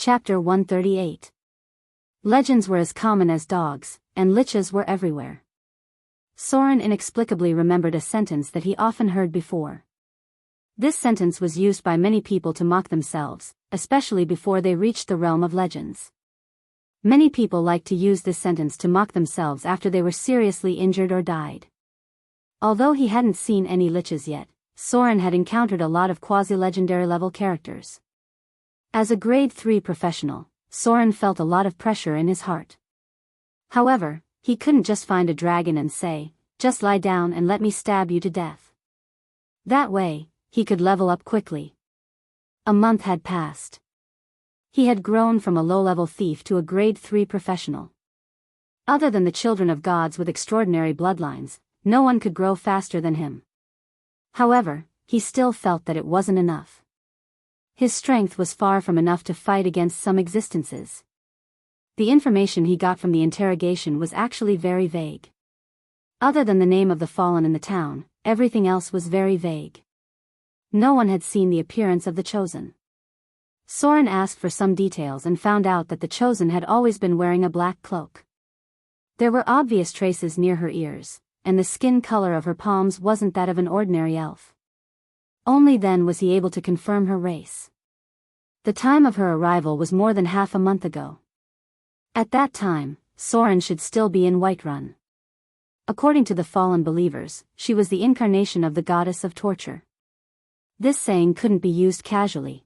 Chapter 138. Legends were as common as dogs, and liches were everywhere. Soren inexplicably remembered a sentence that he often heard before. This sentence was used by many people to mock themselves, especially before they reached the realm of legends. Many people liked to use this sentence to mock themselves after they were seriously injured or died. Although he hadn't seen any liches yet, Soren had encountered a lot of quasi-legendary level characters. As a grade 3 professional, Soren felt a lot of pressure in his heart. However, he couldn't just find a dragon and say, "Just lie down and let me stab you to death." That way, he could level up quickly. A month had passed. He had grown from a low-level thief to a grade 3 professional. Other than the children of gods with extraordinary bloodlines, no one could grow faster than him. However, he still felt that it wasn't enough. His strength was far from enough to fight against some existences. The information he got from the interrogation was actually very vague. Other than the name of the fallen in the town, everything else was very vague. No one had seen the appearance of the Chosen. Soren asked for some details and found out that the Chosen had always been wearing a black cloak. There were obvious traces near her ears, and the skin color of her palms wasn't that of an ordinary elf. Only then was he able to confirm her race. The time of her arrival was more than half a month ago. At that time, Soren should still be in Whiterun. According to the fallen believers, she was the incarnation of the goddess of torture. This saying couldn't be used casually.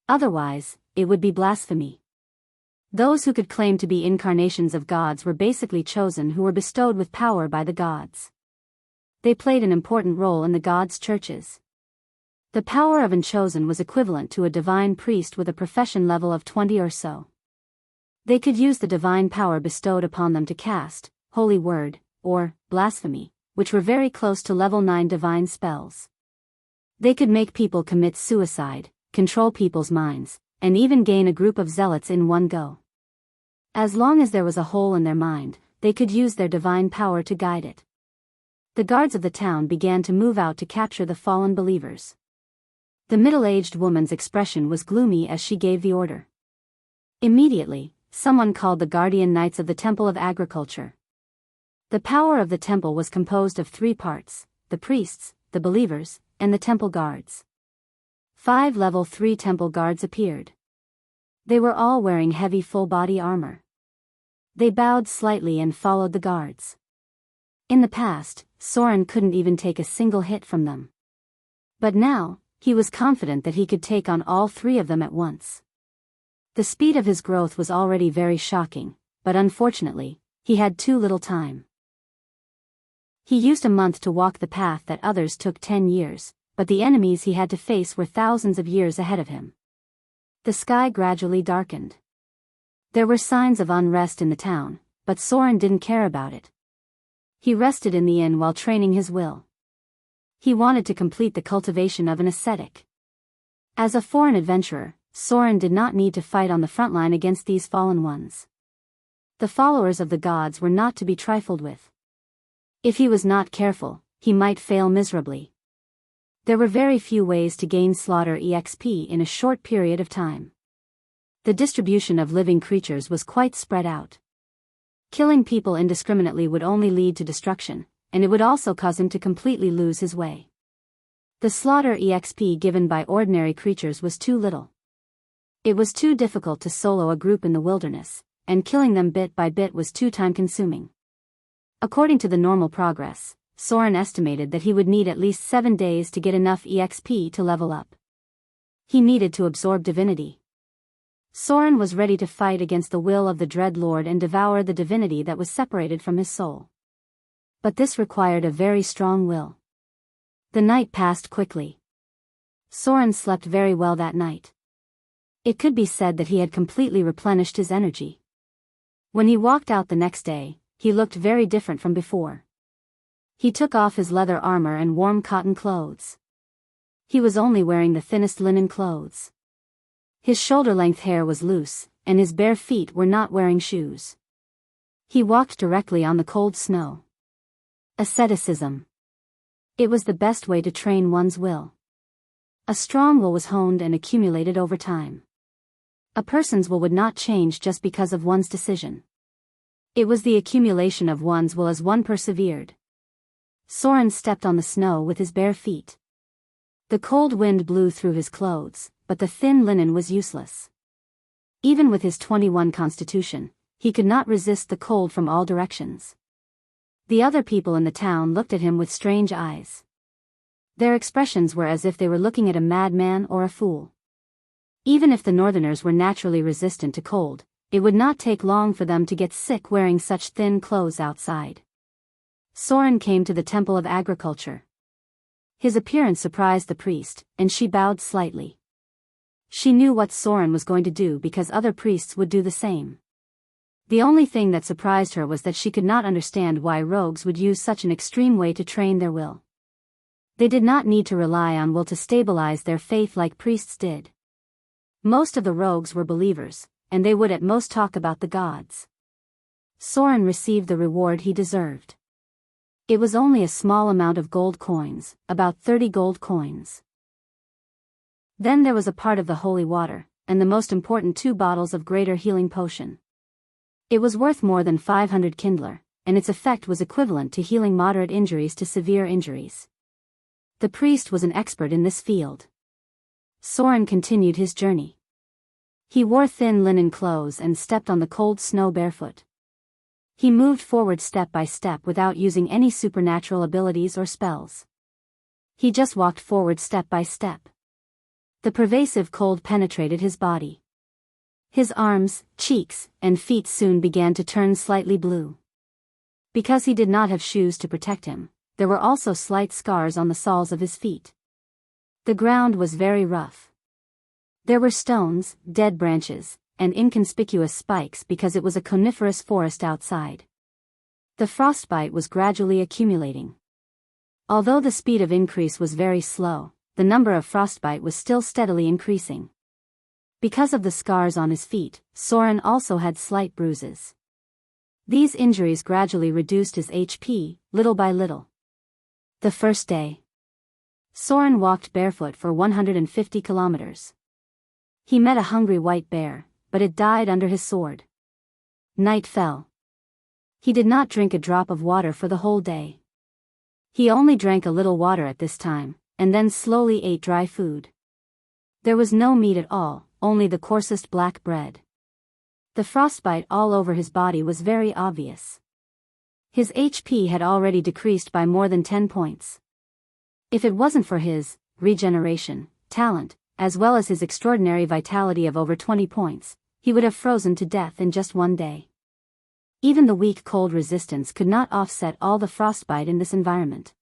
Otherwise, it would be blasphemy. Those who could claim to be incarnations of gods were basically chosen who were bestowed with power by the gods. They played an important role in the gods' churches. The power of Unchosen was equivalent to a divine priest with a profession level of 20 or so. They could use the divine power bestowed upon them to cast Holy Word, or blasphemy, which were very close to level 9 divine spells. They could make people commit suicide, control people's minds, and even gain a group of zealots in one go. As long as there was a hole in their mind, they could use their divine power to guide it. The guards of the town began to move out to capture the fallen believers. The middle-aged woman's expression was gloomy as she gave the order. Immediately, someone called the guardian knights of the Temple of Agriculture. The power of the temple was composed of 3 parts: the priests, the believers, and the temple guards. 5 level 3 temple guards appeared. They were all wearing heavy full-body armor. They bowed slightly and followed the guards. In the past, Soren couldn't even take a single hit from them. But now, he was confident that he could take on all 3 of them at once. The speed of his growth was already very shocking, but unfortunately, he had too little time. He used a month to walk the path that others took 10 years, but the enemies he had to face were thousands of years ahead of him. The sky gradually darkened. There were signs of unrest in the town, but Soren didn't care about it. He rested in the inn while training his will. He wanted to complete the cultivation of an ascetic. As a foreign adventurer, Soren did not need to fight on the front line against these fallen ones. The followers of the gods were not to be trifled with. If he was not careful, he might fail miserably. There were very few ways to gain slaughter EXP in a short period of time. The distribution of living creatures was quite spread out. Killing people indiscriminately would only lead to destruction, and it would also cause him to completely lose his way. The slaughter EXP given by ordinary creatures was too little. It was too difficult to solo a group in the wilderness, and killing them bit by bit was too time-consuming. According to the normal progress, Soren estimated that he would need at least 7 days to get enough EXP to level up. He needed to absorb divinity. Soren was ready to fight against the will of the Dread Lord and devour the divinity that was separated from his soul. But this required a very strong will. The night passed quickly. Soren slept very well that night. It could be said that he had completely replenished his energy. When he walked out the next day, he looked very different from before. He took off his leather armor and warm cotton clothes. He was only wearing the thinnest linen clothes. His shoulder-length hair was loose, and his bare feet were not wearing shoes. He walked directly on the cold snow. Asceticism. It was the best way to train one's will. A strong will was honed and accumulated over time. A person's will would not change just because of one's decision. It was the accumulation of one's will as one persevered. Soren stepped on the snow with his bare feet. The cold wind blew through his clothes, but the thin linen was useless. Even with his 21 constitution, he could not resist the cold from all directions. The other people in the town looked at him with strange eyes. Their expressions were as if they were looking at a madman or a fool. Even if the northerners were naturally resistant to cold, it would not take long for them to get sick wearing such thin clothes outside. Soren came to the Temple of Agriculture. His appearance surprised the priest, and she bowed slightly. She knew what Soren was going to do because other priests would do the same. The only thing that surprised her was that she could not understand why rogues would use such an extreme way to train their will. They did not need to rely on will to stabilize their faith like priests did. Most of the rogues were believers, and they would at most talk about the gods. Soren received the reward he deserved. It was only a small amount of gold coins, about 30 gold coins. Then there was a part of the holy water, and the most important 2 bottles of greater healing potion. It was worth more than 500 kindler, and its effect was equivalent to healing moderate injuries to severe injuries. The priest was an expert in this field. Soren continued his journey. He wore thin linen clothes and stepped on the cold snow barefoot. He moved forward step by step without using any supernatural abilities or spells. He just walked forward step by step. The pervasive cold penetrated his body. His arms, cheeks, and feet soon began to turn slightly blue. Because he did not have shoes to protect him, there were also slight scars on the soles of his feet. The ground was very rough. There were stones, dead branches, and inconspicuous spikes because it was a coniferous forest outside. The frostbite was gradually accumulating. Although the speed of increase was very slow, the number of frostbite was still steadily increasing. Because of the scars on his feet, Soren also had slight bruises. These injuries gradually reduced his HP, little by little. The first day, Soren walked barefoot for 150 kilometers. He met a hungry white bear, but it died under his sword. Night fell. He did not drink a drop of water for the whole day. He only drank a little water at this time, and then slowly ate dry food. There was no meat at all, only the coarsest black bread. The frostbite all over his body was very obvious. His HP had already decreased by more than 10 points. If it wasn't for his regeneration talent, as well as his extraordinary vitality of over 20 points, he would have frozen to death in just one day. Even the weak cold resistance could not offset all the frostbite in this environment.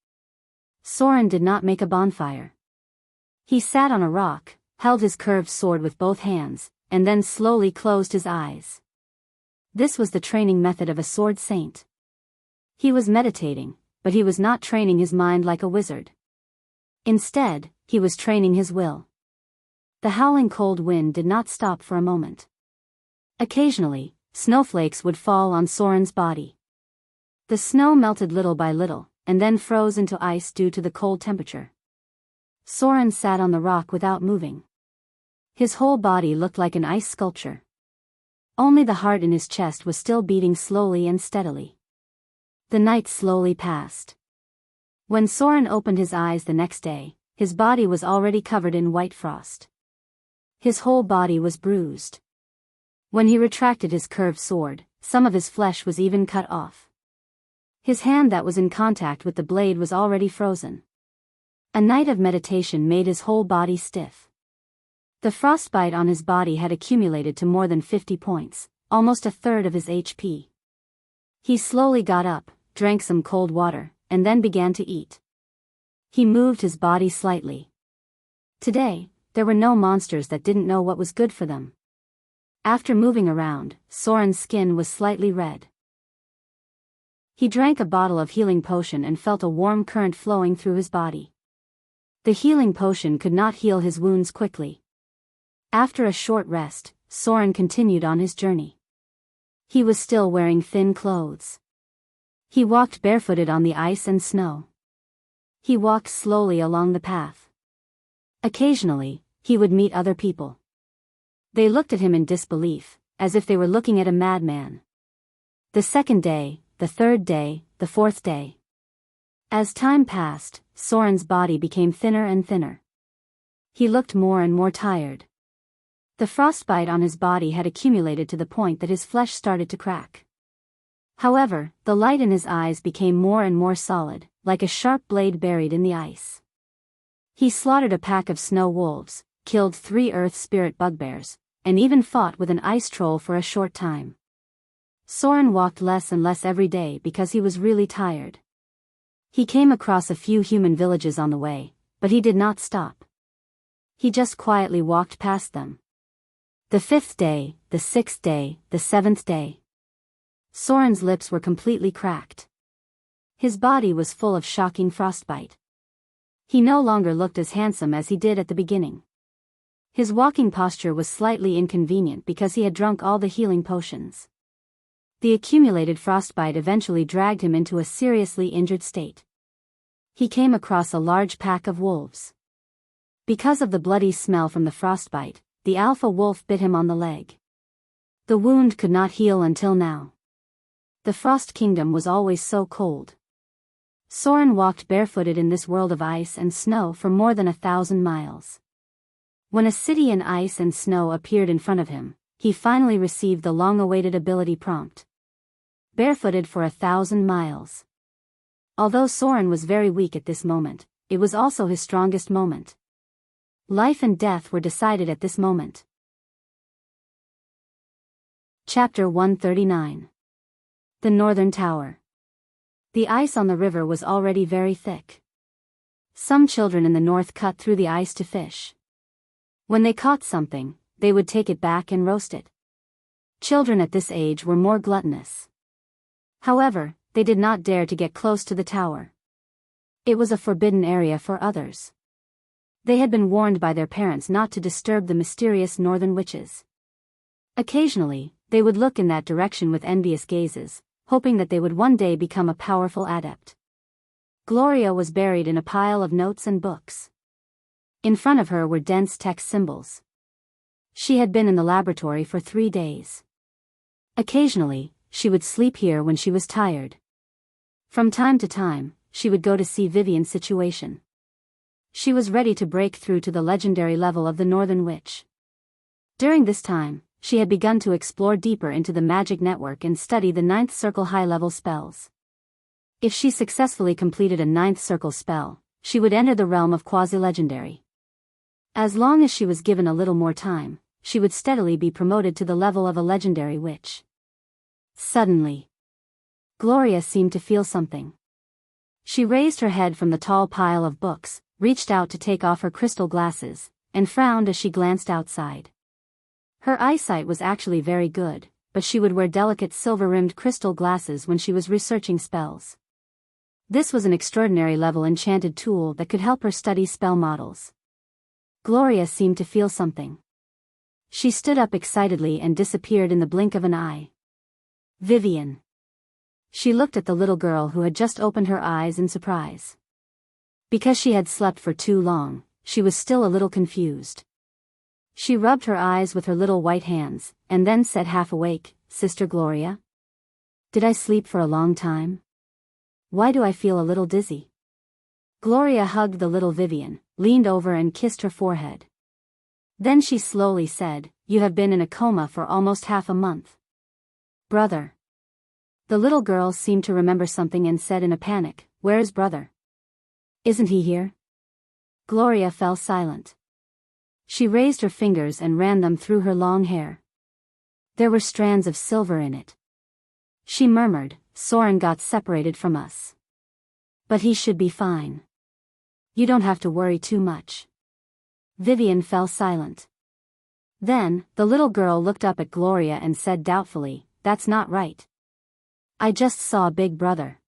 Soren did not make a bonfire. He sat on a rock, held his curved sword with both hands, and then slowly closed his eyes. This was the training method of a sword saint. He was meditating, but he was not training his mind like a wizard. Instead, he was training his will. The howling cold wind did not stop for a moment. Occasionally, snowflakes would fall on Soren's body. The snow melted little by little, and then froze into ice due to the cold temperature. Soren sat on the rock without moving. His whole body looked like an ice sculpture. Only the heart in his chest was still beating slowly and steadily. The night slowly passed. When Soren opened his eyes the next day, his body was already covered in white frost. His whole body was bruised. When he retracted his curved sword, some of his flesh was even cut off. His hand that was in contact with the blade was already frozen. A night of meditation made his whole body stiff. The frostbite on his body had accumulated to more than 50 points, almost a third of his HP. He slowly got up, drank some cold water, and then began to eat. He moved his body slightly. Today, there were no monsters that didn't know what was good for them. After moving around, Soren's skin was slightly red. He drank a bottle of healing potion and felt a warm current flowing through his body. The healing potion could not heal his wounds quickly. After a short rest, Soren continued on his journey. He was still wearing thin clothes. He walked barefooted on the ice and snow. He walked slowly along the path. Occasionally, he would meet other people. They looked at him in disbelief, as if they were looking at a madman. The second day, the third day, the fourth day. As time passed, Soren's body became thinner and thinner. He looked more and more tired. The frostbite on his body had accumulated to the point that his flesh started to crack. However, the light in his eyes became more and more solid, like a sharp blade buried in the ice. He slaughtered a pack of snow wolves, killed 3 earth spirit bugbears, and even fought with an ice troll for a short time. Soren walked less and less every day because he was really tired. He came across a few human villages on the way, but he did not stop. He just quietly walked past them. The 5th day, the 6th day, the 7th day. Soren's lips were completely cracked. His body was full of shocking frostbite. He no longer looked as handsome as he did at the beginning. His walking posture was slightly inconvenient because he had drunk all the healing potions. The accumulated frostbite eventually dragged him into a seriously injured state. He came across a large pack of wolves. Because of the bloody smell from the frostbite, the alpha wolf bit him on the leg. The wound could not heal until now. The Frost Kingdom was always so cold. Soren walked barefooted in this world of ice and snow for more than 1,000 miles. When a city in ice and snow appeared in front of him, he finally received the long-awaited ability prompt. Barefooted for 1,000 miles. Although Soren was very weak at this moment, it was also his strongest moment. Life and death were decided at this moment. Chapter 139. The Northern Tower. The ice on the river was already very thick. Some children in the north cut through the ice to fish. When they caught something, they would take it back and roast it. Children at this age were more gluttonous. However, they did not dare to get close to the tower. It was a forbidden area for others. They had been warned by their parents not to disturb the mysterious northern witches. Occasionally, they would look in that direction with envious gazes, hoping that they would one day become a powerful adept. Gloria was buried in a pile of notes and books. In front of her were dense text symbols. She had been in the laboratory for 3 days. Occasionally, she would sleep here when she was tired. From time to time, she would go to see Vivian's situation. She was ready to break through to the legendary level of the Northern Witch. During this time, she had begun to explore deeper into the magic network and study the 9th circle high-level spells. If she successfully completed a 9th circle spell, she would enter the realm of quasi-legendary. As long as she was given a little more time, she would steadily be promoted to the level of a legendary witch. Suddenly, Gloria seemed to feel something. She raised her head from the tall pile of books, reached out to take off her crystal glasses, and frowned as she glanced outside. Her eyesight was actually very good, but she would wear delicate silver-rimmed crystal glasses when she was researching spells. This was an extraordinary level enchanted tool that could help her study spell models. Gloria seemed to feel something. She stood up excitedly and disappeared in the blink of an eye. Vivian. She looked at the little girl who had just opened her eyes in surprise. Because she had slept for too long, she was still a little confused. She rubbed her eyes with her little white hands, and then said half awake, "Sister Gloria? Did I sleep for a long time? Why do I feel a little dizzy?" Gloria hugged the little Vivian, leaned over and kissed her forehead. Then she slowly said, "You have been in a coma for almost half a month." "Brother." The little girl seemed to remember something and said in a panic, "Where is brother? Isn't he here?" Gloria fell silent. She raised her fingers and ran them through her long hair. There were strands of silver in it. She murmured, "Soren got separated from us. But he should be fine. You don't have to worry too much." Vivian fell silent. Then, the little girl looked up at Gloria and said doubtfully, "That's not right. I just saw Big Brother."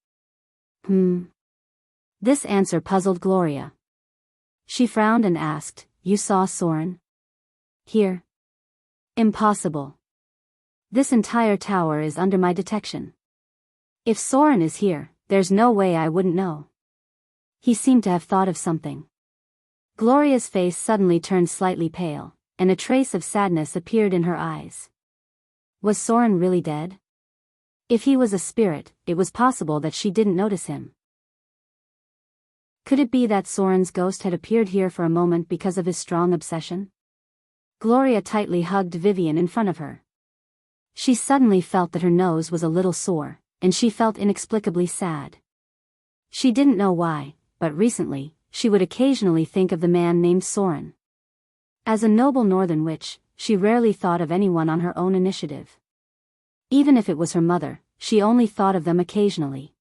This answer puzzled Gloria. She frowned and asked, "You saw Soren? Here?" "Impossible. This entire tower is under my detection. If Soren is here, there's no way I wouldn't know." He seemed to have thought of something. Gloria's face suddenly turned slightly pale, and a trace of sadness appeared in her eyes. Was Soren really dead? If he was a spirit, it was possible that she didn't notice him. Could it be that Soren's ghost had appeared here for a moment because of his strong obsession? Gloria tightly hugged Vivian in front of her. She suddenly felt that her nose was a little sore, and she felt inexplicably sad. She didn't know why, but recently, she would occasionally think of the man named Soren. As a noble northern witch, she rarely thought of anyone on her own initiative. Even if it was her mother, she only thought of them occasionally.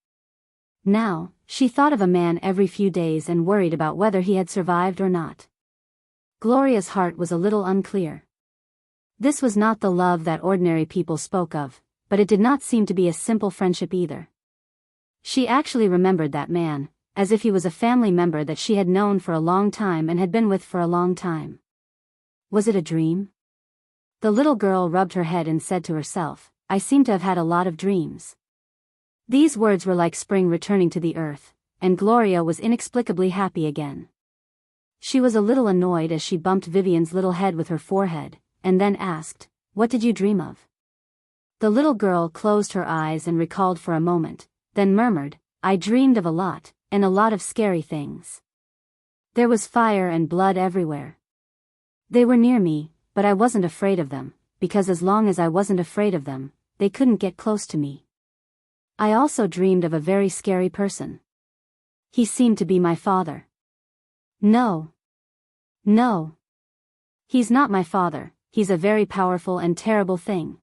Now, she thought of a man every few days and worried about whether he had survived or not. Gloria's heart was a little unclear. This was not the love that ordinary people spoke of, but it did not seem to be a simple friendship either. She actually remembered that man, as if he was a family member that she had known for a long time and had been with for a long time. Was it a dream? The little girl rubbed her head and said to herself, "I seem to have had a lot of dreams." These words were like spring returning to the earth, and Gloria was inexplicably happy again. She was a little annoyed as she bumped Vivian's little head with her forehead, and then asked, "What did you dream of?" The little girl closed her eyes and recalled for a moment, then murmured, "I dreamed of a lot, and a lot of scary things. There was fire and blood everywhere. They were near me, but I wasn't afraid of them, because as long as I wasn't afraid of them, they couldn't get close to me. I also dreamed of a very scary person. He seemed to be my father." No. No. He's not my father, he's a very powerful and terrible thing.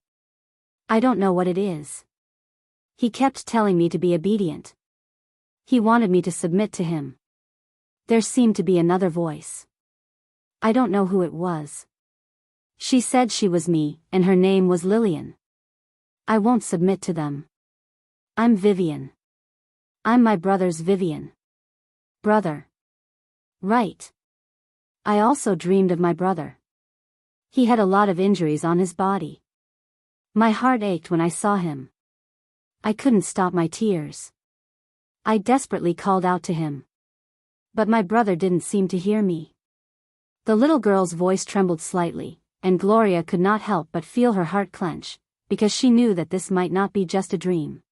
I don't know what it is. He kept telling me to be obedient. He wanted me to submit to him. There seemed to be another voice. I don't know who it was. She said she was me, and her name was Lillian. I won't submit to them. I'm Vivian. I'm my brother's Vivian. Brother. Right. I also dreamed of my brother. He had a lot of injuries on his body. My heart ached when I saw him. I couldn't stop my tears. I desperately called out to him. But my brother didn't seem to hear me. The little girl's voice trembled slightly, and Gloria could not help but feel her heart clench, because she knew that this might not be just a dream.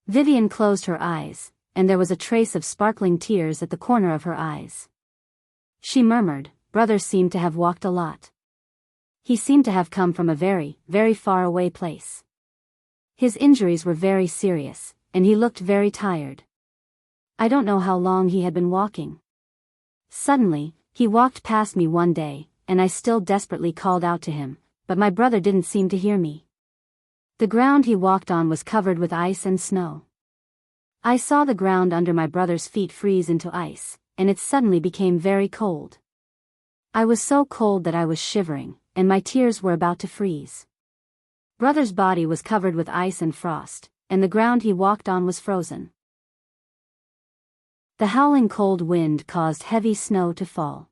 Vivian closed her eyes, and there was a trace of sparkling tears at the corner of her eyes. She murmured, "Brother seemed to have walked a lot. He seemed to have come from a very, very far away place. His injuries were very serious, and he looked very tired. I don't know how long he had been walking. Suddenly, he walked past me one day, and I still desperately called out to him, but my brother didn't seem to hear me. The ground he walked on was covered with ice and snow. I saw the ground under my brother's feet freeze into ice, and it suddenly became very cold. I was so cold that I was shivering, and my tears were about to freeze. Brother's body was covered with ice and frost, and the ground he walked on was frozen. The howling cold wind caused heavy snow to fall.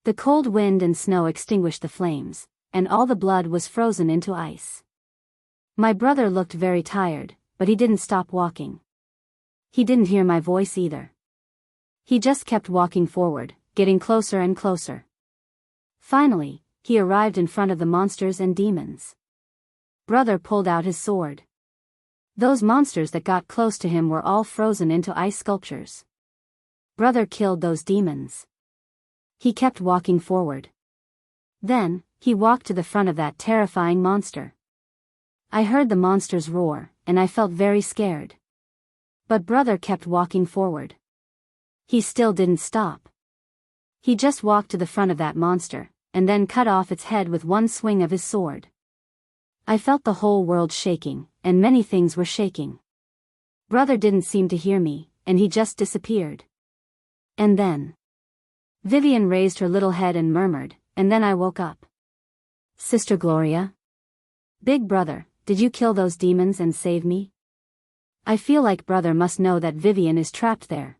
The cold wind and snow extinguished the flames, and all the blood was frozen into ice. My brother looked very tired, but he didn't stop walking. He didn't hear my voice either. He just kept walking forward, getting closer and closer. Finally, he arrived in front of the monsters and demons. Brother pulled out his sword. Those monsters that got close to him were all frozen into ice sculptures. Brother killed those demons. He kept walking forward. Then, he walked to the front of that terrifying monster. I heard the monsters roar, and I felt very scared. But brother kept walking forward. He still didn't stop. He just walked to the front of that monster, and then cut off its head with one swing of his sword. I felt the whole world shaking, and many things were shaking. Brother didn't seem to hear me, and he just disappeared. And then Vivian raised her little head and murmured, and then I woke up. "Sister Gloria? Big brother, did you kill those demons and save me? I feel like brother must know that Vivian is trapped there.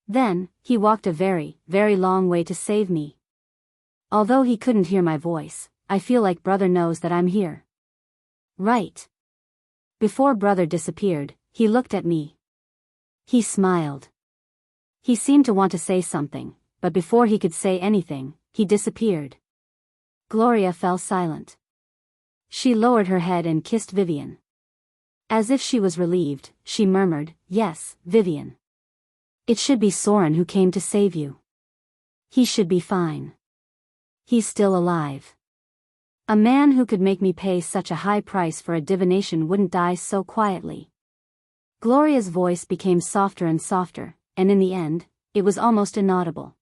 Then, he walked a very, very long way to save me. Although he couldn't hear my voice, I feel like brother knows that I'm here. Right." Before brother disappeared, he looked at me. He smiled. He seemed to want to say something, but before he could say anything, he disappeared. Gloria fell silent. She lowered her head and kissed Vivian. As if she was relieved, she murmured, "Yes, Vivian. It should be Soren who came to save you. He should be fine. He's still alive. A man who could make me pay such a high price for a divination wouldn't die so quietly." Gloria's voice became softer and softer, and in the end, it was almost inaudible.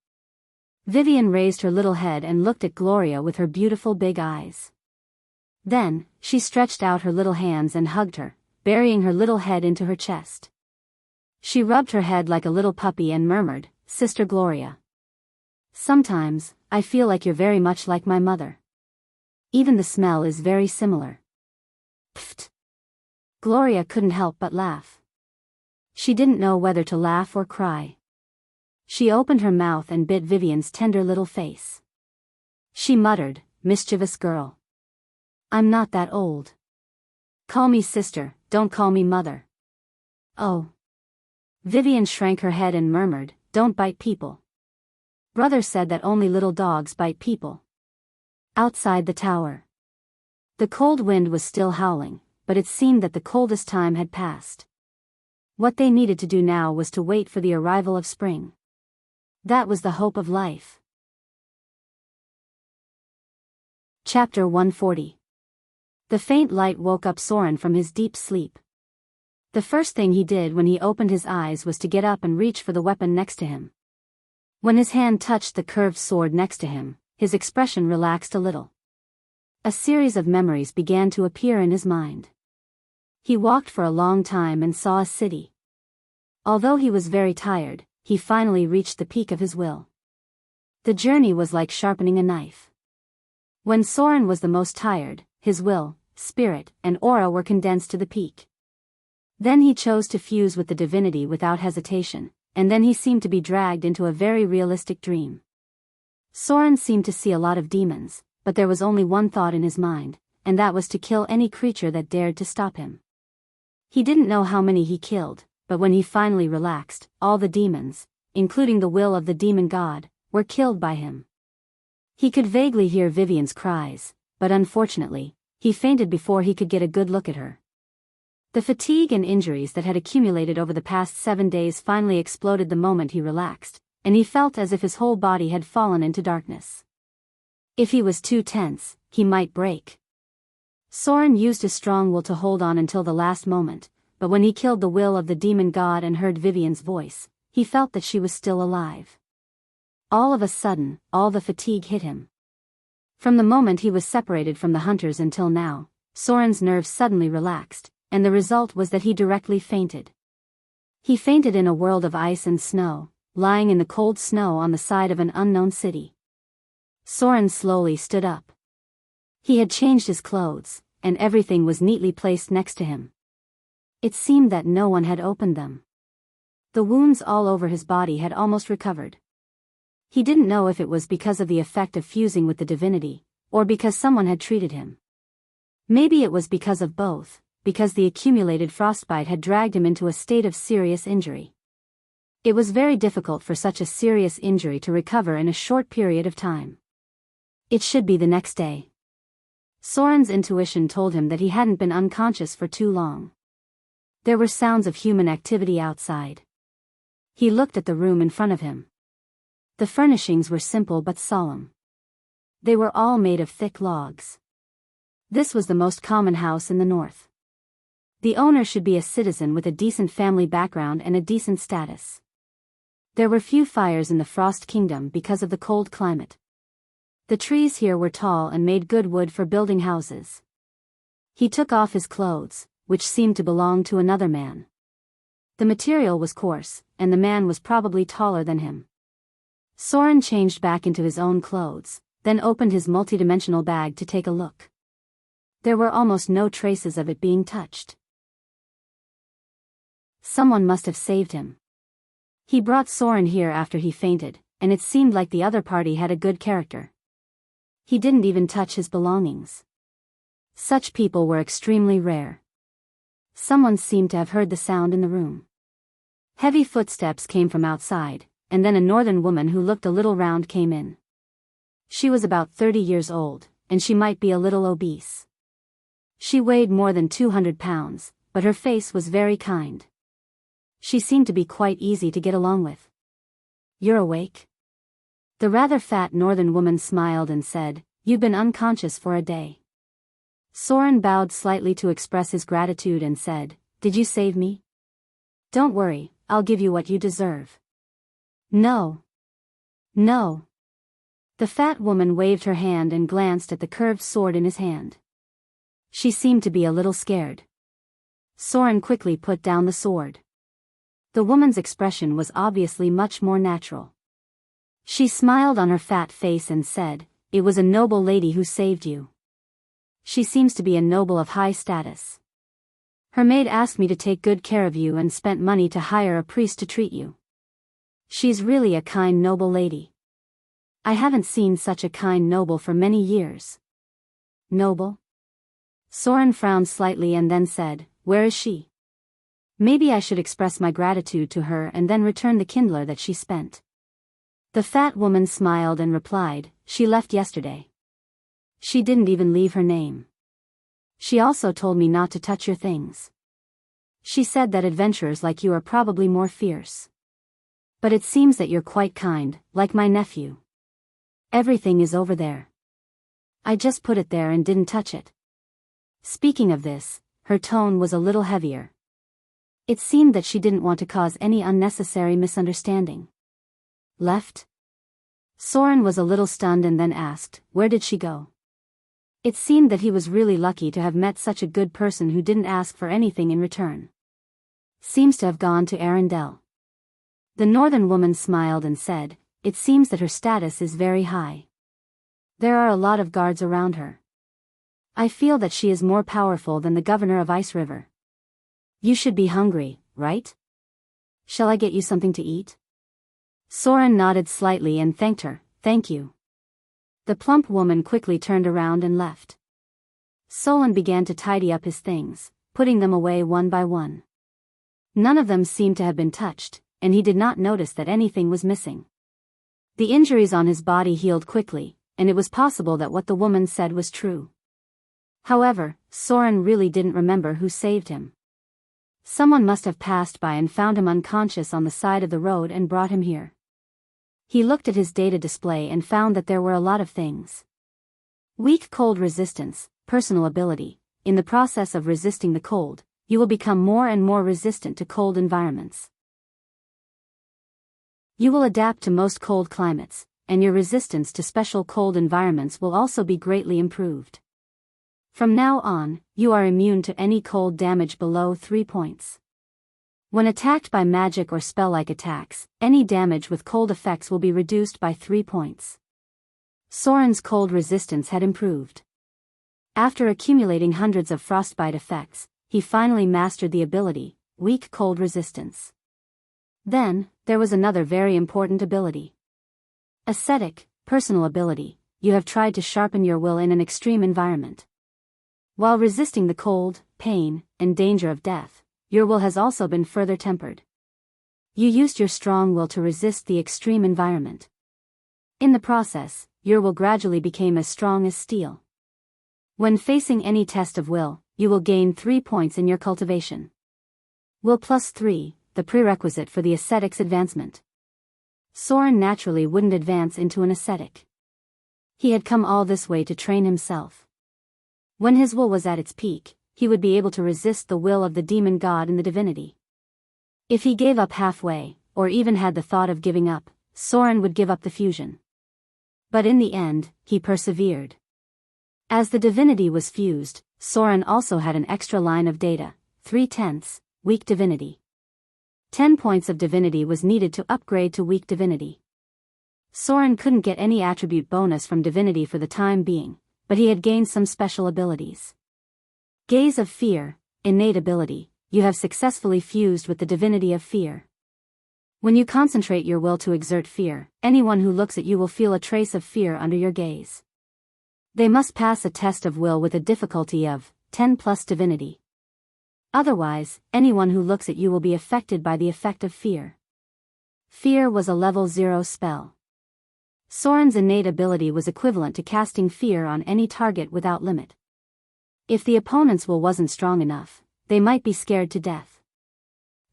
Vivian raised her little head and looked at Gloria with her beautiful big eyes. Then, she stretched out her little hands and hugged her, burying her little head into her chest. She rubbed her head like a little puppy and murmured, "Sister Gloria. Sometimes, I feel like you're very much like my mother. Even the smell is very similar." Pfft. Gloria couldn't help but laugh. She didn't know whether to laugh or cry. She opened her mouth and bit Vivian's tender little face. She muttered, "Mischievous girl. I'm not that old. Call me sister, don't call me mother." "Oh." Vivian shrank her head and murmured, "Don't bite people. Brother said that only little dogs bite people." Outside the tower. The cold wind was still howling, but it seemed that the coldest time had passed. What they needed to do now was to wait for the arrival of spring. That was the hope of life. Chapter 140. The faint light woke up Soren from his deep sleep. The first thing he did when he opened his eyes was to get up and reach for the weapon next to him. When his hand touched the curved sword next to him, his expression relaxed a little. A series of memories began to appear in his mind. He walked for a long time and saw a city. Although he was very tired, he finally reached the peak of his will. The journey was like sharpening a knife. When Soren was the most tired, his will, spirit, and aura were condensed to the peak. Then he chose to fuse with the divinity without hesitation, and then he seemed to be dragged into a very realistic dream. Soren seemed to see a lot of demons, but there was only one thought in his mind, and that was to kill any creature that dared to stop him. He didn't know how many he killed, but when he finally relaxed, all the demons, including the will of the demon god, were killed by him. He could vaguely hear Vivian's cries, but unfortunately, he fainted before he could get a good look at her. The fatigue and injuries that had accumulated over the past 7 days finally exploded the moment he relaxed, and he felt as if his whole body had fallen into darkness. If he was too tense, he might break. Soren used his strong will to hold on until the last moment, but when he killed the will of the demon god and heard Vivian's voice, he felt that she was still alive. All of a sudden, all the fatigue hit him. From the moment he was separated from the hunters until now, Soren's nerves suddenly relaxed, and the result was that he directly fainted. He fainted in a world of ice and snow, lying in the cold snow on the side of an unknown city. Soren slowly stood up. He had changed his clothes, and everything was neatly placed next to him. It seemed that no one had opened them. The wounds all over his body had almost recovered. He didn't know if it was because of the effect of fusing with the divinity, or because someone had treated him. Maybe it was because of both, because the accumulated frostbite had dragged him into a state of serious injury. It was very difficult for such a serious injury to recover in a short period of time. It should be the next day. Soren's intuition told him that he hadn't been unconscious for too long. There were sounds of human activity outside. He looked at the room in front of him. The furnishings were simple but solemn. They were all made of thick logs. This was the most common house in the north. The owner should be a citizen with a decent family background and a decent status. There were few fires in the Frost Kingdom because of the cold climate. The trees here were tall and made good wood for building houses. He took off his clothes, which seemed to belong to another man. The material was coarse, and the man was probably taller than him. Soren changed back into his own clothes, then opened his multidimensional bag to take a look. There were almost no traces of it being touched. Someone must have saved him. He brought Soren here after he fainted, and it seemed like the other party had a good character. He didn't even touch his belongings. Such people were extremely rare. Someone seemed to have heard the sound in the room. Heavy footsteps came from outside, and then a northern woman who looked a little round came in. She was about 30 years old, and she might be a little obese. She weighed more than 200 pounds, but her face was very kind. She seemed to be quite easy to get along with. "You're awake?" The rather fat northern woman smiled and said, "You've been unconscious for a day." Soren bowed slightly to express his gratitude and said, "Did you save me?" "Don't worry, I'll give you what you deserve." "No. No." The fat woman waved her hand and glanced at the curved sword in his hand. She seemed to be a little scared. Soren quickly put down the sword. The woman's expression was obviously much more natural. She smiled on her fat face and said, "It was a noble lady who saved you. She seems to be a noble of high status. Her maid asked me to take good care of you and spent money to hire a priest to treat you. She's really a kind noble lady. I haven't seen such a kind noble for many years." "Noble?" Soren frowned slightly and then said, "Where is she? Maybe I should express my gratitude to her and then return the kindler that she spent." The fat woman smiled and replied, "She left yesterday. She didn't even leave her name. She also told me not to touch your things. She said that adventurers like you are probably more fierce. But it seems that you're quite kind, like my nephew. Everything is over there. I just put it there and didn't touch it." Speaking of this, her tone was a little heavier. It seemed that she didn't want to cause any unnecessary misunderstanding. "Left?" Soren was a little stunned and then asked, "Where did she go?" It seemed that he was really lucky to have met such a good person who didn't ask for anything in return. "Seems to have gone to Arendelle." The northern woman smiled and said, "It seems that her status is very high. There are a lot of guards around her. I feel that she is more powerful than the governor of Ice River. You should be hungry, right? Shall I get you something to eat?" Soren nodded slightly and thanked her, "Thank you." The plump woman quickly turned around and left. Soren began to tidy up his things, putting them away one by one. None of them seemed to have been touched, and he did not notice that anything was missing. The injuries on his body healed quickly, and it was possible that what the woman said was true. However, Soren really didn't remember who saved him. Someone must have passed by and found him unconscious on the side of the road and brought him here. He looked at his data display and found that there were a lot of things. Weak cold resistance, personal ability. In the process of resisting the cold, you will become more and more resistant to cold environments. You will adapt to most cold climates, and your resistance to special cold environments will also be greatly improved. From now on, you are immune to any cold damage below 3 points. When attacked by magic or spell-like attacks, any damage with cold effects will be reduced by 3 points. Soren's cold resistance had improved. After accumulating hundreds of frostbite effects, he finally mastered the ability, weak cold resistance. Then, there was another very important ability. Ascetic, personal ability. You have tried to sharpen your will in an extreme environment. While resisting the cold, pain, and danger of death, your will has also been further tempered. You used your strong will to resist the extreme environment. In the process, your will gradually became as strong as steel. When facing any test of will, you will gain 3 points in your cultivation. Will plus 3, the prerequisite for the ascetic's advancement. Soren naturally wouldn't advance into an ascetic. He had come all this way to train himself. When his will was at its peak, he would be able to resist the will of the demon god in the divinity. If he gave up halfway, or even had the thought of giving up, Soren would give up the fusion. But in the end, he persevered. As the divinity was fused, Soren also had an extra line of data, 3/10, weak divinity. 10 points of divinity was needed to upgrade to weak divinity. Soren couldn't get any attribute bonus from divinity for the time being, but he had gained some special abilities. Gaze of Fear, innate ability. You have successfully fused with the divinity of fear. When you concentrate your will to exert fear, anyone who looks at you will feel a trace of fear under your gaze. They must pass a test of will with a difficulty of 10 plus divinity. Otherwise, anyone who looks at you will be affected by the effect of fear. Fear was a level 0 spell. Soren's innate ability was equivalent to casting fear on any target without limit. If the opponent's will wasn't strong enough, they might be scared to death.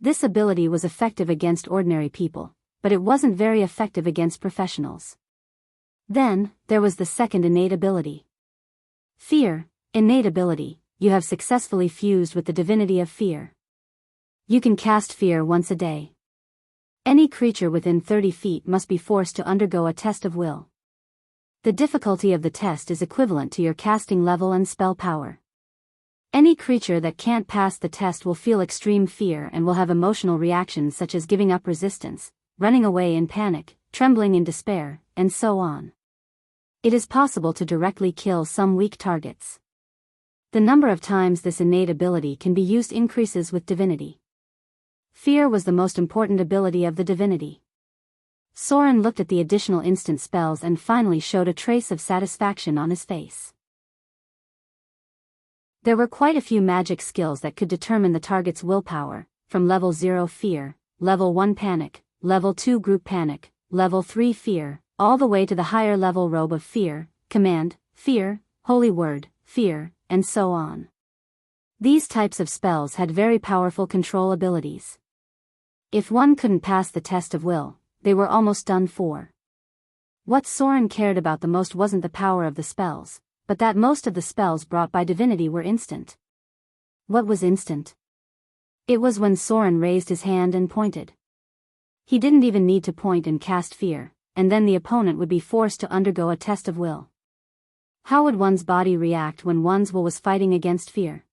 This ability was effective against ordinary people, but it wasn't very effective against professionals. Then, there was the second innate ability. Fear, innate ability. You have successfully fused with the divinity of fear. You can cast fear once a day. Any creature within 30 feet must be forced to undergo a test of will. The difficulty of the test is equivalent to your casting level and spell power. Any creature that can't pass the test will feel extreme fear and will have emotional reactions such as giving up resistance, running away in panic, trembling in despair, and so on. It is possible to directly kill some weak targets. The number of times this innate ability can be used increases with divinity. Fear was the most important ability of the divinity. Soren looked at the additional instant spells and finally showed a trace of satisfaction on his face. There were quite a few magic skills that could determine the target's willpower, from level 0 fear, level 1 panic, level 2 group panic, level 3 fear, all the way to the higher level robe of fear, command, fear, holy word, fear, and so on. These types of spells had very powerful control abilities. If one couldn't pass the test of will, they were almost done for. What Soren cared about the most wasn't the power of the spells, but that most of the spells brought by divinity were instant. What was instant? It was when Soren raised his hand and pointed. He didn't even need to point and cast fear, and then the opponent would be forced to undergo a test of will. How would one's body react when one's will was fighting against fear?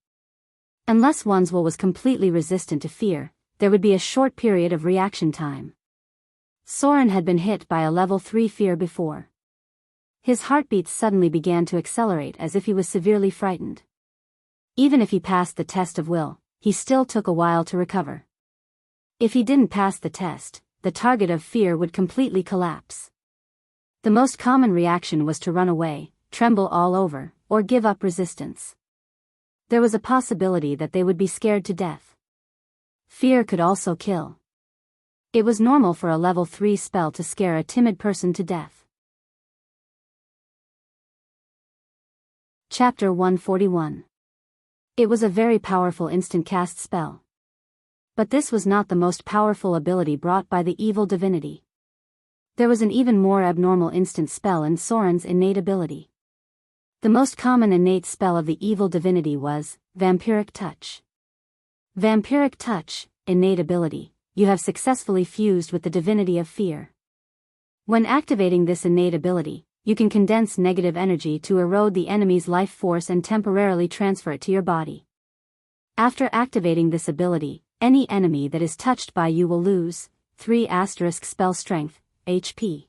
Unless one's will was completely resistant to fear, there would be a short period of reaction time. Soren had been hit by a level 3 fear before. His heartbeats suddenly began to accelerate as if he was severely frightened. Even if he passed the test of will, he still took a while to recover. If he didn't pass the test, the target of fear would completely collapse. The most common reaction was to run away, tremble all over, or give up resistance. There was a possibility that they would be scared to death. Fear could also kill. It was normal for a level 3 spell to scare a timid person to death. Chapter 141. It was a very powerful instant cast spell. But this was not the most powerful ability brought by the evil divinity. There was an even more abnormal instant spell in Soren's innate ability. The most common innate spell of the evil divinity was vampiric touch. Vampiric touch, innate ability. You have successfully fused with the divinity of fear. When activating this innate ability, you can condense negative energy to erode the enemy's life force and temporarily transfer it to your body. After activating this ability, any enemy that is touched by you will lose 3 spell strength, HP.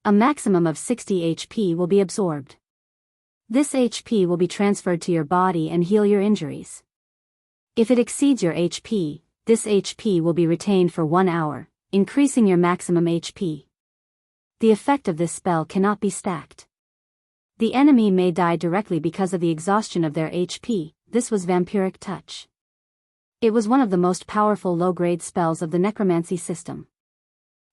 A maximum of 60 HP will be absorbed. This HP will be transferred to your body and heal your injuries. If it exceeds your HP, this HP will be retained for 1 hour, increasing your maximum HP. The effect of this spell cannot be stacked. The enemy may die directly because of the exhaustion of their HP. This was vampiric touch. It was one of the most powerful low-grade spells of the necromancy system.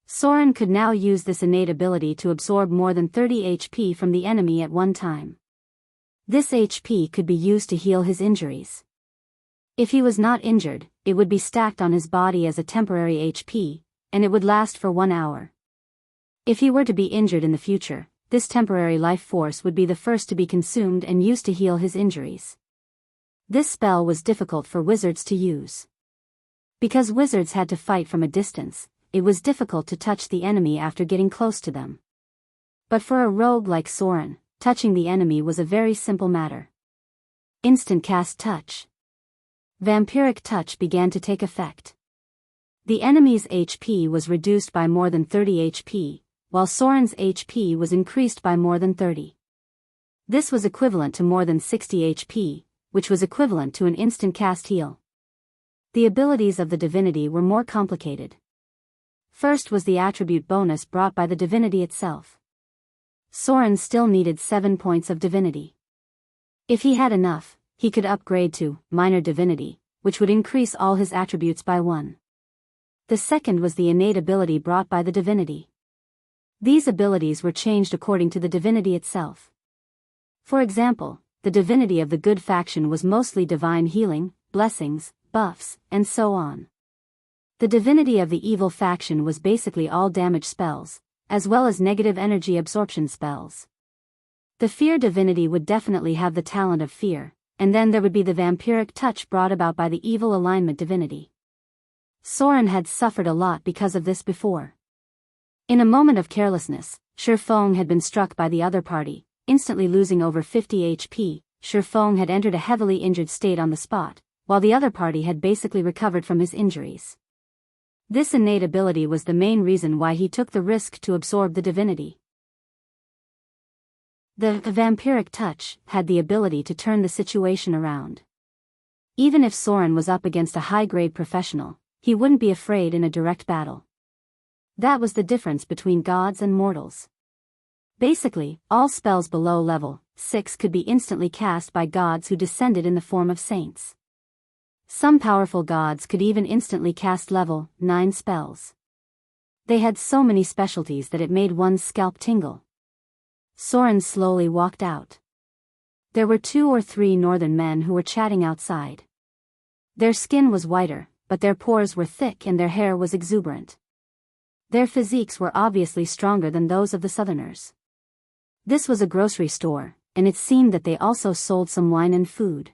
Soren could now use this innate ability to absorb more than 30 HP from the enemy at one time. This HP could be used to heal his injuries. If he was not injured, it would be stacked on his body as a temporary HP, and it would last for 1 hour. If he were to be injured in the future, this temporary life force would be the first to be consumed and used to heal his injuries. This spell was difficult for wizards to use. Because wizards had to fight from a distance, it was difficult to touch the enemy after getting close to them. But for a rogue like Soren, touching the enemy was a very simple matter. Instant cast touch. Vampiric touch began to take effect. The enemy's HP was reduced by more than 30 HP, while Soren's HP was increased by more than 30. This was equivalent to more than 60 HP, which was equivalent to an instant cast heal. The abilities of the divinity were more complicated. First was the attribute bonus brought by the divinity itself. Soren still needed 7 points of divinity. If he had enough, he could upgrade to minor divinity, which would increase all his attributes by 1. The second was the innate ability brought by the divinity. These abilities were changed according to the divinity itself. For example, the divinity of the good faction was mostly divine healing, blessings, buffs, and so on. The divinity of the evil faction was basically all damage spells, as well as negative energy absorption spells. The fear divinity would definitely have the talent of fear, and then there would be the vampiric touch brought about by the evil alignment divinity. Soren had suffered a lot because of this before. In a moment of carelessness, Shifeng had been struck by the other party, instantly losing over 50 HP. Shifeng had entered a heavily injured state on the spot, while the other party had basically recovered from his injuries. This innate ability was the main reason why he took the risk to absorb the divinity. The vampiric touch had the ability to turn the situation around. Even if Soren was up against a high-grade professional, he wouldn't be afraid in a direct battle. That was the difference between gods and mortals. Basically, all spells below level 6 could be instantly cast by gods who descended in the form of saints. Some powerful gods could even instantly cast level 9 spells. They had so many specialties that it made one's scalp tingle. Soren slowly walked out. There were 2 or 3 northern men who were chatting outside. Their skin was whiter, but their pores were thick and their hair was exuberant. Their physiques were obviously stronger than those of the southerners. This was a grocery store, and it seemed that they also sold some wine and food.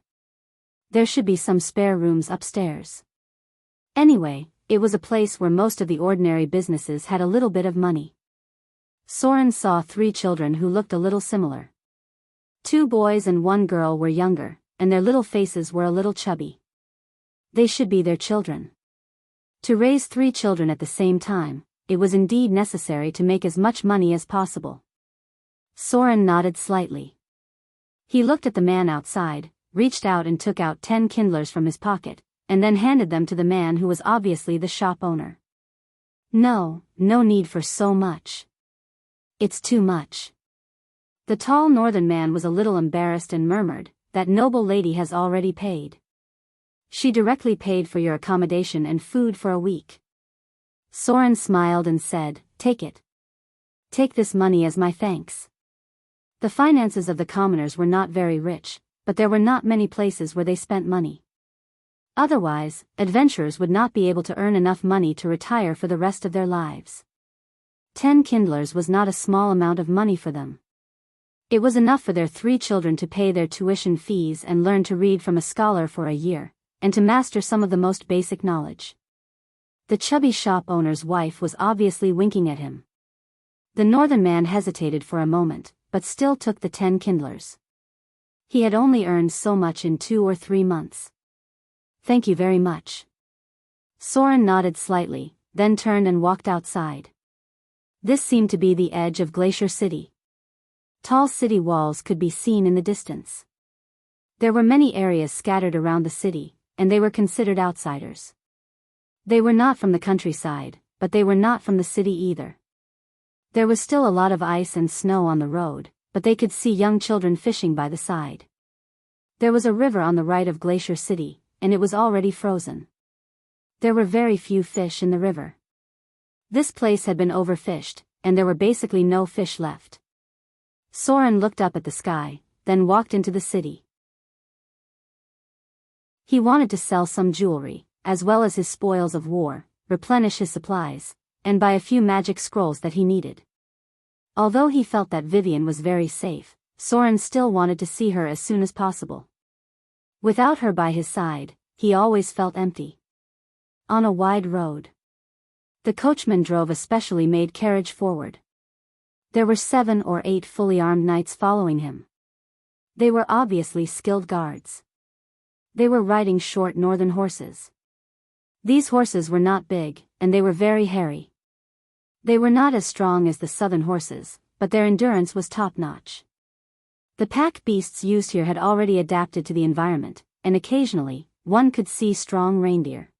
There should be some spare rooms upstairs. Anyway, it was a place where most of the ordinary businesses had a little bit of money. Soren saw 3 children who looked a little similar. 2 boys and 1 girl were younger, and their little faces were a little chubby. They should be their children. To raise 3 children at the same time, it was indeed necessary to make as much money as possible. Soren nodded slightly. He looked at the man outside, reached out and took out 10 kindlers from his pocket, and then handed them to the man who was obviously the shop owner. No need for so much. It's too much. The tall northern man was a little embarrassed and murmured, "That noble lady has already paid. She directly paid for your accommodation and food for a week." Soren smiled and said, "Take it. Take this money as my thanks." The finances of the commoners were not very rich, but there were not many places where they spent money. Otherwise, adventurers would not be able to earn enough money to retire for the rest of their lives. 10 kindlers was not a small amount of money for them. It was enough for their 3 children to pay their tuition fees and learn to read from a scholar for a year, and to master some of the most basic knowledge. The chubby shop owner's wife was obviously winking at him. The northern man hesitated for a moment, but still took the 10 kindlers. He had only earned so much in 2 or 3 months. "Thank you very much." Soren nodded slightly, then turned and walked outside. This seemed to be the edge of Glacier City. Tall city walls could be seen in the distance. There were many areas scattered around the city, and they were considered outsiders. They were not from the countryside, but they were not from the city either. There was still a lot of ice and snow on the road, but they could see young children fishing by the side. There was a river on the right of Glacier City, and it was already frozen. There were very few fish in the river. This place had been overfished, and there were basically no fish left. Soren looked up at the sky, then walked into the city. He wanted to sell some jewelry, as well as his spoils of war, replenish his supplies, and buy a few magic scrolls that he needed. Although he felt that Vivian was very safe, Soren still wanted to see her as soon as possible. Without her by his side, he always felt empty. On a wide road, the coachman drove a specially made carriage forward. There were 7 or 8 fully armed knights following him. They were obviously skilled guards. They were riding short northern horses. These horses were not big, and they were very hairy. They were not as strong as the southern horses, but their endurance was top-notch. The pack beasts used here had already adapted to the environment, and occasionally, one could see strong reindeer.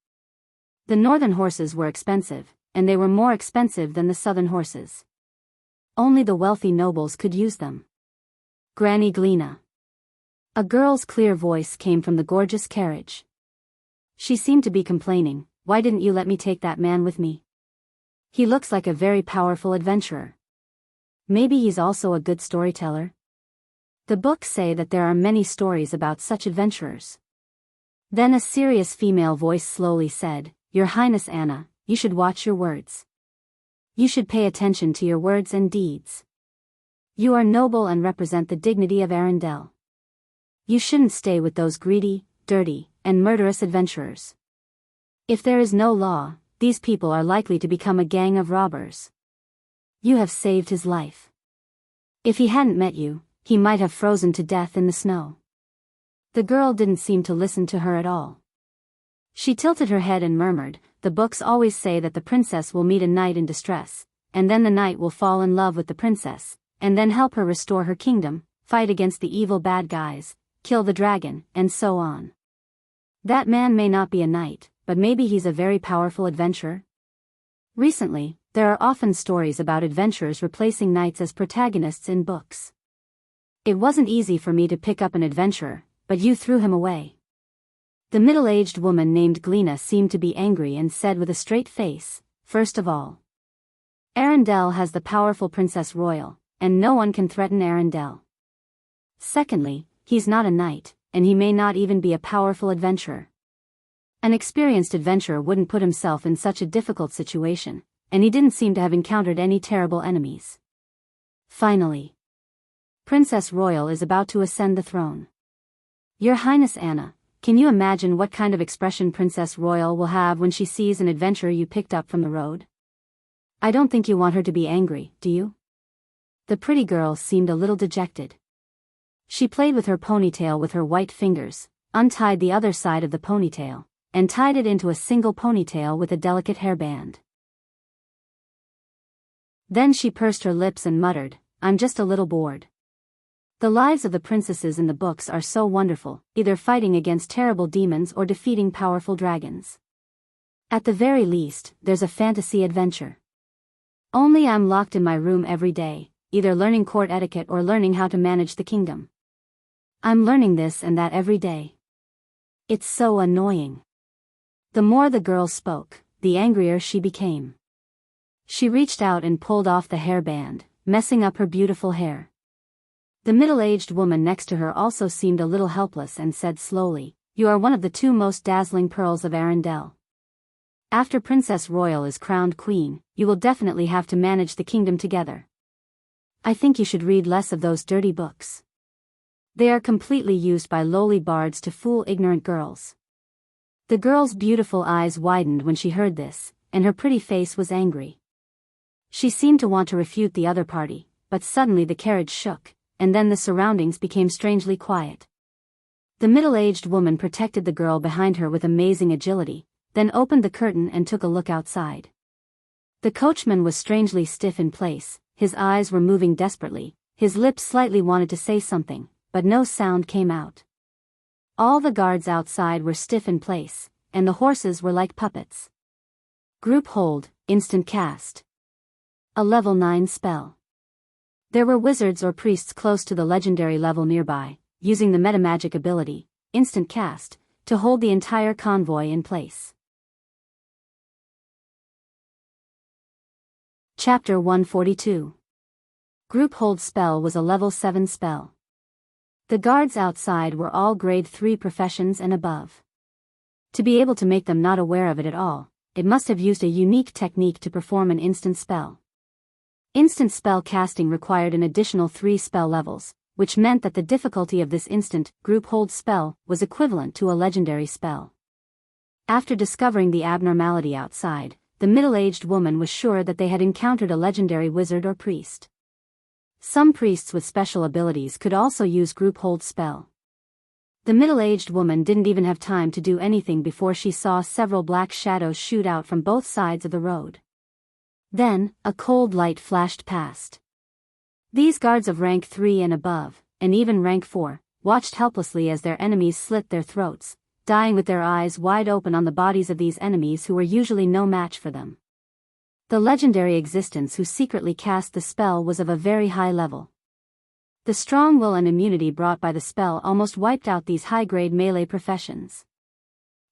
The northern horses were expensive, and they were more expensive than the southern horses. Only the wealthy nobles could use them. "Granny Glena." A girl's clear voice came from the gorgeous carriage. She seemed to be complaining, "Why didn't you let me take that man with me? He looks like a very powerful adventurer. Maybe he's also a good storyteller? The books say that there are many stories about such adventurers. Then a serious female voice slowly said, Your Highness Anna, you should watch your words. You should pay attention to your words and deeds. You are noble and represent the dignity of Arendelle. You shouldn't stay with those greedy, dirty, and murderous adventurers. If there is no law, these people are likely to become a gang of robbers. You have saved his life. If he hadn't met you, he might have frozen to death in the snow. The girl didn't seem to listen to her at all. She tilted her head and murmured, The books always say that the princess will meet a knight in distress, and then the knight will fall in love with the princess, and then help her restore her kingdom, fight against the evil bad guys, kill the dragon, and so on. That man may not be a knight, but maybe he's a very powerful adventurer. Recently, there are often stories about adventurers replacing knights as protagonists in books. It wasn't easy for me to pick up an adventurer, but you threw him away. The middle-aged woman named Glena seemed to be angry and said with a straight face, First of all, Arendelle has the powerful Princess Royal, and no one can threaten Arendelle. Secondly, he's not a knight, and he may not even be a powerful adventurer. An experienced adventurer wouldn't put himself in such a difficult situation, and he didn't seem to have encountered any terrible enemies. Finally, Princess Royal is about to ascend the throne. Your Highness Anna, can you imagine what kind of expression Princess Royal will have when she sees an adventurer you picked up from the road? I don't think you want her to be angry, do you? The pretty girl seemed a little dejected. She played with her ponytail with her white fingers, untied the other side of the ponytail, and tied it into a single ponytail with a delicate hairband. Then she pursed her lips and muttered, I'm just a little bored. The lives of the princesses in the books are so wonderful, either fighting against terrible demons or defeating powerful dragons. At the very least, there's a fantasy adventure. Only I'm locked in my room every day, either learning court etiquette or learning how to manage the kingdom. I'm learning this and that every day. It's so annoying. The more the girl spoke, the angrier she became. She reached out and pulled off the hairband, messing up her beautiful hair. The middle-aged woman next to her also seemed a little helpless and said slowly, You are one of the two most dazzling pearls of Arendelle. After Princess Royal is crowned queen, you will definitely have to manage the kingdom together. I think you should read less of those dirty books. They are completely used by lowly bards to fool ignorant girls. The girl's beautiful eyes widened when she heard this, and her pretty face was angry. She seemed to want to refute the other party, but suddenly the carriage shook, and then the surroundings became strangely quiet. The middle-aged woman protected the girl behind her with amazing agility, then opened the curtain and took a look outside. The coachman was strangely stiff in place, his eyes were moving desperately, his lips slightly wanted to say something, but no sound came out. All the guards outside were stiff in place, and the horses were like puppets. Group hold, instant cast. A level 9 spell. There were wizards or priests close to the legendary level nearby, using the metamagic ability, instant cast, to hold the entire convoy in place. Chapter 142. Group hold spell was a level 7 spell. The guards outside were all grade 3 professions and above. To be able to make them not aware of it at all, it must have used a unique technique to perform an instant spell. Instant spell casting required an additional 3 spell levels, which meant that the difficulty of this instant, group hold spell was equivalent to a legendary spell. After discovering the abnormality outside, the middle-aged woman was sure that they had encountered a legendary wizard or priest. Some priests with special abilities could also use group hold spell. The middle-aged woman didn't even have time to do anything before she saw several black shadows shoot out from both sides of the road. Then, a cold light flashed past. These guards of rank 3 and above, and even rank 4, watched helplessly as their enemies slit their throats, dying with their eyes wide open on the bodies of these enemies who were usually no match for them. The legendary existence who secretly cast the spell was of a very high level. The strong will and immunity brought by the spell almost wiped out these high-grade melee professions.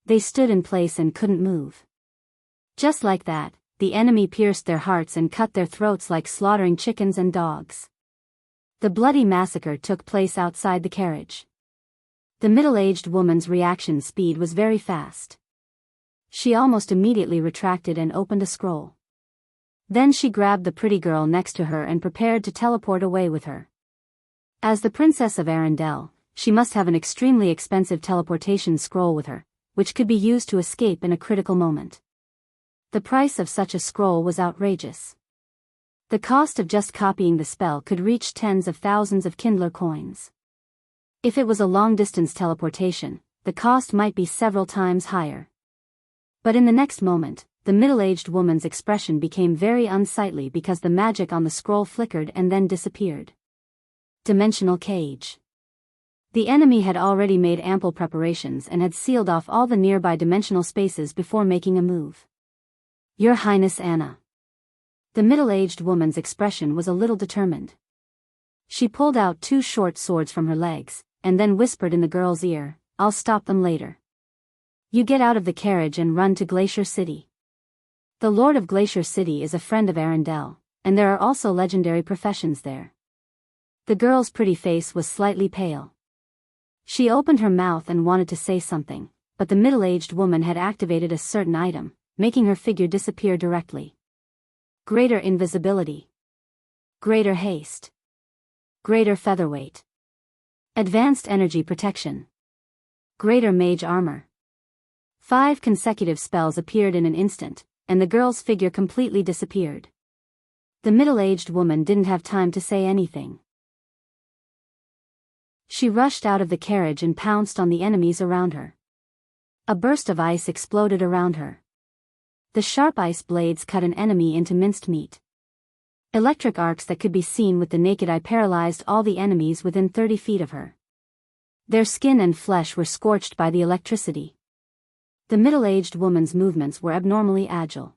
They stood in place and couldn't move. Just like that, the enemy pierced their hearts and cut their throats like slaughtering chickens and dogs. The bloody massacre took place outside the carriage. The middle-aged woman's reaction speed was very fast. She almost immediately retracted and opened a scroll. Then she grabbed the pretty girl next to her and prepared to teleport away with her. As the Princess of Arendelle, she must have an extremely expensive teleportation scroll with her, which could be used to escape in a critical moment. The price of such a scroll was outrageous. The cost of just copying the spell could reach tens of thousands of Kindler coins. If it was a long-distance teleportation, the cost might be several times higher. But in the next moment, the middle-aged woman's expression became very unsightly because the magic on the scroll flickered and then disappeared. Dimensional cage. The enemy had already made ample preparations and had sealed off all the nearby dimensional spaces before making a move. Your Highness Anna. The middle-aged woman's expression was a little determined. She pulled out 2 short swords from her legs, and then whispered in the girl's ear, "I'll stop them later. You get out of the carriage and run to Glacier City. The Lord of Glacier City is a friend of Arendelle, and there are also legendary professions there." The girl's pretty face was slightly pale. She opened her mouth and wanted to say something, but the middle-aged woman had activated a certain item, making her figure disappear directly. Greater invisibility. Greater haste. Greater featherweight. Advanced energy protection. Greater mage armor. 5 consecutive spells appeared in an instant, and the girl's figure completely disappeared. The middle-aged woman didn't have time to say anything. She rushed out of the carriage and pounced on the enemies around her. A burst of ice exploded around her. The sharp ice blades cut an enemy into minced meat. Electric arcs that could be seen with the naked eye paralyzed all the enemies within 30 feet of her. Their skin and flesh were scorched by the electricity. The middle-aged woman's movements were abnormally agile.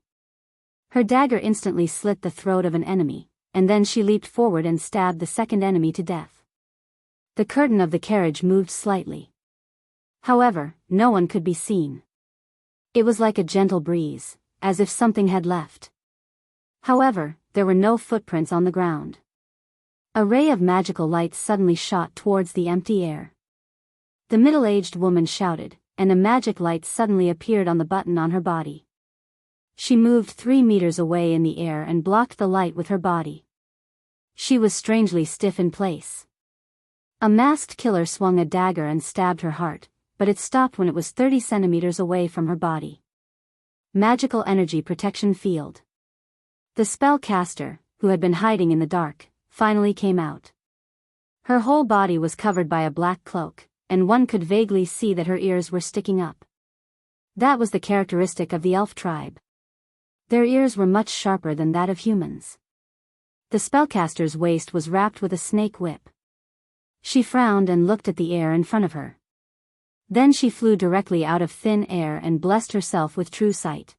Her dagger instantly slit the throat of an enemy, and then she leaped forward and stabbed the second enemy to death. The curtain of the carriage moved slightly. However, no one could be seen. It was like a gentle breeze, as if something had left. However, there were no footprints on the ground. A ray of magical light suddenly shot towards the empty air. The middle-aged woman shouted, and a magic light suddenly appeared on the button on her body. She moved 3 meters away in the air and blocked the light with her body. She was strangely stiff in place. A masked killer swung a dagger and stabbed her heart, but it stopped when it was 30 centimeters away from her body. Magical energy protection field. The spellcaster, who had been hiding in the dark, finally came out. Her whole body was covered by a black cloak, and one could vaguely see that her ears were sticking up. That was the characteristic of the elf tribe. Their ears were much sharper than that of humans. The spellcaster's waist was wrapped with a snake whip. She frowned and looked at the air in front of her. Then she flew directly out of thin air and blessed herself with true sight.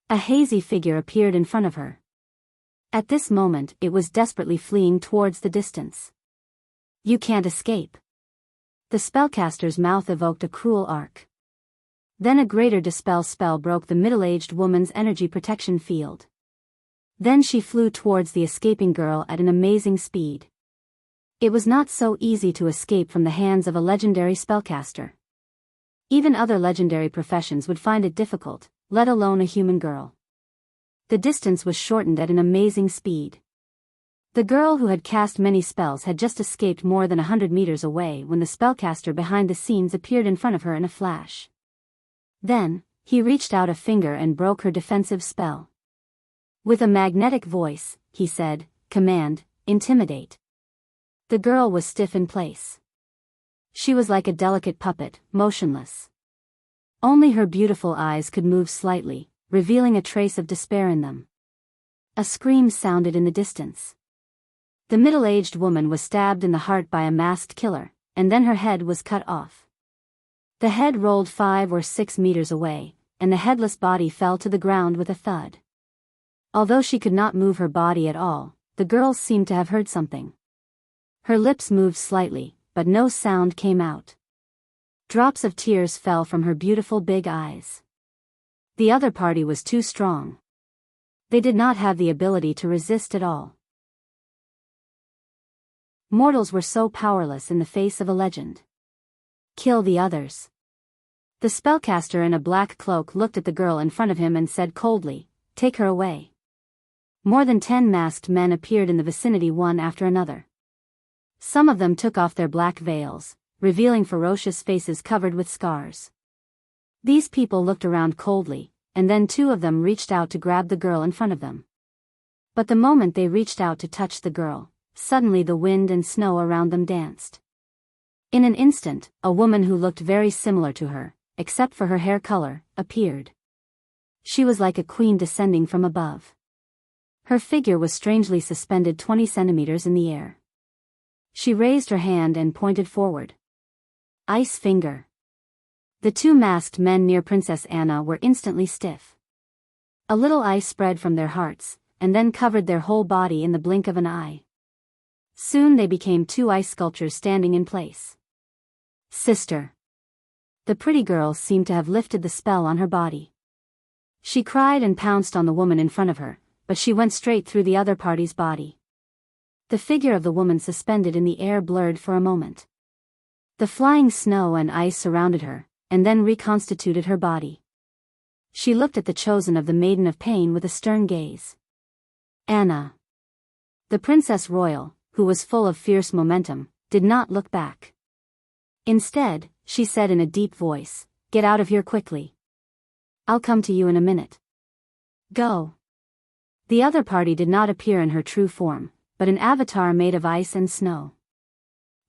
A hazy figure appeared in front of her. At this moment it was desperately fleeing towards the distance. "You can't escape." The spellcaster's mouth evoked a cruel arc. Then a greater dispel spell broke the middle-aged woman's energy protection field. Then she flew towards the escaping girl at an amazing speed. It was not so easy to escape from the hands of a legendary spellcaster. Even other legendary professions would find it difficult, let alone a human girl. The distance was shortened at an amazing speed. The girl who had cast many spells had just escaped more than 100 meters away when the spellcaster behind the scenes appeared in front of her in a flash. Then, he reached out a finger and broke her defensive spell. With a magnetic voice, he said, "Command, intimidate." The girl was stiff in place. She was like a delicate puppet, motionless. Only her beautiful eyes could move slightly, revealing a trace of despair in them. A scream sounded in the distance. The middle-aged woman was stabbed in the heart by a masked killer, and then her head was cut off. The head rolled 5 or 6 meters away, and the headless body fell to the ground with a thud. Although she could not move her body at all, the girl seemed to have heard something. Her lips moved slightly, but no sound came out. Drops of tears fell from her beautiful big eyes. The other party was too strong. They did not have the ability to resist at all. Mortals were so powerless in the face of a legend. Kill the others. The spellcaster in a black cloak looked at the girl in front of him and said coldly, "Take her away." More than 10 masked men appeared in the vicinity one after another. Some of them took off their black veils, revealing ferocious faces covered with scars. These people looked around coldly, and then 2 of them reached out to grab the girl in front of them. But the moment they reached out to touch the girl, suddenly the wind and snow around them danced. In an instant, a woman who looked very similar to her, except for her hair color, appeared. She was like a queen descending from above. Her figure was strangely suspended 20 centimeters in the air. She raised her hand and pointed forward. Ice finger. The 2 masked men near Princess Anna were instantly stiff. A little ice spread from their hearts, and then covered their whole body in the blink of an eye. Soon they became 2 ice sculptures standing in place. Sister. The pretty girl seemed to have lifted the spell on her body. She cried and pounced on the woman in front of her, but she went straight through the other party's body. The figure of the woman suspended in the air blurred for a moment. The flying snow and ice surrounded her, and then reconstituted her body. She looked at the chosen of the Maiden of Pain with a stern gaze. Anna. The Princess Royal, who was full of fierce momentum, did not look back. Instead, she said in a deep voice, "Get out of here quickly. I'll come to you in a minute. Go." The other party did not appear in her true form, but an avatar made of ice and snow.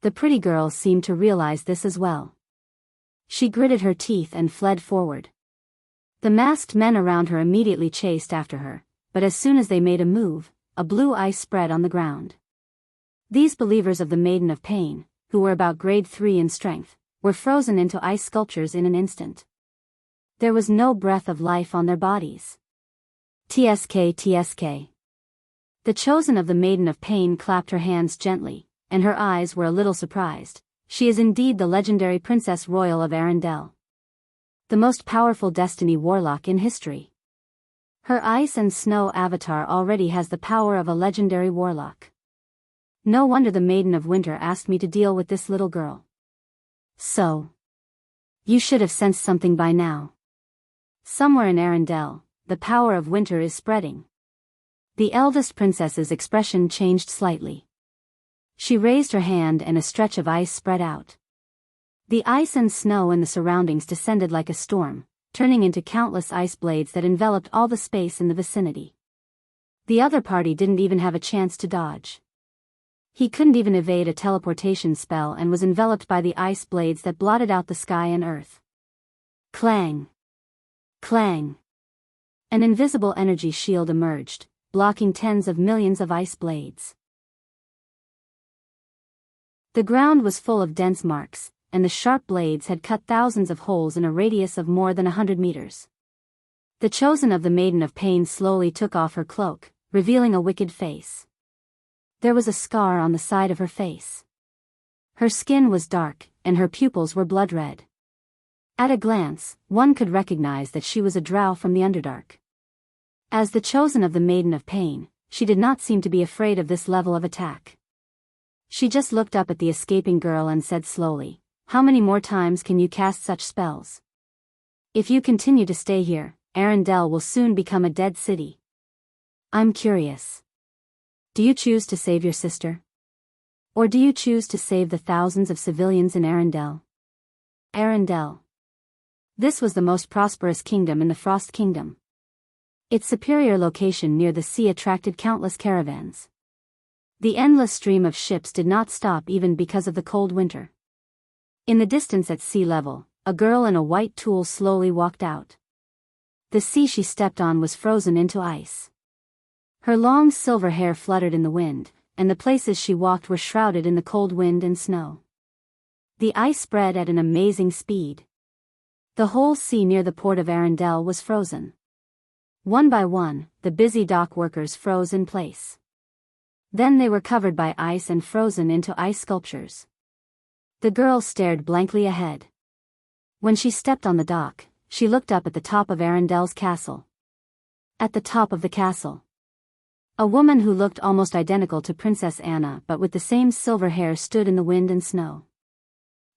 The pretty girl seemed to realize this as well. She gritted her teeth and fled forward. The masked men around her immediately chased after her, but as soon as they made a move, a blue ice spread on the ground. These believers of the Maiden of Pain, who were about grade 3 in strength, were frozen into ice sculptures in an instant. There was no breath of life on their bodies. TSK TSK. The chosen of the Maiden of Pain clapped her hands gently, and her eyes were a little surprised. She is indeed the legendary Princess Royal of Arendelle. The most powerful destiny warlock in history. Her ice and snow avatar already has the power of a legendary warlock. No wonder the Maiden of Winter asked me to deal with this little girl. So. You should have sensed something by now. Somewhere in Arendelle, the power of winter is spreading. The eldest princess's expression changed slightly. She raised her hand and a stretch of ice spread out. The ice and snow in the surroundings descended like a storm, turning into countless ice blades that enveloped all the space in the vicinity. The other party didn't even have a chance to dodge. He couldn't even evade a teleportation spell and was enveloped by the ice blades that blotted out the sky and earth. Clang! Clang! An invisible energy shield emerged, blocking tens of millions of ice blades. The ground was full of dense marks, and the sharp blades had cut thousands of holes in a radius of more than 100 meters. The chosen of the Maiden of Pain slowly took off her cloak, revealing a wicked face. There was a scar on the side of her face. Her skin was dark, and her pupils were blood red. At a glance, one could recognize that she was a drow from the Underdark. As the chosen of the Maiden of Pain, she did not seem to be afraid of this level of attack. She just looked up at the escaping girl and said slowly, "How many more times can you cast such spells? If you continue to stay here, Arendelle will soon become a dead city. I'm curious. Do you choose to save your sister? Or do you choose to save the thousands of civilians in Arendelle?" Arendelle. This was the most prosperous kingdom in the Frost Kingdom. Its superior location near the sea attracted countless caravans. The endless stream of ships did not stop even because of the cold winter. In the distance at sea level, a girl in a white tulle slowly walked out. The sea she stepped on was frozen into ice. Her long silver hair fluttered in the wind, and the places she walked were shrouded in the cold wind and snow. The ice spread at an amazing speed. The whole sea near the port of Arendelle was frozen. One by one, the busy dock workers froze in place. Then they were covered by ice and frozen into ice sculptures. The girl stared blankly ahead. When she stepped on the dock, she looked up at the top of Arendelle's castle. At the top of the castle, a woman who looked almost identical to Princess Anna but with the same silver hair stood in the wind and snow.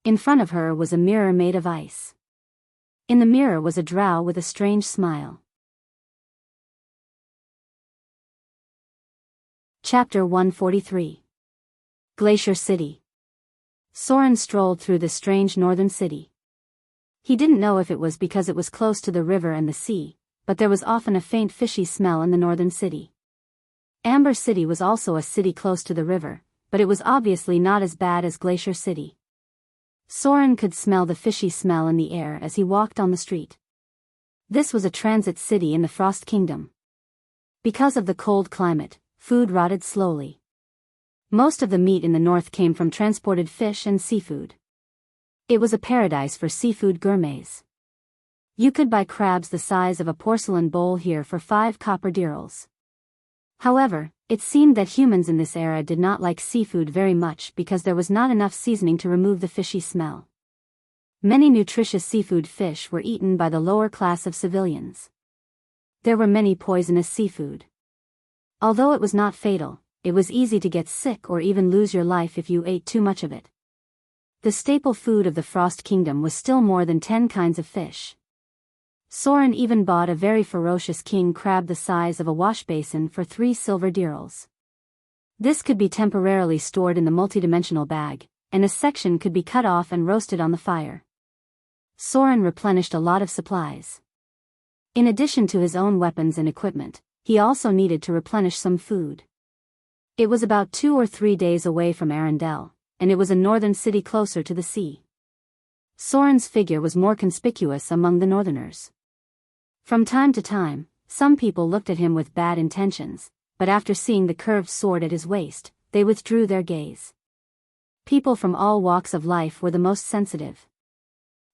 In front of her was a mirror made of ice. In the mirror was a drow with a strange smile. Chapter 143. Glacier City. Soren strolled through the strange northern city. He didn't know if it was because it was close to the river and the sea, but there was often a faint fishy smell in the northern city. Amber City was also a city close to the river, but it was obviously not as bad as Glacier City. Soren could smell the fishy smell in the air as he walked on the street. This was a transit city in the Frost Kingdom. Because of the cold climate, food rotted slowly. Most of the meat in the north came from transported fish and seafood. It was a paradise for seafood gourmets. You could buy crabs the size of a porcelain bowl here for 5 copper dirhams. However, it seemed that humans in this era did not like seafood very much because there was not enough seasoning to remove the fishy smell. Many nutritious seafood fish were eaten by the lower class of civilians. There were many poisonous seafood. Although it was not fatal, it was easy to get sick or even lose your life if you ate too much of it. The staple food of the Frost Kingdom was still more than 10 kinds of fish. Soren even bought a very ferocious king crab the size of a wash basin for 3 silver dirhams. This could be temporarily stored in the multidimensional bag, and a section could be cut off and roasted on the fire. Soren replenished a lot of supplies. In addition to his own weapons and equipment, he also needed to replenish some food. It was about 2 or 3 days away from Arendelle, and it was a northern city closer to the sea. Soren's figure was more conspicuous among the northerners. From time to time, some people looked at him with bad intentions, but after seeing the curved sword at his waist, they withdrew their gaze. People from all walks of life were the most sensitive.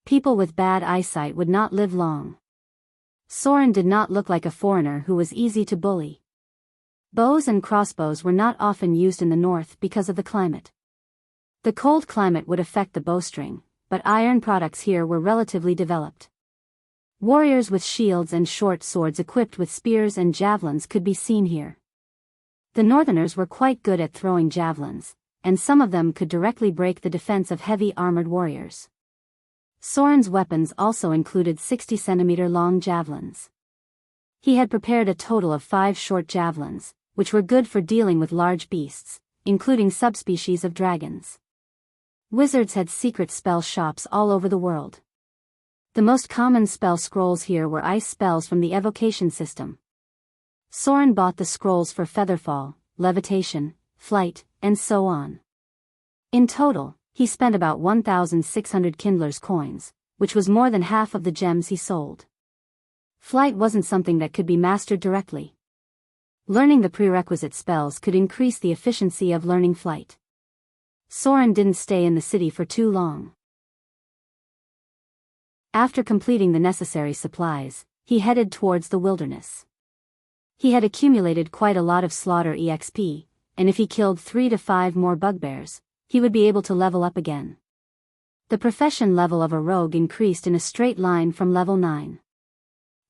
People with bad eyesight would not live long. Soren did not look like a foreigner who was easy to bully. Bows and crossbows were not often used in the north because of the climate. The cold climate would affect the bowstring, but iron products here were relatively developed. Warriors with shields and short swords equipped with spears and javelins could be seen here. The northerners were quite good at throwing javelins, and some of them could directly break the defense of heavy armored warriors. Soren's weapons also included 60-centimeter-long javelins. He had prepared a total of 5 short javelins, which were good for dealing with large beasts, including subspecies of dragons. Wizards had secret spell shops all over the world. The most common spell scrolls here were ice spells from the evocation system. Soren bought the scrolls for featherfall, levitation, flight, and so on. In total, he spent about 1,600 Kindler's coins, which was more than half of the gems he sold. Flight wasn't something that could be mastered directly. Learning the prerequisite spells could increase the efficiency of learning flight. Soren didn't stay in the city for too long. After completing the necessary supplies, he headed towards the wilderness. He had accumulated quite a lot of slaughter EXP, and if he killed 3 to 5 more bugbears, he would be able to level up again. The profession level of a rogue increased in a straight line from level 9.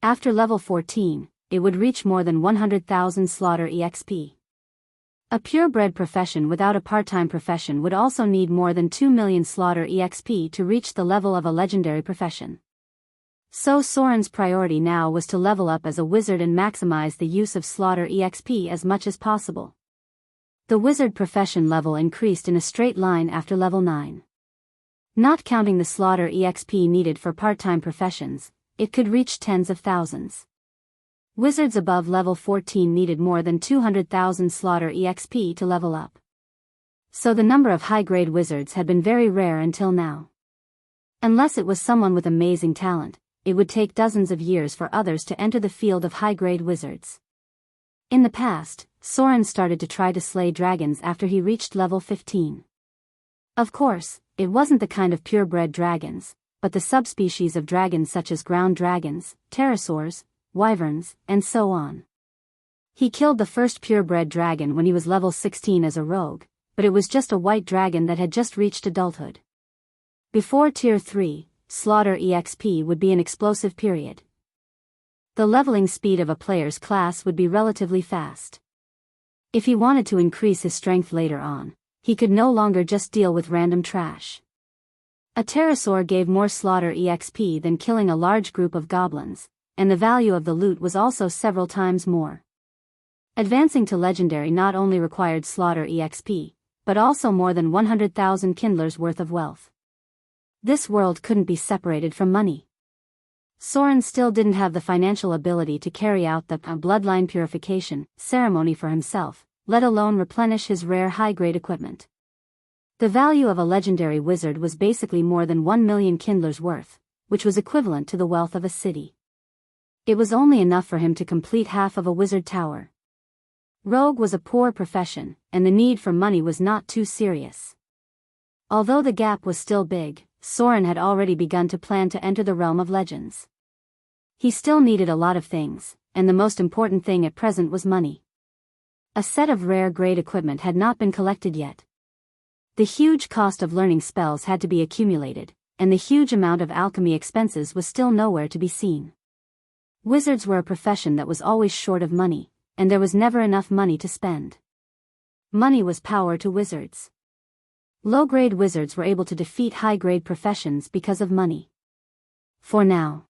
After level 14, it would reach more than 100,000 slaughter EXP. A purebred profession without a part-time profession would also need more than 2 million slaughter EXP to reach the level of a legendary profession. So Soren's priority now was to level up as a wizard and maximize the use of slaughter EXP as much as possible. The wizard profession level increased in a straight line after level 9. Not counting the slaughter EXP needed for part-time professions, it could reach tens of thousands. Wizards above level 14 needed more than 200,000 slaughter EXP to level up. So the number of high-grade wizards had been very rare until now. Unless it was someone with amazing talent, it would take dozens of years for others to enter the field of high-grade wizards. In the past, Soren started to try to slay dragons after he reached level 15. Of course, it wasn't the kind of purebred dragons, but the subspecies of dragons such as ground dragons, pterosaurs, wyverns, and so on. He killed the first purebred dragon when he was level 16 as a rogue, but it was just a white dragon that had just reached adulthood. Before Tier 3, slaughter EXP would be an explosive period. The leveling speed of a player's class would be relatively fast. If he wanted to increase his strength later on, he could no longer just deal with random trash. A pterosaur gave more slaughter EXP than killing a large group of goblins, and the value of the loot was also several times more. Advancing to legendary not only required slaughter EXP, but also more than 100,000 kindlers worth of wealth. This world couldn't be separated from money. Soren still didn't have the financial ability to carry out the bloodline purification ceremony for himself, let alone replenish his rare high-grade equipment. The value of a legendary wizard was basically more than 1 million kindlers worth, which was equivalent to the wealth of a city. It was only enough for him to complete half of a wizard tower. Rogue was a poor profession, and the need for money was not too serious. Although the gap was still big, Soren had already begun to plan to enter the realm of legends. He still needed a lot of things, and the most important thing at present was money. A set of rare grade equipment had not been collected yet. The huge cost of learning spells had to be accumulated, and the huge amount of alchemy expenses was still nowhere to be seen. Wizards were a profession that was always short of money, and there was never enough money to spend. Money was power to wizards. Low-grade wizards were able to defeat high-grade professions because of money. For now,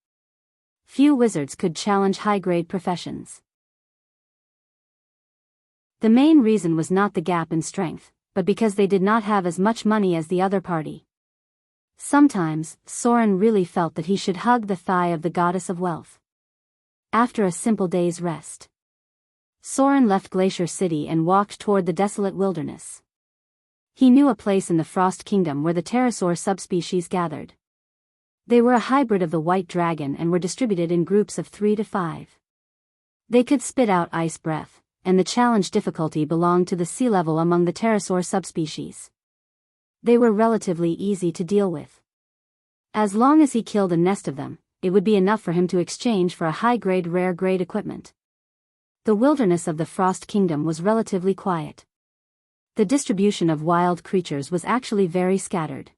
few wizards could challenge high-grade professions. The main reason was not the gap in strength, but because they did not have as much money as the other party. Sometimes, Soren really felt that he should hug the thigh of the goddess of wealth. After a simple day's rest, Soren left Glacier City and walked toward the desolate wilderness. He knew a place in the Frost Kingdom where the pterosaur subspecies gathered. They were a hybrid of the white dragon and were distributed in groups of 3 to 5. They could spit out ice breath, and the challenge difficulty belonged to the sea level among the pterosaur subspecies. They were relatively easy to deal with. As long as he killed a nest of them, it would be enough for him to exchange for a high-grade rare grade equipment. The wilderness of the Frost Kingdom was relatively quiet. The distribution of wild creatures was actually very scattered.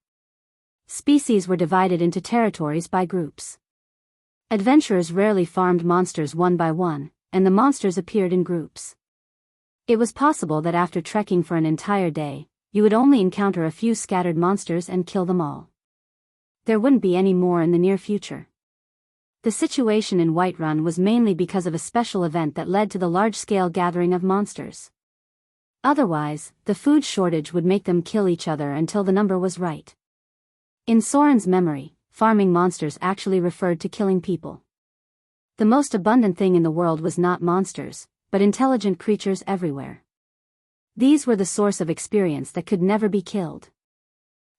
Species were divided into territories by groups. Adventurers rarely farmed monsters one by one, and the monsters appeared in groups. It was possible that after trekking for an entire day, you would only encounter a few scattered monsters and kill them all. There wouldn't be any more in the near future. The situation in Whiterun was mainly because of a special event that led to the large-scale gathering of monsters. Otherwise, the food shortage would make them kill each other until the number was right. In Soren's memory, farming monsters actually referred to killing people. The most abundant thing in the world was not monsters, but intelligent creatures everywhere. These were the source of experience that could never be killed.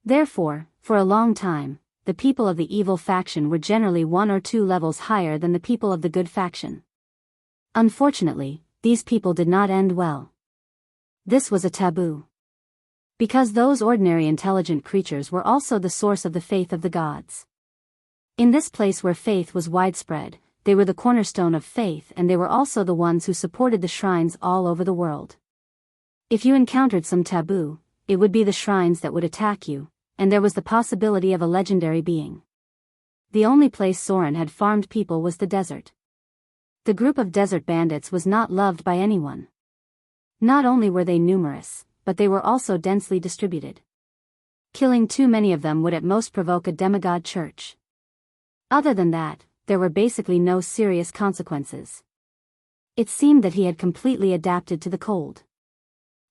Therefore, for a long time, the people of the evil faction were generally 1 or 2 levels higher than the people of the good faction. Unfortunately, these people did not end well. This was a taboo. Because those ordinary intelligent creatures were also the source of the faith of the gods. In this place where faith was widespread, they were the cornerstone of faith, and they were also the ones who supported the shrines all over the world. If you encountered some taboo, it would be the shrines that would attack you, and there was the possibility of a legendary being. The only place Soren had farmed people was the desert. The group of desert bandits was not loved by anyone. Not only were they numerous, but they were also densely distributed. Killing too many of them would at most provoke a demigod church. Other than that, there were basically no serious consequences. It seemed that he had completely adapted to the cold.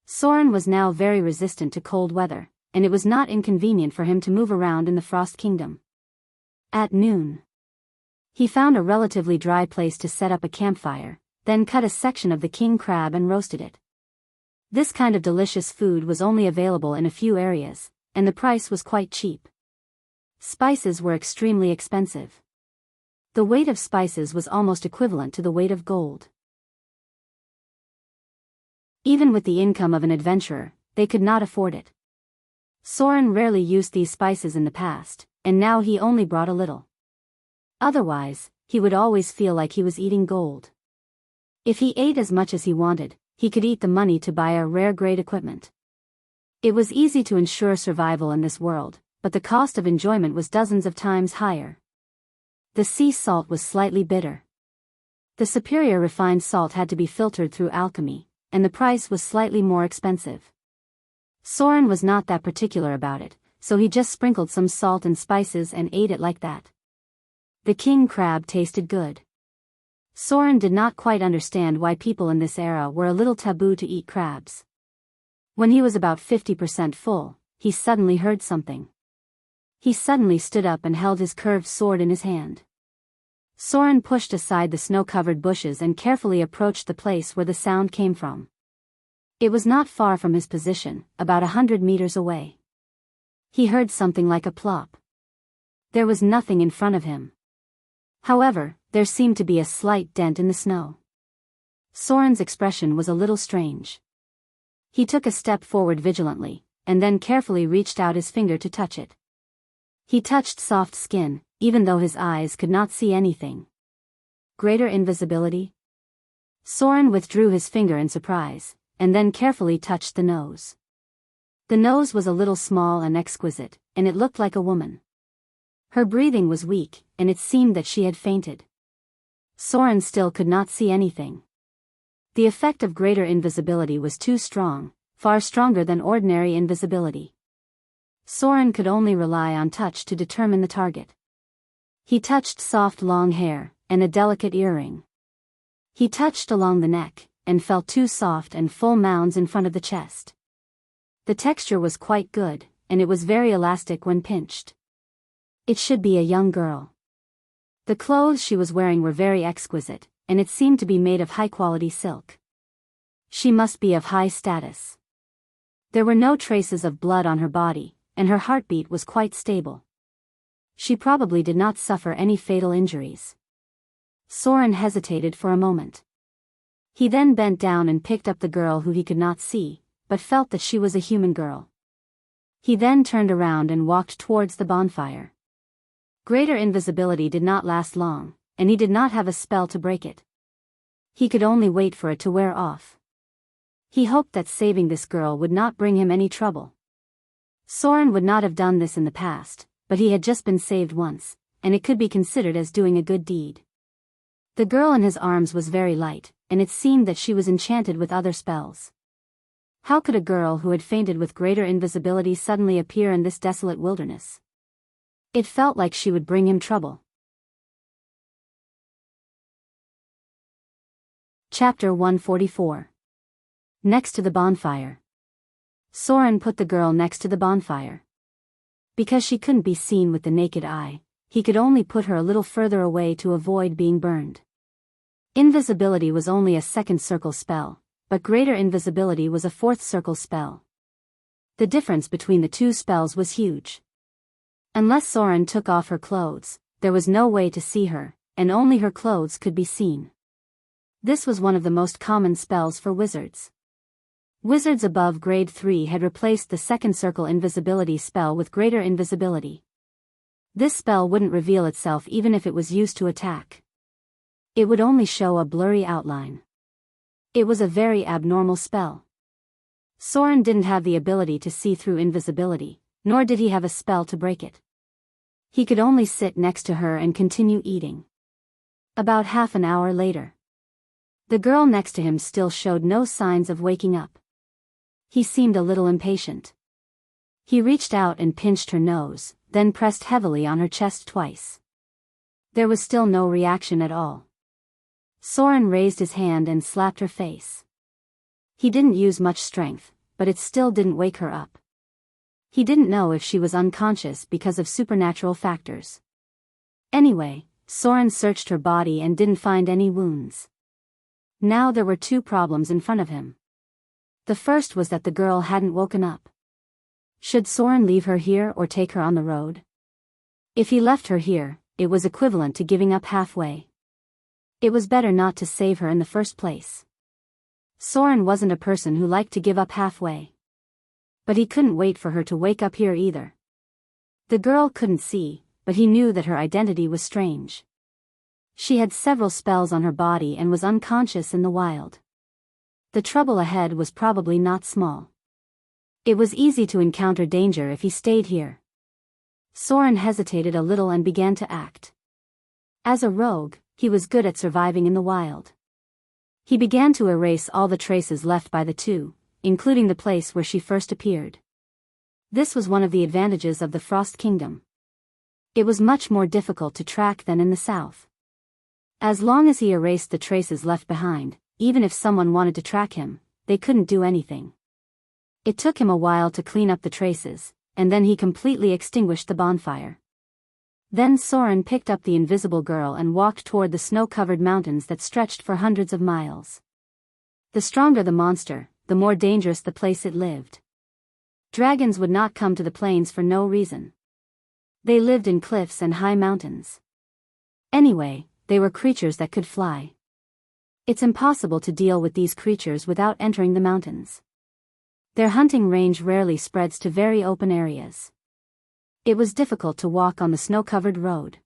Soren was now very resistant to cold weather, and it was not inconvenient for him to move around in the Frost Kingdom. At noon, he found a relatively dry place to set up a campfire, then cut a section of the king crab and roasted it. This kind of delicious food was only available in a few areas, and the price was quite cheap. Spices were extremely expensive. The weight of spices was almost equivalent to the weight of gold. Even with the income of an adventurer, they could not afford it. Soren rarely used these spices in the past, and now he only brought a little. Otherwise, he would always feel like he was eating gold. If he ate as much as he wanted, he could eat the money to buy a rare grade equipment. It was easy to ensure survival in this world, but the cost of enjoyment was dozens of times higher. The sea salt was slightly bitter. The superior refined salt had to be filtered through alchemy, and the price was slightly more expensive. Soren was not that particular about it, so he just sprinkled some salt and spices and ate it like that. The king crab tasted good. Soren did not quite understand why people in this era were a little taboo to eat crabs. When he was about 50% full, he suddenly heard something. He suddenly stood up and held his curved sword in his hand. Soren pushed aside the snow-covered bushes and carefully approached the place where the sound came from. It was not far from his position, about 100 meters away. He heard something like a plop. There was nothing in front of him. However, there seemed to be a slight dent in the snow. Soren's expression was a little strange. He took a step forward vigilantly, and then carefully reached out his finger to touch it. He touched soft skin, even though his eyes could not see anything. Greater invisibility? Soren withdrew his finger in surprise, and then carefully touched the nose. The nose was a little small and exquisite, and it looked like a woman. Her breathing was weak, and it seemed that she had fainted. Soren still could not see anything. The effect of greater invisibility was too strong, far stronger than ordinary invisibility. Soren could only rely on touch to determine the target. He touched soft long hair, and a delicate earring. He touched along the neck, and felt two soft and full mounds in front of the chest. The texture was quite good, and it was very elastic when pinched. It should be a young girl. The clothes she was wearing were very exquisite, and it seemed to be made of high-quality silk. She must be of high status. There were no traces of blood on her body, and her heartbeat was quite stable. She probably did not suffer any fatal injuries. Soren hesitated for a moment. He then bent down and picked up the girl who he could not see, but felt that she was a human girl. He then turned around and walked towards the bonfire. Greater invisibility did not last long, and he did not have a spell to break it. He could only wait for it to wear off. He hoped that saving this girl would not bring him any trouble. Soren would not have done this in the past, but he had just been saved once, and it could be considered as doing a good deed. The girl in his arms was very light, and it seemed that she was enchanted with other spells. How could a girl who had fainted with greater invisibility suddenly appear in this desolate wilderness? It felt like she would bring him trouble. Chapter 144. Next to the bonfire. Soren put the girl next to the bonfire. Because she couldn't be seen with the naked eye, he could only put her a little further away to avoid being burned. Invisibility was only a second circle spell, but greater invisibility was a fourth circle spell. The difference between the two spells was huge. Unless Soren took off her clothes, there was no way to see her, and only her clothes could be seen. This was one of the most common spells for wizards. Wizards above grade 3 had replaced the second circle invisibility spell with greater invisibility. This spell wouldn't reveal itself even if it was used to attack. It would only show a blurry outline. It was a very abnormal spell. Soren didn't have the ability to see through invisibility, nor did he have a spell to break it. He could only sit next to her and continue eating. About half an hour later, the girl next to him still showed no signs of waking up. He seemed a little impatient. He reached out and pinched her nose, then pressed heavily on her chest twice. There was still no reaction at all. Soren raised his hand and slapped her face. He didn't use much strength, but it still didn't wake her up. He didn't know if she was unconscious because of supernatural factors. Anyway, Soren searched her body and didn't find any wounds. Now there were two problems in front of him. The first was that the girl hadn't woken up. Should Soren leave her here or take her on the road? If he left her here, it was equivalent to giving up halfway. It was better not to save her in the first place. Soren wasn't a person who liked to give up halfway. But he couldn't wait for her to wake up here either. The girl couldn't see, but he knew that her identity was strange. She had several spells on her body and was unconscious in the wild. The trouble ahead was probably not small. It was easy to encounter danger if he stayed here. Soren hesitated a little and began to act. As a rogue, he was good at surviving in the wild. He began to erase all the traces left by the two, including the place where she first appeared. This was one of the advantages of the Frost Kingdom. It was much more difficult to track than in the south. As long as he erased the traces left behind, even if someone wanted to track him, they couldn't do anything. It took him a while to clean up the traces, and then he completely extinguished the bonfire. Then Soren picked up the invisible girl and walked toward the snow-covered mountains that stretched for hundreds of miles. The stronger the monster, the more dangerous the place it lived. Dragons would not come to the plains for no reason. They lived in cliffs and high mountains. Anyway, they were creatures that could fly. It's impossible to deal with these creatures without entering the mountains. Their hunting range rarely spreads to very open areas. It was difficult to walk on the snow-covered road.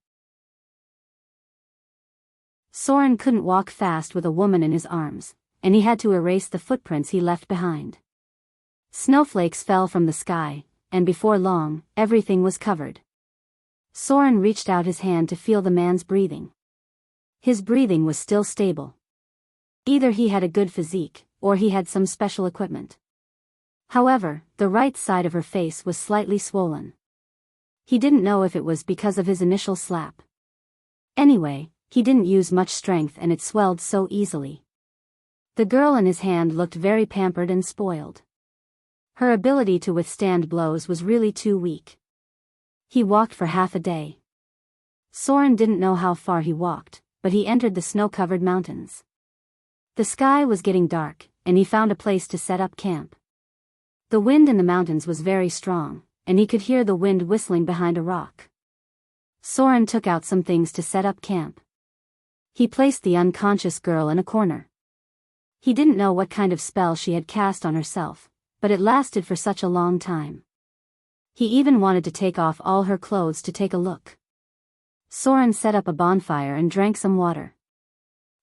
Soren couldn't walk fast with a woman in his arms, and he had to erase the footprints he left behind. Snowflakes fell from the sky, and before long, everything was covered. Soren reached out his hand to feel the man's breathing. His breathing was still stable. Either he had a good physique, or he had some special equipment. However, the right side of her face was slightly swollen. He didn't know if it was because of his initial slap. Anyway, he didn't use much strength and it swelled so easily. The girl in his hand looked very pampered and spoiled. Her ability to withstand blows was really too weak. He walked for half a day. Soren didn't know how far he walked, but he entered the snow-covered mountains. The sky was getting dark, and he found a place to set up camp. The wind in the mountains was very strong, and he could hear the wind whistling behind a rock. Soren took out some things to set up camp. He placed the unconscious girl in a corner. He didn't know what kind of spell she had cast on herself, but it lasted for such a long time. He even wanted to take off all her clothes to take a look. Soren set up a bonfire and drank some water.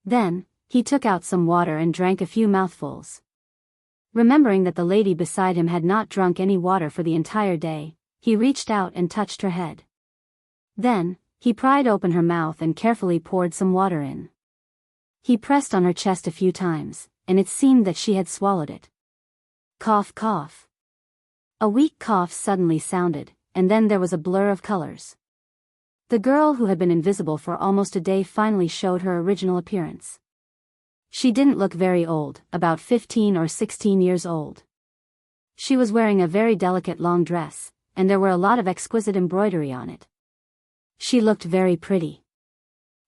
Then, he took out some water and drank a few mouthfuls. Remembering that the lady beside him had not drunk any water for the entire day, he reached out and touched her head. Then, he pried open her mouth and carefully poured some water in. He pressed on her chest a few times, and it seemed that she had swallowed it. Cough, cough. A weak cough suddenly sounded, and then there was a blur of colors. The girl who had been invisible for almost a day finally showed her original appearance. She didn't look very old, about 15 or 16 years old. She was wearing a very delicate long dress, and there were a lot of exquisite embroidery on it. She looked very pretty.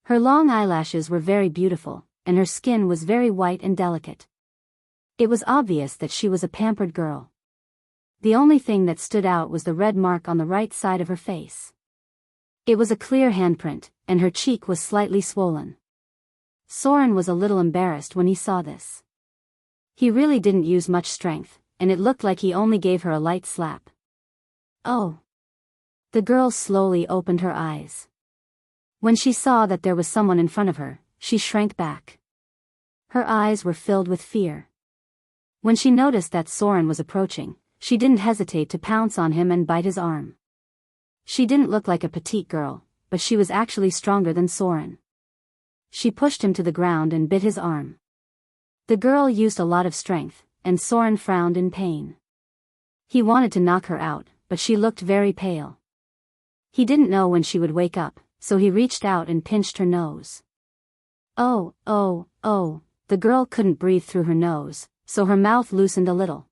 Her long eyelashes were very beautiful, and her skin was very white and delicate. It was obvious that she was a pampered girl. The only thing that stood out was the red mark on the right side of her face. It was a clear handprint, and her cheek was slightly swollen. Soren was a little embarrassed when he saw this. He really didn't use much strength, and it looked like he only gave her a light slap. Oh! The girl slowly opened her eyes. When she saw that there was someone in front of her, she shrank back. Her eyes were filled with fear. When she noticed that Soren was approaching, she didn't hesitate to pounce on him and bite his arm. She didn't look like a petite girl, but she was actually stronger than Soren. She pushed him to the ground and bit his arm. The girl used a lot of strength, and Soren frowned in pain. He wanted to knock her out, but she looked very pale. He didn't know when she would wake up, so he reached out and pinched her nose. Oh, oh, oh, the girl couldn't breathe through her nose, so her mouth loosened a little.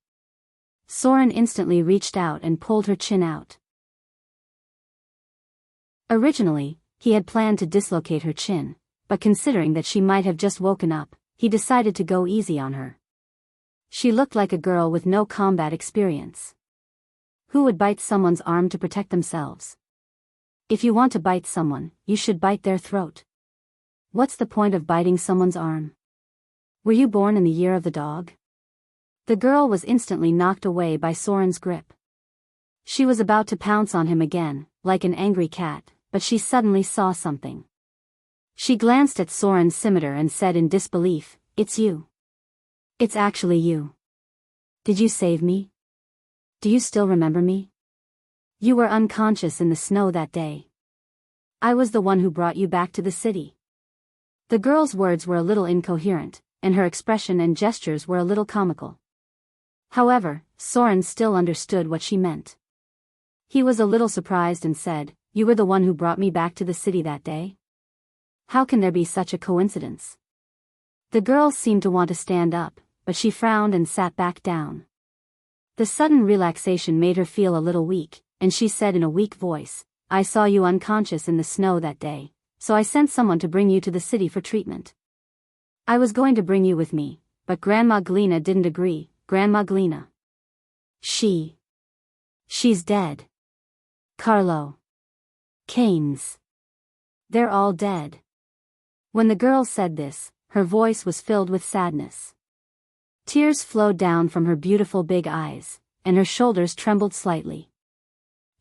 Soren instantly reached out and pulled her chin out. Originally, he had planned to dislocate her chin, but considering that she might have just woken up, he decided to go easy on her. She looked like a girl with no combat experience. Who would bite someone's arm to protect themselves? If you want to bite someone, you should bite their throat. What's the point of biting someone's arm? Were you born in the year of the dog? The girl was instantly knocked away by Soren's grip. She was about to pounce on him again, like an angry cat, but she suddenly saw something. She glanced at Soren's scimitar and said in disbelief, "It's you. It's actually you. Did you save me? Do you still remember me? You were unconscious in the snow that day. I was the one who brought you back to the city. The girl's words were a little incoherent, and her expression and gestures were a little comical. However, Soren still understood what she meant. He was a little surprised and said, "You were the one who brought me back to the city that day? How can there be such a coincidence?" The girl seemed to want to stand up, but she frowned and sat back down. The sudden relaxation made her feel a little weak, and she said in a weak voice, "I saw you unconscious in the snow that day, so I sent someone to bring you to the city for treatment. I was going to bring you with me, but Grandma Glina didn't agree." "Grandma Glina? She's dead. Carlo. Keynes. They're all dead." When the girl said this, her voice was filled with sadness. Tears flowed down from her beautiful big eyes, and her shoulders trembled slightly.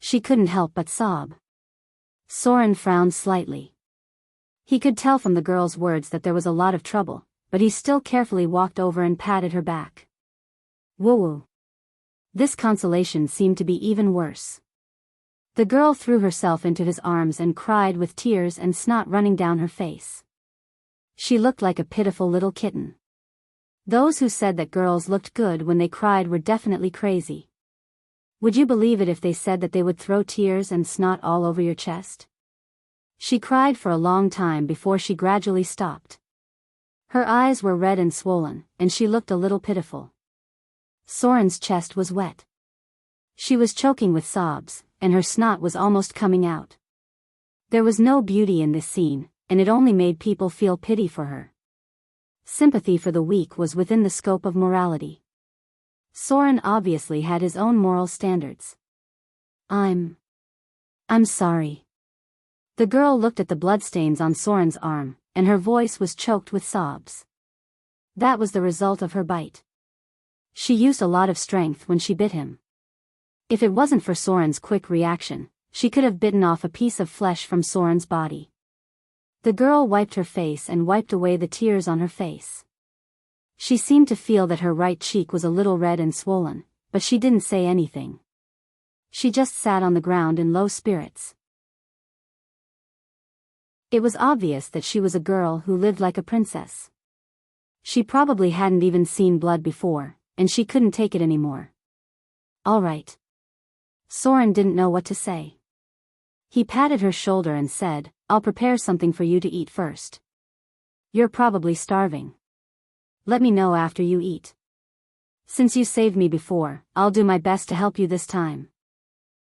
She couldn't help but sob. Soren frowned slightly. He could tell from the girl's words that there was a lot of trouble, but he still carefully walked over and patted her back. Woo-woo. This consolation seemed to be even worse. The girl threw herself into his arms and cried with tears and snot running down her face. She looked like a pitiful little kitten. Those who said that girls looked good when they cried were definitely crazy. Would you believe it if they said that they would throw tears and snot all over your chest? She cried for a long time before she gradually stopped. Her eyes were red and swollen, and she looked a little pitiful. Soren's chest was wet. She was choking with sobs, and her snot was almost coming out. There was no beauty in this scene, and it only made people feel pity for her. Sympathy for the weak was within the scope of morality. Soren obviously had his own moral standards. I'm sorry." The girl looked at the bloodstains on Soren's arm, and her voice was choked with sobs. That was the result of her bite. She used a lot of strength when she bit him. If it wasn't for Soren's quick reaction, she could have bitten off a piece of flesh from Soren's body. The girl wiped her face and wiped away the tears on her face. She seemed to feel that her right cheek was a little red and swollen, but she didn't say anything. She just sat on the ground in low spirits. It was obvious that she was a girl who lived like a princess. She probably hadn't even seen blood before, and she couldn't take it anymore. "All right." Soren didn't know what to say. He patted her shoulder and said, "I'll prepare something for you to eat first. You're probably starving. Let me know after you eat. Since you saved me before, I'll do my best to help you this time."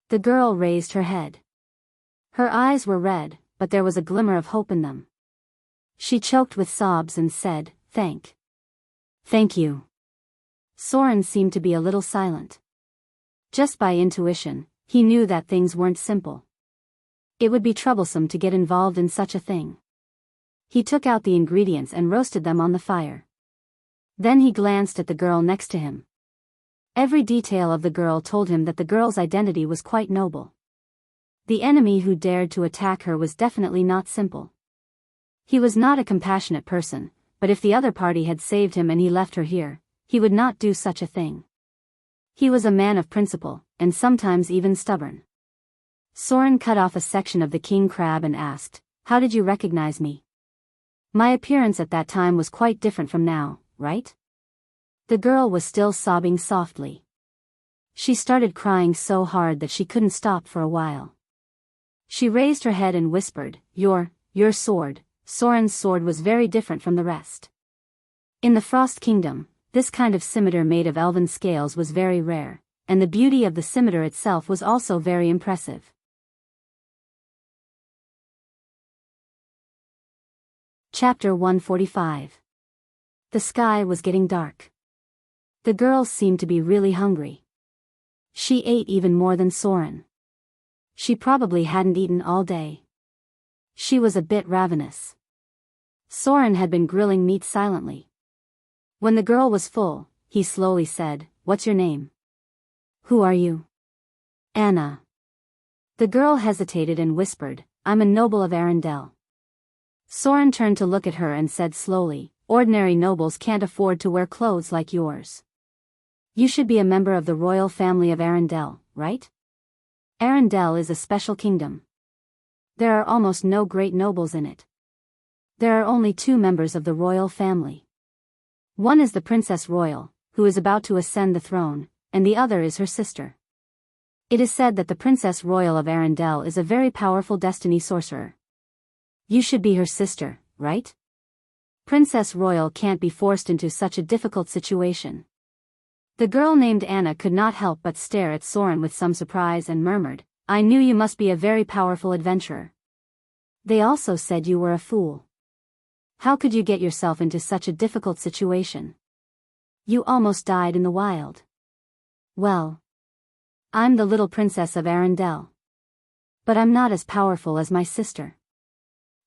The girl raised her head. Her eyes were red, but there was a glimmer of hope in them. She choked with sobs and said, Thank you." Soren seemed to be a little silent. Just by intuition, he knew that things weren't simple. It would be troublesome to get involved in such a thing. He took out the ingredients and roasted them on the fire. Then he glanced at the girl next to him. Every detail of the girl told him that the girl's identity was quite noble. The enemy who dared to attack her was definitely not simple. He was not a compassionate person, but if the other party had saved him and he left her here, he would not do such a thing. He was a man of principle, and sometimes even stubborn. Soren cut off a section of the king crab and asked, "How did you recognize me? My appearance at that time was quite different from now, right?" The girl was still sobbing softly. She started crying so hard that she couldn't stop for a while. She raised her head and whispered, Your sword." Soren's sword was very different from the rest. In the Frost Kingdom, this kind of scimitar made of elven scales was very rare, and the beauty of the scimitar itself was also very impressive. Chapter 145. The sky was getting dark. The girl seemed to be really hungry. She ate even more than Soren. She probably hadn't eaten all day. She was a bit ravenous. Soren had been grilling meat silently. When the girl was full, he slowly said, "What's your name?" "Who are you?" "Anna." The girl hesitated and whispered, "I'm a noble of Arendelle." Soren turned to look at her and said slowly, "Ordinary nobles can't afford to wear clothes like yours. You should be a member of the royal family of Arendelle, right? Arendelle is a special kingdom. There are almost no great nobles in it. There are only two members of the royal family. One is the Princess Royal, who is about to ascend the throne, and the other is her sister. It is said that the Princess Royal of Arendelle is a very powerful destiny sorcerer. You should be her sister, right? Princess Royal can't be forced into such a difficult situation. The girl named Anna could not help but stare at Soren with some surprise and murmured, I knew you must be a very powerful adventurer. They also said you were a fool. How could you get yourself into such a difficult situation? You almost died in the wild. Well, I'm the little princess of Arendelle. But I'm not as powerful as my sister.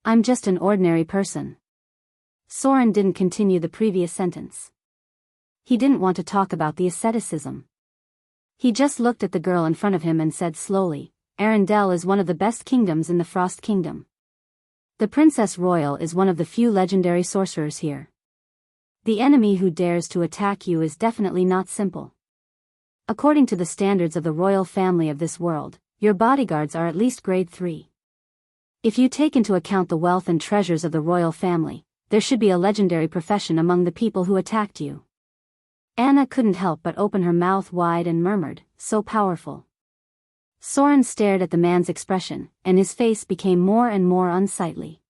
I'm just an ordinary person. Soren didn't continue the previous sentence. He didn't want to talk about the asceticism. He just looked at the girl in front of him and said slowly, Arendelle is one of the best kingdoms in the Frost Kingdom. The Princess Royal is one of the few legendary sorcerers here. The enemy who dares to attack you is definitely not simple. According to the standards of the royal family of this world, your bodyguards are at least grade 3. If you take into account the wealth and treasures of the royal family, there should be a legendary profession among the people who attacked you. Anna couldn't help but open her mouth wide and murmured, so powerful. Soren stared at the man's expression, and his face became more and more unsightly.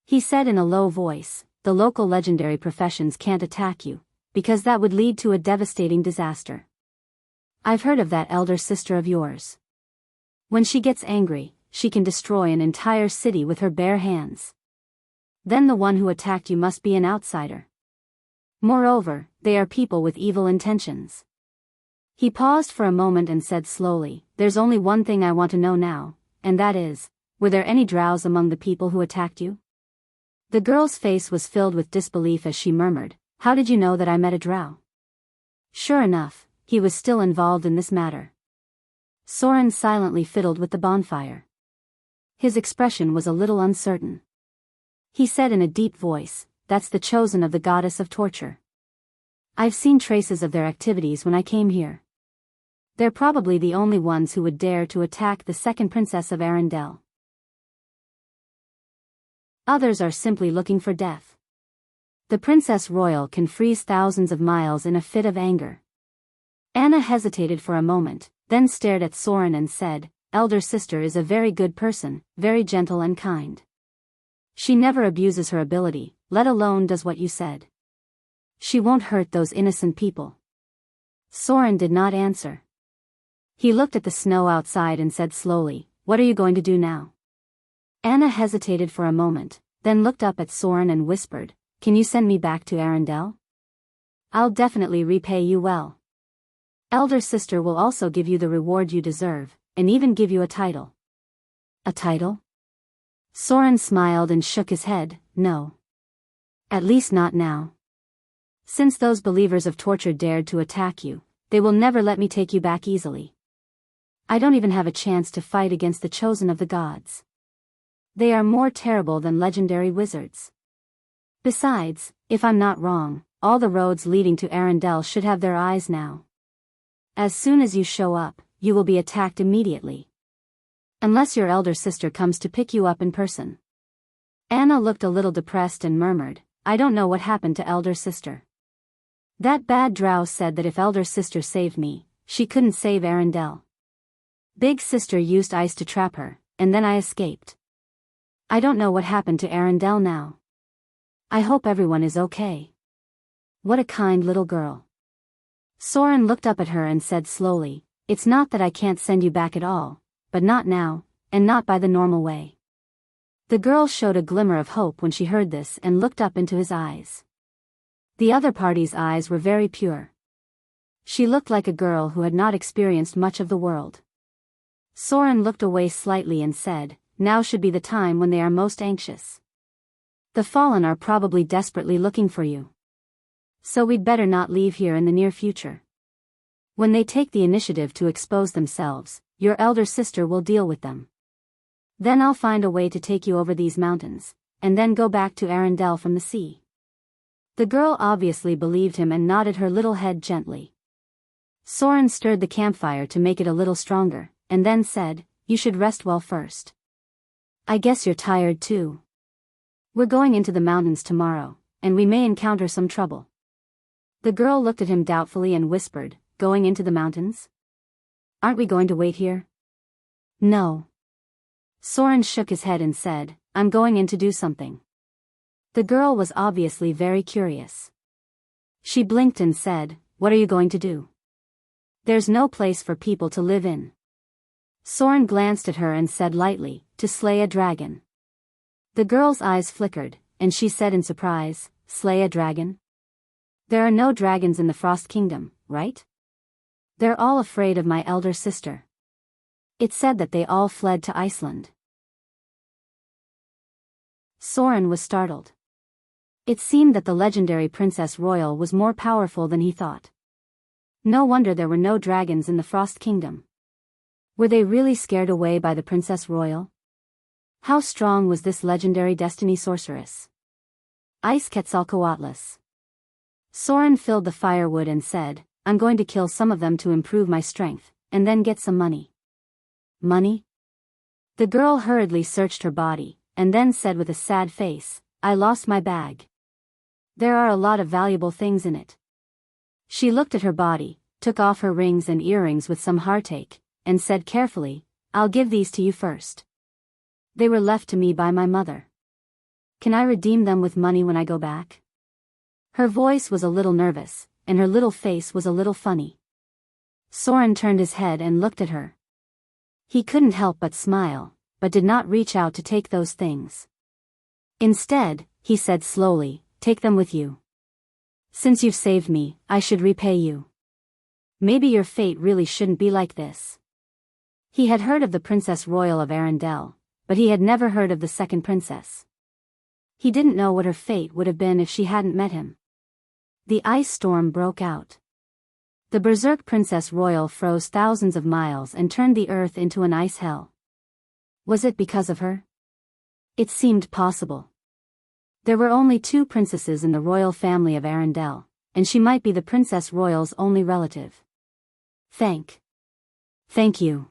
He said in a low voice, the local legendary professions can't attack you, because that would lead to a devastating disaster. I've heard of that elder sister of yours. When she gets angry, she can destroy an entire city with her bare hands. Then the one who attacked you must be an outsider. Moreover, they are people with evil intentions. He paused for a moment and said slowly, there's only one thing I want to know now, and that is, were there any drows among the people who attacked you? The girl's face was filled with disbelief as she murmured, how did you know that I met a drow? Sure enough, he was still involved in this matter. Soren silently fiddled with the bonfire. His expression was a little uncertain. He said in a deep voice, that's the chosen of the goddess of torture. I've seen traces of their activities when I came here. They're probably the only ones who would dare to attack the second princess of Arendelle. Others are simply looking for death. The Princess Royal can freeze thousands of miles in a fit of anger. Anna hesitated for a moment, then stared at Soren and said, Elder sister is a very good person, very gentle and kind. She never abuses her ability, let alone does what you said. She won't hurt those innocent people. Soren did not answer. He looked at the snow outside and said slowly, what are you going to do now? Anna hesitated for a moment, then looked up at Soren and whispered, can you send me back to Arendelle? I'll definitely repay you well. Elder sister will also give you the reward you deserve, and even give you a title. A title? Soren smiled and shook his head, no. At least not now. Since those believers of torture dared to attack you, they will never let me take you back easily. I don't even have a chance to fight against the chosen of the gods. They are more terrible than legendary wizards. Besides, if I'm not wrong, all the roads leading to Arendelle should have their eyes now. As soon as you show up, you will be attacked immediately. Unless your elder sister comes to pick you up in person. Anna looked a little depressed and murmured, I don't know what happened to elder sister. That bad drow said that if elder sister saved me, she couldn't save Arendelle. Big sister used ice to trap her, and then I escaped. I don't know what happened to Arendelle now. I hope everyone is okay. What a kind little girl. Soren looked up at her and said slowly, it's not that I can't send you back at all, but not now, and not by the normal way. The girl showed a glimmer of hope when she heard this and looked up into his eyes. The other party's eyes were very pure. She looked like a girl who had not experienced much of the world. Soren looked away slightly and said, now should be the time when they are most anxious. The fallen are probably desperately looking for you. So we'd better not leave here in the near future. When they take the initiative to expose themselves, your elder sister will deal with them. Then I'll find a way to take you over these mountains, and then go back to Arendelle from the sea. The girl obviously believed him and nodded her little head gently. Soren stirred the campfire to make it a little stronger, and then said, you should rest well first. I guess you're tired too. We're going into the mountains tomorrow, and we may encounter some trouble. The girl looked at him doubtfully and whispered, going into the mountains? Aren't we going to wait here? No. Soren shook his head and said, I'm going in to do something. The girl was obviously very curious. She blinked and said, what are you going to do? There's no place for people to live in. Soren glanced at her and said lightly, to slay a dragon. The girl's eyes flickered, and she said in surprise, slay a dragon? There are no dragons in the Frost Kingdom, right? They're all afraid of my elder sister. It said that they all fled to Iceland. Soren was startled. It seemed that the legendary Princess Royal was more powerful than he thought. No wonder there were no dragons in the Frost Kingdom. Were they really scared away by the Princess Royal? How strong was this legendary destiny sorceress? Ice Quetzalcoatlus. Soren filled the firewood and said, I'm going to kill some of them to improve my strength, and then get some money. Money? The girl hurriedly searched her body, and then said with a sad face, I lost my bag. There are a lot of valuable things in it. She looked at her body, took off her rings and earrings with some heartache, and said carefully, I'll give these to you first. They were left to me by my mother. Can I redeem them with money when I go back? Her voice was a little nervous, and her little face was a little funny. Soren turned his head and looked at her. He couldn't help but smile, but did not reach out to take those things. Instead, he said slowly, take them with you. Since you've saved me, I should repay you. Maybe your fate really shouldn't be like this. He had heard of the Princess Royal of Arendelle, but he had never heard of the second princess. He didn't know what her fate would have been if she hadn't met him. The ice storm broke out. The berserk Princess Royal froze thousands of miles and turned the earth into an ice hell. Was it because of her? It seemed possible. There were only 2 princesses in the royal family of Arendelle, and she might be the Princess Royal's only relative. Thank you.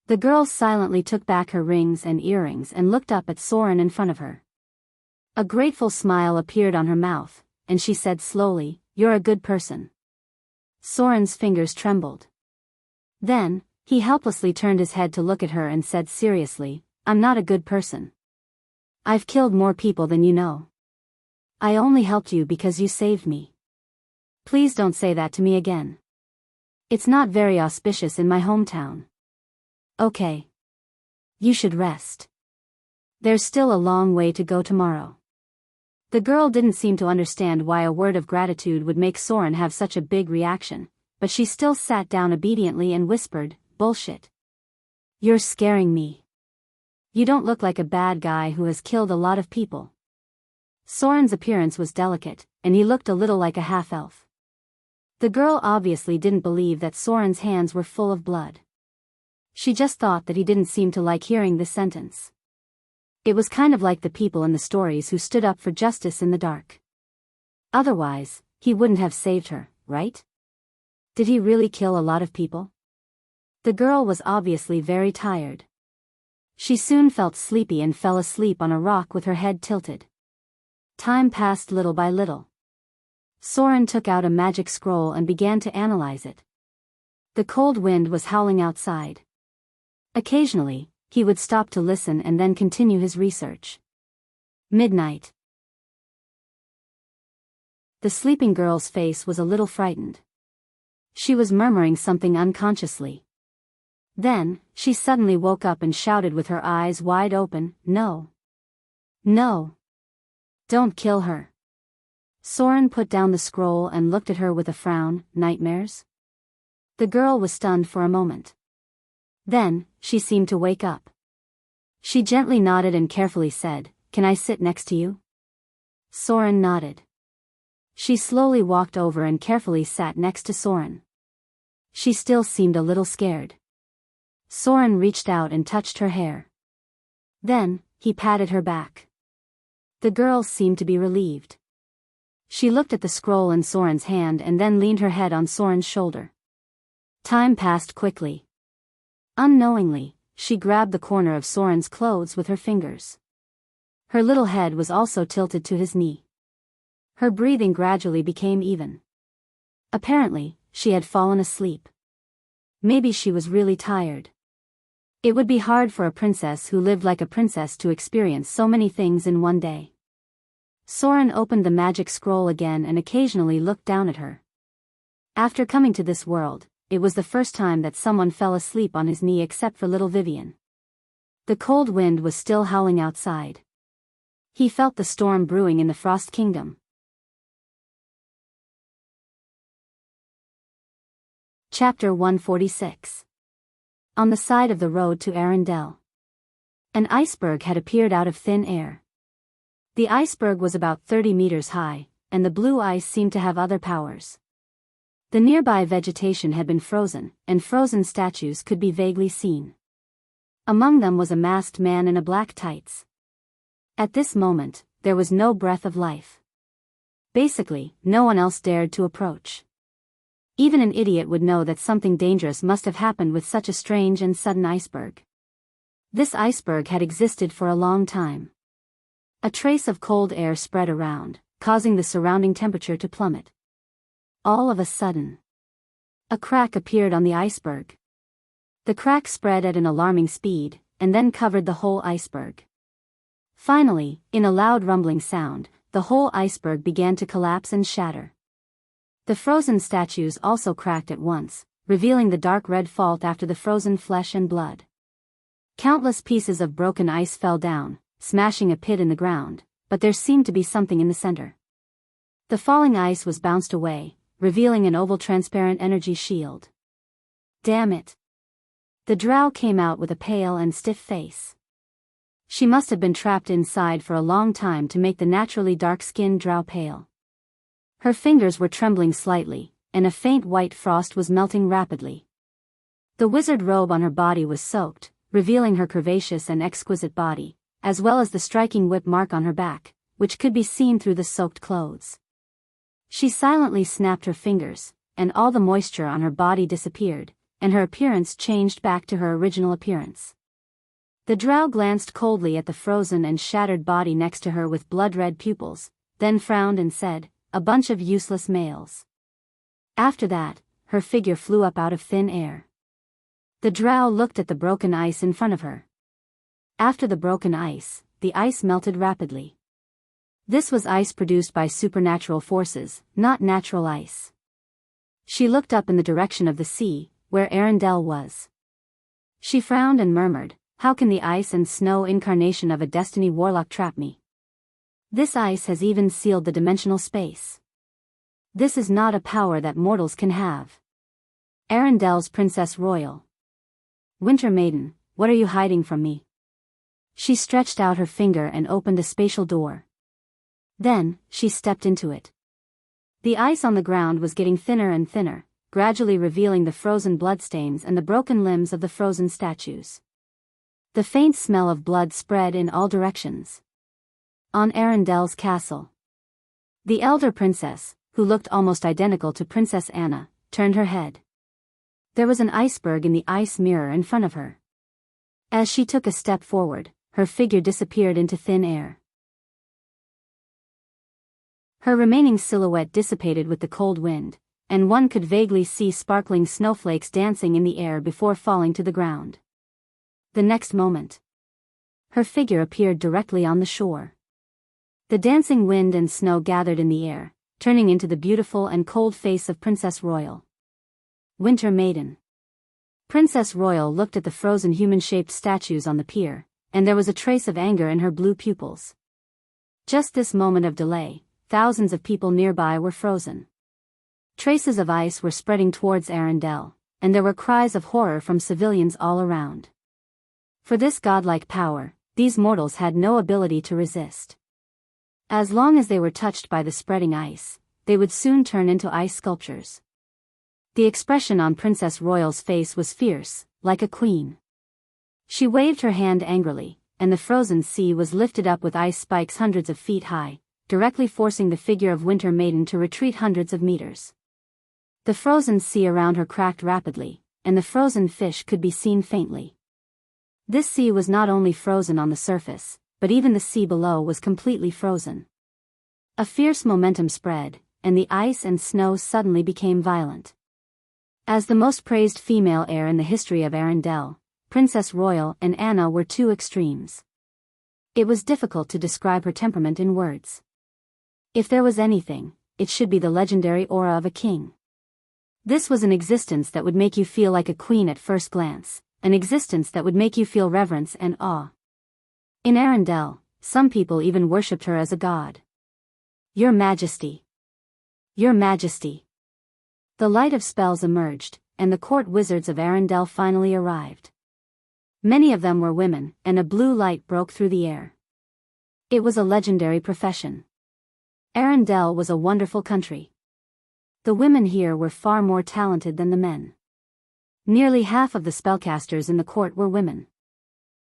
The girl silently took back her rings and earrings and looked up at Soren in front of her. A grateful smile appeared on her mouth, and she said slowly, You're a good person. Soren's fingers trembled. Then, he helplessly turned his head to look at her and said seriously, I'm not a good person. I've killed more people than you know. I only helped you because you saved me. Please don't say that to me again. It's not very auspicious in my hometown. Okay. You should rest. There's still a long way to go tomorrow. The girl didn't seem to understand why a word of gratitude would make Soren have such a big reaction, but she still sat down obediently and whispered, Bullshit. You're scaring me. You don't look like a bad guy who has killed a lot of people. Soren's appearance was delicate, and he looked a little like a half-elf. The girl obviously didn't believe that Soren's hands were full of blood. She just thought that he didn't seem to like hearing this sentence. It was kind of like the people in the stories who stood up for justice in the dark. Otherwise, he wouldn't have saved her, right? Did he really kill a lot of people? The girl was obviously very tired. She soon felt sleepy and fell asleep on a rock with her head tilted. Time passed little by little. Soren took out a magic scroll and began to analyze it. The cold wind was howling outside. Occasionally, he would stop to listen and then continue his research. Midnight. The sleeping girl's face was a little frightened. She was murmuring something unconsciously. Then, she suddenly woke up and shouted with her eyes wide open, No! No! Don't kill her! Soren put down the scroll and looked at her with a frown. Nightmares? The girl was stunned for a moment. Then, she seemed to wake up. She gently nodded and carefully said, Can I sit next to you? Soren nodded. She slowly walked over and carefully sat next to Soren. She still seemed a little scared. Soren reached out and touched her hair. Then, he patted her back. The girl seemed to be relieved. She looked at the scroll in Soren's hand and then leaned her head on Soren's shoulder. Time passed quickly. Unknowingly, she grabbed the corner of Soren's clothes with her fingers. Her little head was also tilted to his knee. Her breathing gradually became even. Apparently, she had fallen asleep. Maybe she was really tired. It would be hard for a princess who lived like a princess to experience so many things in one day. Soren opened the magic scroll again and occasionally looked down at her. After coming to this world, it was the first time that someone fell asleep on his knee except for little Vivian. The cold wind was still howling outside. He felt the storm brewing in the Frost Kingdom. Chapter 146. On the side of the road to Arendelle. An iceberg had appeared out of thin air. The iceberg was about 30 meters high, and the blue ice seemed to have other powers. The nearby vegetation had been frozen, and frozen statues could be vaguely seen. Among them was a masked man in a black tights. At this moment, there was no breath of life. Basically, no one else dared to approach. Even an idiot would know that something dangerous must have happened with such a strange and sudden iceberg. This iceberg had existed for a long time. A trace of cold air spread around, causing the surrounding temperature to plummet. All of a sudden, a crack appeared on the iceberg. The crack spread at an alarming speed, and then covered the whole iceberg. Finally, in a loud rumbling sound, the whole iceberg began to collapse and shatter. The frozen statues also cracked at once, revealing the dark red fault after the frozen flesh and blood. Countless pieces of broken ice fell down, smashing a pit in the ground, but there seemed to be something in the center. The falling ice was bounced away, revealing an oval transparent energy shield. Damn it! The drow came out with a pale and stiff face. She must have been trapped inside for a long time to make the naturally dark-skinned drow pale. Her fingers were trembling slightly, and a faint white frost was melting rapidly. The wizard robe on her body was soaked, revealing her curvaceous and exquisite body, as well as the striking whip mark on her back, which could be seen through the soaked clothes. She silently snapped her fingers, and all the moisture on her body disappeared, and her appearance changed back to her original appearance. The drow glanced coldly at the frozen and shattered body next to her with blood-red pupils, then frowned and said, "A bunch of useless males." After that, her figure flew up out of thin air. The drow looked at the broken ice in front of her. After the broken ice, the ice melted rapidly. This was ice produced by supernatural forces, not natural ice. She looked up in the direction of the sea, where Arendelle was. She frowned and murmured, "How can the ice and snow incarnation of a destiny warlock trap me? This ice has even sealed the dimensional space. This is not a power that mortals can have." Arendelle's Princess Royal. "Winter Maiden, what are you hiding from me?" She stretched out her finger and opened a spatial door. Then, she stepped into it. The ice on the ground was getting thinner and thinner, gradually revealing the frozen bloodstains and the broken limbs of the frozen statues. The faint smell of blood spread in all directions. On Arendelle's castle. The elder princess, who looked almost identical to Princess Anna, turned her head. There was an iceberg in the ice mirror in front of her. As she took a step forward, her figure disappeared into thin air. Her remaining silhouette dissipated with the cold wind, and one could vaguely see sparkling snowflakes dancing in the air before falling to the ground. The next moment, her figure appeared directly on the shore. The dancing wind and snow gathered in the air, turning into the beautiful and cold face of Princess Royal. Winter Maiden. Princess Royal looked at the frozen human-shaped statues on the pier, and there was a trace of anger in her blue pupils. Just this moment of delay, thousands of people nearby were frozen. Traces of ice were spreading towards Arendelle, and there were cries of horror from civilians all around. For this godlike power, these mortals had no ability to resist. As long as they were touched by the spreading ice, they would soon turn into ice sculptures. The expression on Princess Royal's face was fierce, like a queen. She waved her hand angrily, and the frozen sea was lifted up with ice spikes hundreds of feet high, directly forcing the figure of Winter Maiden to retreat hundreds of meters. The frozen sea around her cracked rapidly, and the frozen fish could be seen faintly. This sea was not only frozen on the surface, but even the sea below was completely frozen. A fierce momentum spread, and the ice and snow suddenly became violent. As the most praised female heir in the history of Arendelle, Princess Royal and Anna were two extremes. It was difficult to describe her temperament in words. If there was anything, it should be the legendary aura of a king. This was an existence that would make you feel like a queen at first glance, an existence that would make you feel reverence and awe. In Arendelle, some people even worshipped her as a god. Your Majesty. Your Majesty. The light of spells emerged, and the court wizards of Arendelle finally arrived. Many of them were women, and a blue light broke through the air. It was a legendary profession. Arendelle was a wonderful country. The women here were far more talented than the men. Nearly half of the spellcasters in the court were women.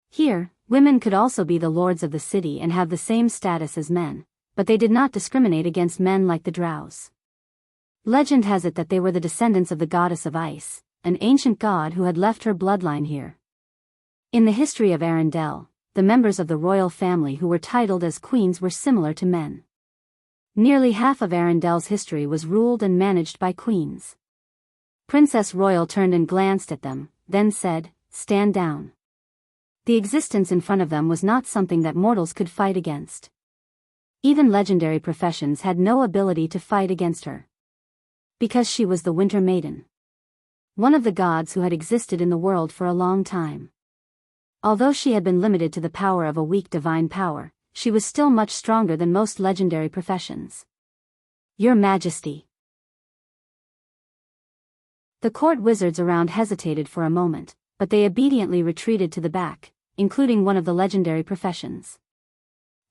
Here, women could also be the lords of the city and have the same status as men, but they did not discriminate against men like the drows. Legend has it that they were the descendants of the goddess of ice, an ancient god who had left her bloodline here. In the history of Arendelle, the members of the royal family who were titled as queens were similar to men. Nearly half of Arendelle's history was ruled and managed by queens. Princess Royal turned and glanced at them, then said, "Stand down." The existence in front of them was not something that mortals could fight against. Even legendary professions had no ability to fight against her. Because she was the Winter Maiden. One of the gods who had existed in the world for a long time. Although she had been limited to the power of a weak divine power, she was still much stronger than most legendary professions. Your Majesty. The court wizards around hesitated for a moment, but they obediently retreated to the back, including one of the legendary professions.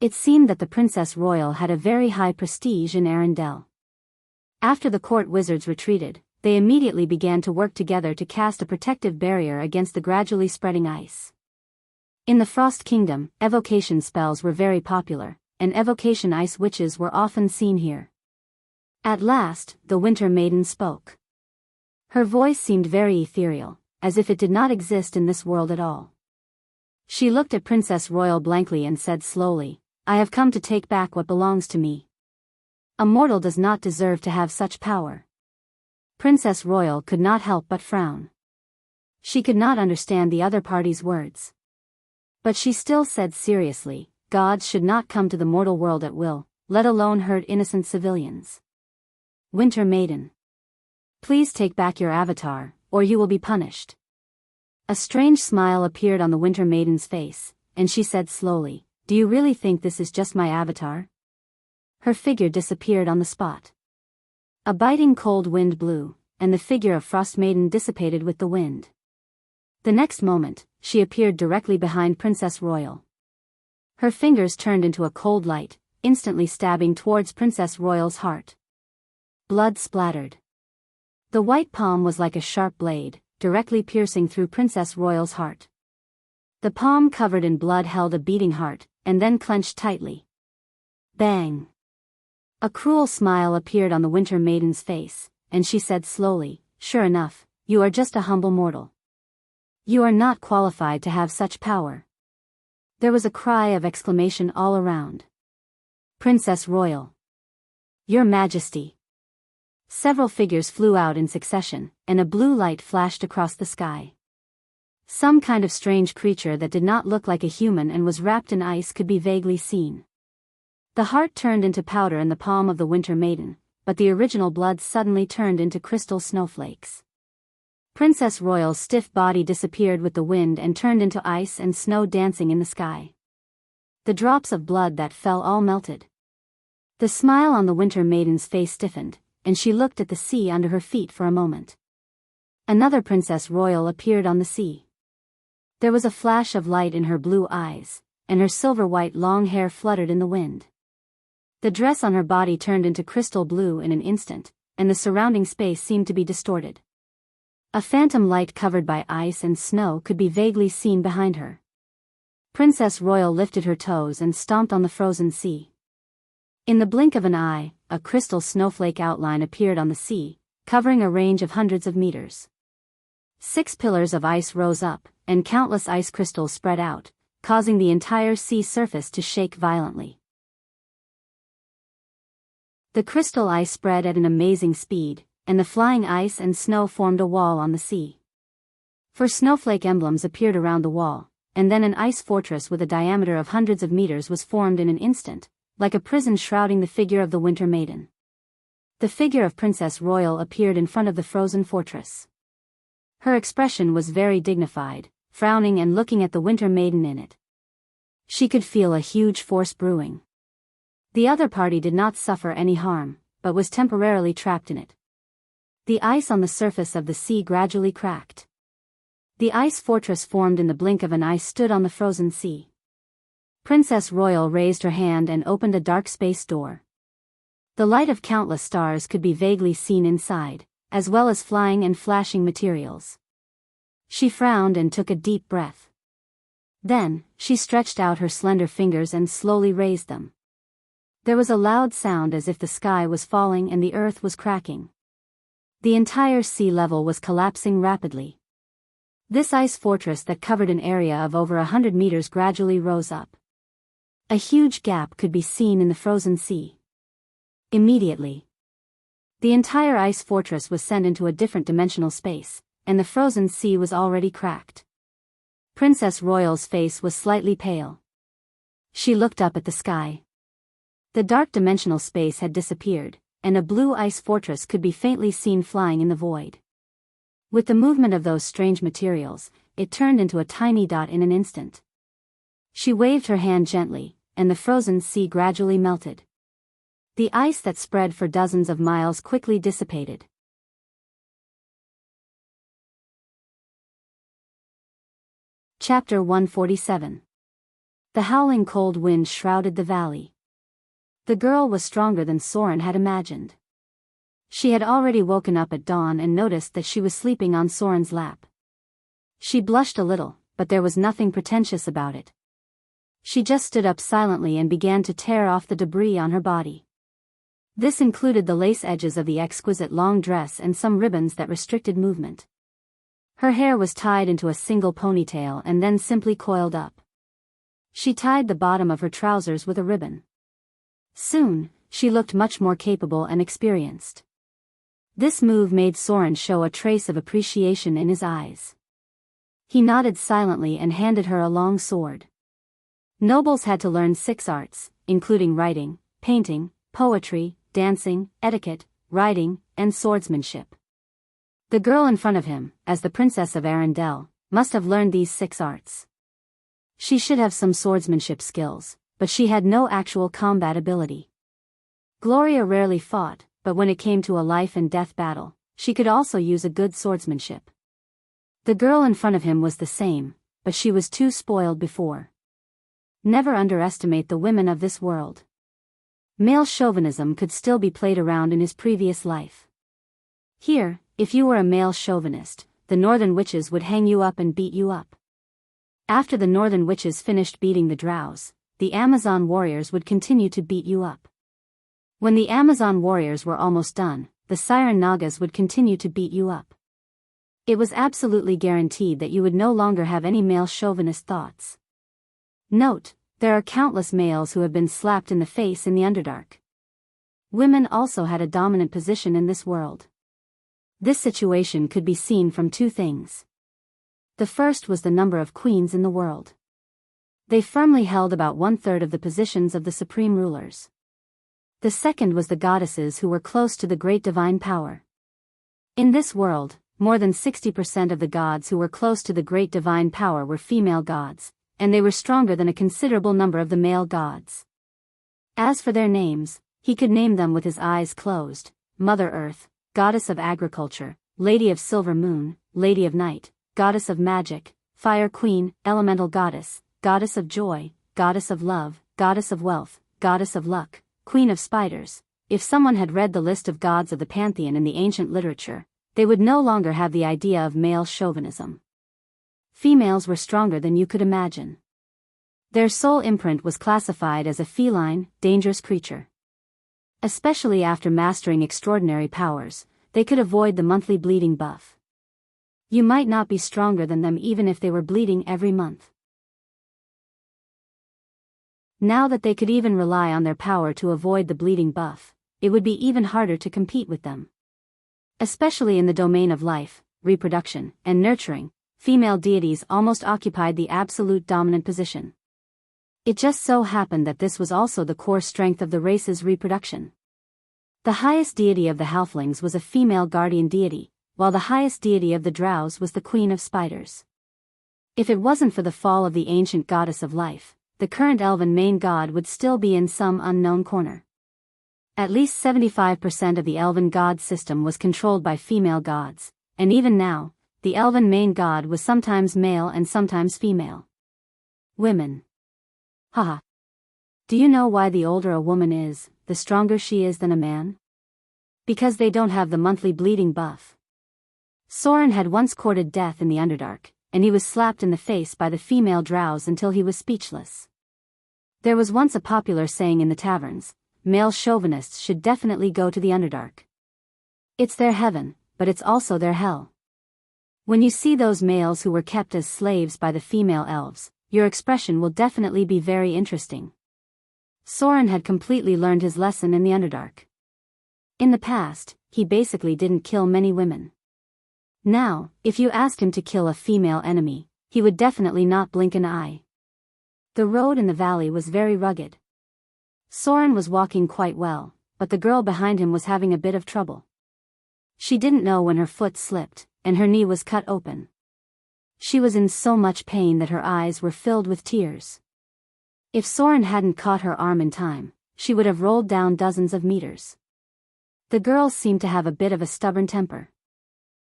It seemed that the Princess Royal had a very high prestige in Arendelle. After the court wizards retreated, they immediately began to work together to cast a protective barrier against the gradually spreading ice. In the Frost Kingdom, evocation spells were very popular, and evocation ice witches were often seen here. At last, the Winter Maiden spoke. Her voice seemed very ethereal, as if it did not exist in this world at all. She looked at Princess Royal blankly and said slowly, "I have come to take back what belongs to me. A mortal does not deserve to have such power." Princess Royal could not help but frown. She could not understand the other party's words. But she still said seriously, "Gods should not come to the mortal world at will, let alone hurt innocent civilians. Winter Maiden. Please take back your avatar, or you will be punished." A strange smile appeared on the Winter Maiden's face, and she said slowly, "Do you really think this is just my avatar?" Her figure disappeared on the spot. A biting cold wind blew, and the figure of Frost Maiden dissipated with the wind. The next moment, she appeared directly behind Princess Royal. Her fingers turned into a cold light, instantly stabbing towards Princess Royal's heart. Blood splattered. The white palm was like a sharp blade, directly piercing through Princess Royal's heart. The palm covered in blood held a beating heart, and then clenched tightly. Bang! A cruel smile appeared on the Winter Maiden's face, and she said slowly, "Sure enough, you are just a humble mortal. You are not qualified to have such power." There was a cry of exclamation all around. "Princess Royal! Your Majesty!" Several figures flew out in succession, and a blue light flashed across the sky. Some kind of strange creature that did not look like a human and was wrapped in ice could be vaguely seen. The heart turned into powder in the palm of the Winter Maiden, but the original blood suddenly turned into crystal snowflakes. Princess Royal's stiff body disappeared with the wind and turned into ice and snow dancing in the sky. The drops of blood that fell all melted. The smile on the Winter Maiden's face stiffened, and she looked at the sea under her feet for a moment. Another Princess Royal appeared on the sea. There was a flash of light in her blue eyes, and her silver-white long hair fluttered in the wind. The dress on her body turned into crystal blue in an instant, and the surrounding space seemed to be distorted. A phantom light covered by ice and snow could be vaguely seen behind her. Princess Royal lifted her toes and stomped on the frozen sea. In the blink of an eye, a crystal snowflake outline appeared on the sea, covering a range of hundreds of meters. 6 pillars of ice rose up, and countless ice crystals spread out, causing the entire sea surface to shake violently. The crystal ice spread at an amazing speed, and the flying ice and snow formed a wall on the sea. For snowflake emblems appeared around the wall, and then an ice fortress with a diameter of hundreds of meters was formed in an instant, like a prison shrouding the figure of the Winter Maiden. The figure of Princess Royal appeared in front of the frozen fortress. Her expression was very dignified, frowning and looking at the Winter Maiden in it. She could feel a huge force brewing. The other party did not suffer any harm, but was temporarily trapped in it. The ice on the surface of the sea gradually cracked. The ice fortress formed in the blink of an eye stood on the frozen sea. Princess Royal raised her hand and opened a dark space door. The light of countless stars could be vaguely seen inside, as well as flying and flashing materials. She frowned and took a deep breath. Then, she stretched out her slender fingers and slowly raised them. There was a loud sound as if the sky was falling and the earth was cracking. The entire sea level was collapsing rapidly. This ice fortress that covered an area of over 100 meters gradually rose up. A huge gap could be seen in the frozen sea. Immediately, the entire ice fortress was sent into a different dimensional space, and the frozen sea was already cracked. Princess Royal's face was slightly pale. She looked up at the sky. The dark dimensional space had disappeared, and a blue ice fortress could be faintly seen flying in the void. With the movement of those strange materials, it turned into a tiny dot in an instant. She waved her hand gently, and the frozen sea gradually melted. The ice that spread for dozens of miles quickly dissipated. Chapter 147. The howling cold wind shrouded the valley. The girl was stronger than Soren had imagined. She had already woken up at dawn and noticed that she was sleeping on Soren's lap. She blushed a little, but there was nothing pretentious about it. She just stood up silently and began to tear off the debris on her body. This included the lace edges of the exquisite long dress and some ribbons that restricted movement. Her hair was tied into a single ponytail and then simply coiled up. She tied the bottom of her trousers with a ribbon. Soon, she looked much more capable and experienced. This move made Soren show a trace of appreciation in his eyes. He nodded silently and handed her a long sword. Nobles had to learn 6 arts, including writing, painting, poetry, dancing, etiquette, riding, and swordsmanship. The girl in front of him, as the Princess of Arendelle, must have learned these 6 arts. She should have some swordsmanship skills, but she had no actual combat ability. Gloria rarely fought, but when it came to a life-and-death battle, she could also use a good swordsmanship. The girl in front of him was the same, but she was too spoiled before. Never underestimate the women of this world. Male chauvinism could still be played around in his previous life. Here, if you were a male chauvinist, the northern witches would hang you up and beat you up. After the northern witches finished beating the drows, the Amazon warriors would continue to beat you up. When the Amazon warriors were almost done, the Siren Nagas would continue to beat you up. It was absolutely guaranteed that you would no longer have any male chauvinist thoughts. Note, there are countless males who have been slapped in the face in the Underdark. Women also had a dominant position in this world. This situation could be seen from 2 things. The first was the number of queens in the world. They firmly held about 1/3 of the positions of the supreme rulers. The second was the goddesses who were close to the great divine power. In this world, more than 60% of the gods who were close to the great divine power were female gods, and they were stronger than a considerable number of the male gods. As for their names, he could name them with his eyes closed: Mother Earth, Goddess of Agriculture, Lady of Silver Moon, Lady of Night, Goddess of Magic, Fire Queen, Elemental Goddess, Goddess of Joy, Goddess of Love, Goddess of Wealth, Goddess of Luck, Queen of Spiders. If someone had read the list of gods of the pantheon in the ancient literature, they would no longer have the idea of male chauvinism. Females were stronger than you could imagine. Their soul imprint was classified as a feline, dangerous creature. Especially after mastering extraordinary powers, they could avoid the monthly bleeding buff. You might not be stronger than them even if they were bleeding every month. Now that they could even rely on their power to avoid the bleeding buff, it would be even harder to compete with them. Especially in the domain of life, reproduction, and nurturing, female deities almost occupied the absolute dominant position. It just so happened that this was also the core strength of the race's reproduction. The highest deity of the halflings was a female guardian deity, while the highest deity of the drows was the queen of spiders. If it wasn't for the fall of the ancient goddess of life, the current elven main god would still be in some unknown corner. At least 75% of the elven god system was controlled by female gods, and even now, the elven main god was sometimes male and sometimes female. Women. Haha. Do you know why the older a woman is, the stronger she is than a man? Because they don't have the monthly bleeding buff. Soren had once courted death in the Underdark, and he was slapped in the face by the female drows until he was speechless. There was once a popular saying in the taverns, male chauvinists should definitely go to the Underdark. It's their heaven, but it's also their hell. When you see those males who were kept as slaves by the female elves, your expression will definitely be very interesting. Soren had completely learned his lesson in the Underdark. In the past, he basically didn't kill many women. Now, if you asked him to kill a female enemy, he would definitely not blink an eye. The road in the valley was very rugged. Soren was walking quite well, but the girl behind him was having a bit of trouble. She didn't know when her foot slipped, and her knee was cut open. She was in so much pain that her eyes were filled with tears. If Soren hadn't caught her arm in time, she would have rolled down dozens of meters. The girl seemed to have a bit of a stubborn temper.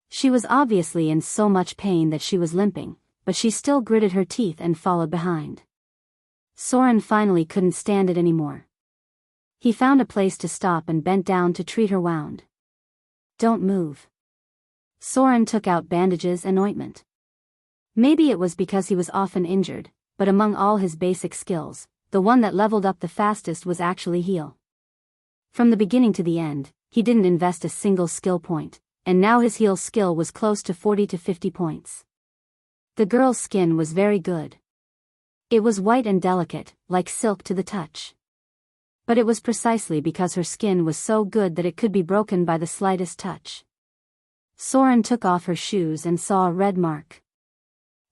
She was obviously in so much pain that she was limping, but she still gritted her teeth and followed behind. Soren finally couldn't stand it anymore. He found a place to stop and bent down to treat her wound. Don't move. Soren took out bandages and ointment. Maybe it was because he was often injured, but among all his basic skills, the one that leveled up the fastest was actually heal. From the beginning to the end, he didn't invest a single skill point, and now his heal skill was close to 40 to 50 points. The girl's skin was very good. It was white and delicate, like silk to the touch. But it was precisely because her skin was so good that it could be broken by the slightest touch. Soren took off her shoes and saw a red mark.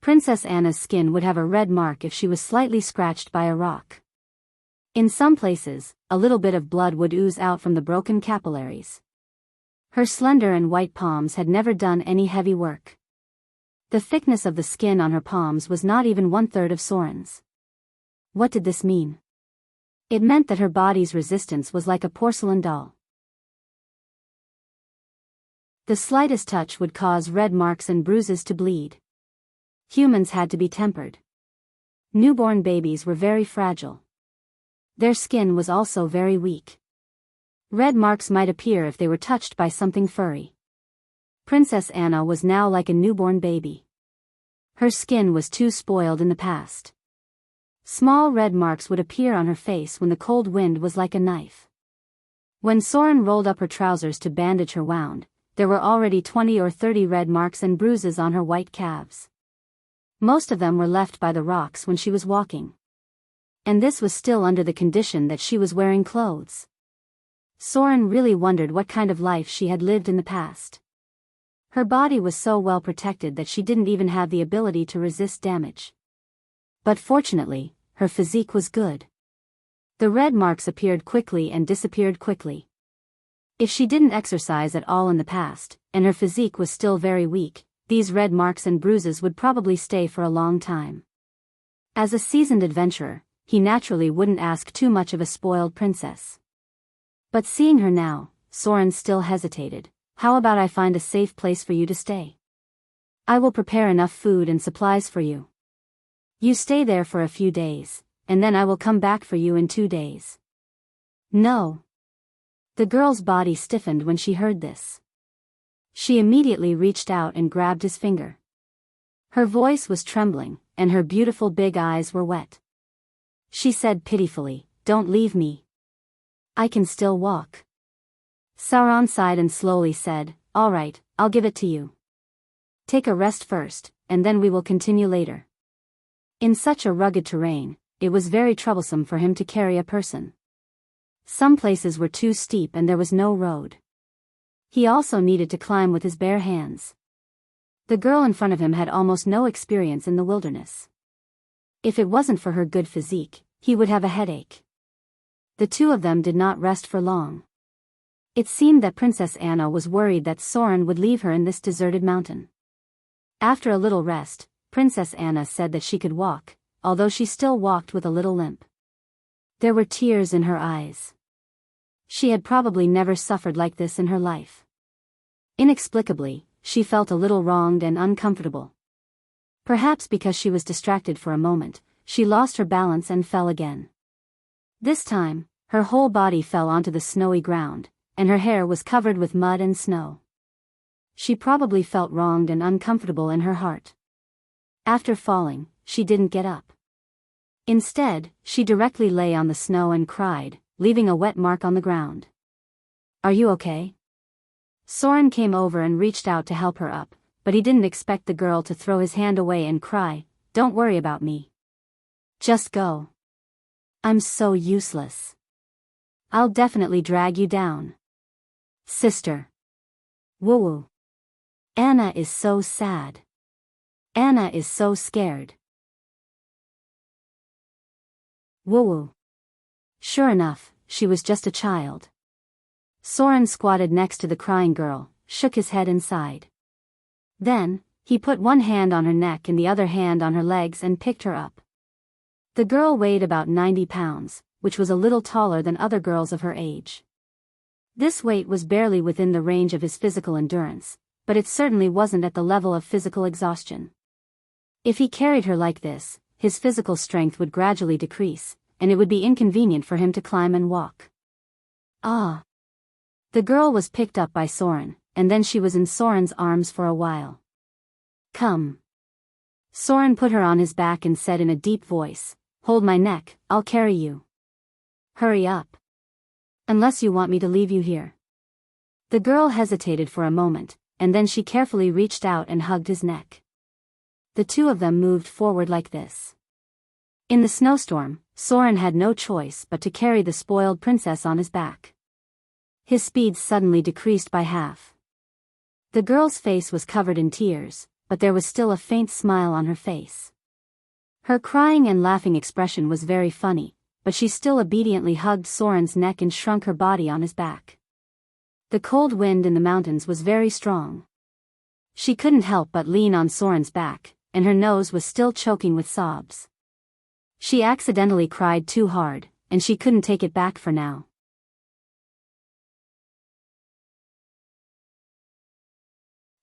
Princess Anna's skin would have a red mark if she was slightly scratched by a rock. In some places, a little bit of blood would ooze out from the broken capillaries. Her slender and white palms had never done any heavy work. The thickness of the skin on her palms was not even 1/3 of Soren's. What did this mean? It meant that her body's resistance was like a porcelain doll. The slightest touch would cause red marks and bruises to bleed. Humans had to be tempered. Newborn babies were very fragile. Their skin was also very weak. Red marks might appear if they were touched by something furry. Princess Anna was now like a newborn baby. Her skin was too spoiled in the past. Small red marks would appear on her face when the cold wind was like a knife. When Soren rolled up her trousers to bandage her wound, there were already 20 or 30 red marks and bruises on her white calves. Most of them were left by the rocks when she was walking. And this was still under the condition that she was wearing clothes. Soren really wondered what kind of life she had lived in the past. Her body was so well protected that she didn't even have the ability to resist damage. But fortunately, her physique was good. The red marks appeared quickly and disappeared quickly. If she didn't exercise at all in the past, and her physique was still very weak, these red marks and bruises would probably stay for a long time. As a seasoned adventurer, he naturally wouldn't ask too much of a spoiled princess. But seeing her now, Soren still hesitated. How about I find a safe place for you to stay? I will prepare enough food and supplies for you. You stay there for a few days, and then I will come back for you in 2 days. No. The girl's body stiffened when she heard this. She immediately reached out and grabbed his finger. Her voice was trembling, and her beautiful big eyes were wet. She said pitifully, "Don't leave me. I can still walk." Sauron sighed and slowly said, "All right, I'll give it to you. Take a rest first, and then we will continue later." In such a rugged terrain, it was very troublesome for him to carry a person. Some places were too steep and there was no road. He also needed to climb with his bare hands. The girl in front of him had almost no experience in the wilderness. If it wasn't for her good physique, he would have a headache. The two of them did not rest for long. It seemed that Princess Anna was worried that Soren would leave her in this deserted mountain. After a little rest, Princess Anna said that she could walk, although she still walked with a little limp. There were tears in her eyes. She had probably never suffered like this in her life. Inexplicably, she felt a little wronged and uncomfortable. Perhaps because she was distracted for a moment, she lost her balance and fell again. This time, her whole body fell onto the snowy ground, and her hair was covered with mud and snow. She probably felt wronged and uncomfortable in her heart. After falling, she didn't get up. Instead, she directly lay on the snow and cried, leaving a wet mark on the ground. "Are you okay?" Soren came over and reached out to help her up, but he didn't expect the girl to throw his hand away and cry, "Don't worry about me. Just go. I'm so useless. I'll definitely drag you down. Sister. Woo-woo. Anna is so sad. Anna is so scared. Woo-woo." Sure enough, she was just a child. Soren squatted next to the crying girl, shook his head and sighed. Then, he put one hand on her neck and the other hand on her legs and picked her up. The girl weighed about 90 pounds, which was a little taller than other girls of her age. This weight was barely within the range of his physical endurance, but it certainly wasn't at the level of physical exhaustion. If he carried her like this, his physical strength would gradually decrease, and it would be inconvenient for him to climb and walk. Ah! The girl was picked up by Soren, and then she was in Soren's arms for a while. "Come." Soren put her on his back and said in a deep voice, "Hold my neck, I'll carry you. Hurry up. Unless you want me to leave you here." The girl hesitated for a moment, and then she carefully reached out and hugged his neck. The two of them moved forward like this. In the snowstorm, Soren had no choice but to carry the spoiled princess on his back. His speed suddenly decreased by half. The girl's face was covered in tears, but there was still a faint smile on her face. Her crying and laughing expression was very funny, but she still obediently hugged Soren's neck and shrunk her body on his back. The cold wind in the mountains was very strong. She couldn't help but lean on Soren's back, and her nose was still choking with sobs. She accidentally cried too hard, and she couldn't take it back for now.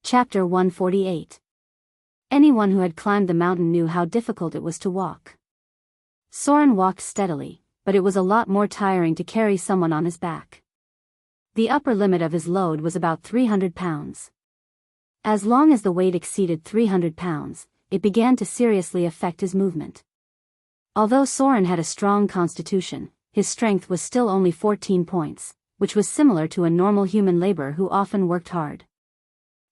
Chapter 148. Anyone who had climbed the mountain knew how difficult it was to walk. Soren walked steadily, but it was a lot more tiring to carry someone on his back. The upper limit of his load was about 300 pounds. As long as the weight exceeded 300 pounds, it began to seriously affect his movement. Although Soren had a strong constitution, his strength was still only 14 points, which was similar to a normal human laborer who often worked hard.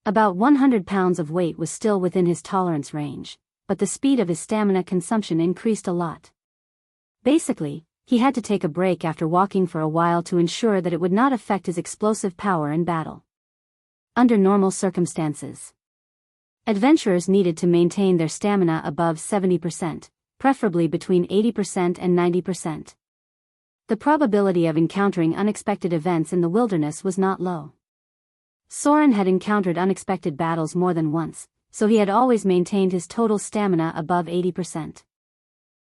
About 100 pounds of weight was still within his tolerance range, but the speed of his stamina consumption increased a lot. Basically, he had to take a break after walking for a while to ensure that it would not affect his explosive power in battle. Under normal circumstances, adventurers needed to maintain their stamina above 70%, preferably between 80% and 90%. The probability of encountering unexpected events in the wilderness was not low. Soren had encountered unexpected battles more than once, so he had always maintained his total stamina above 80%.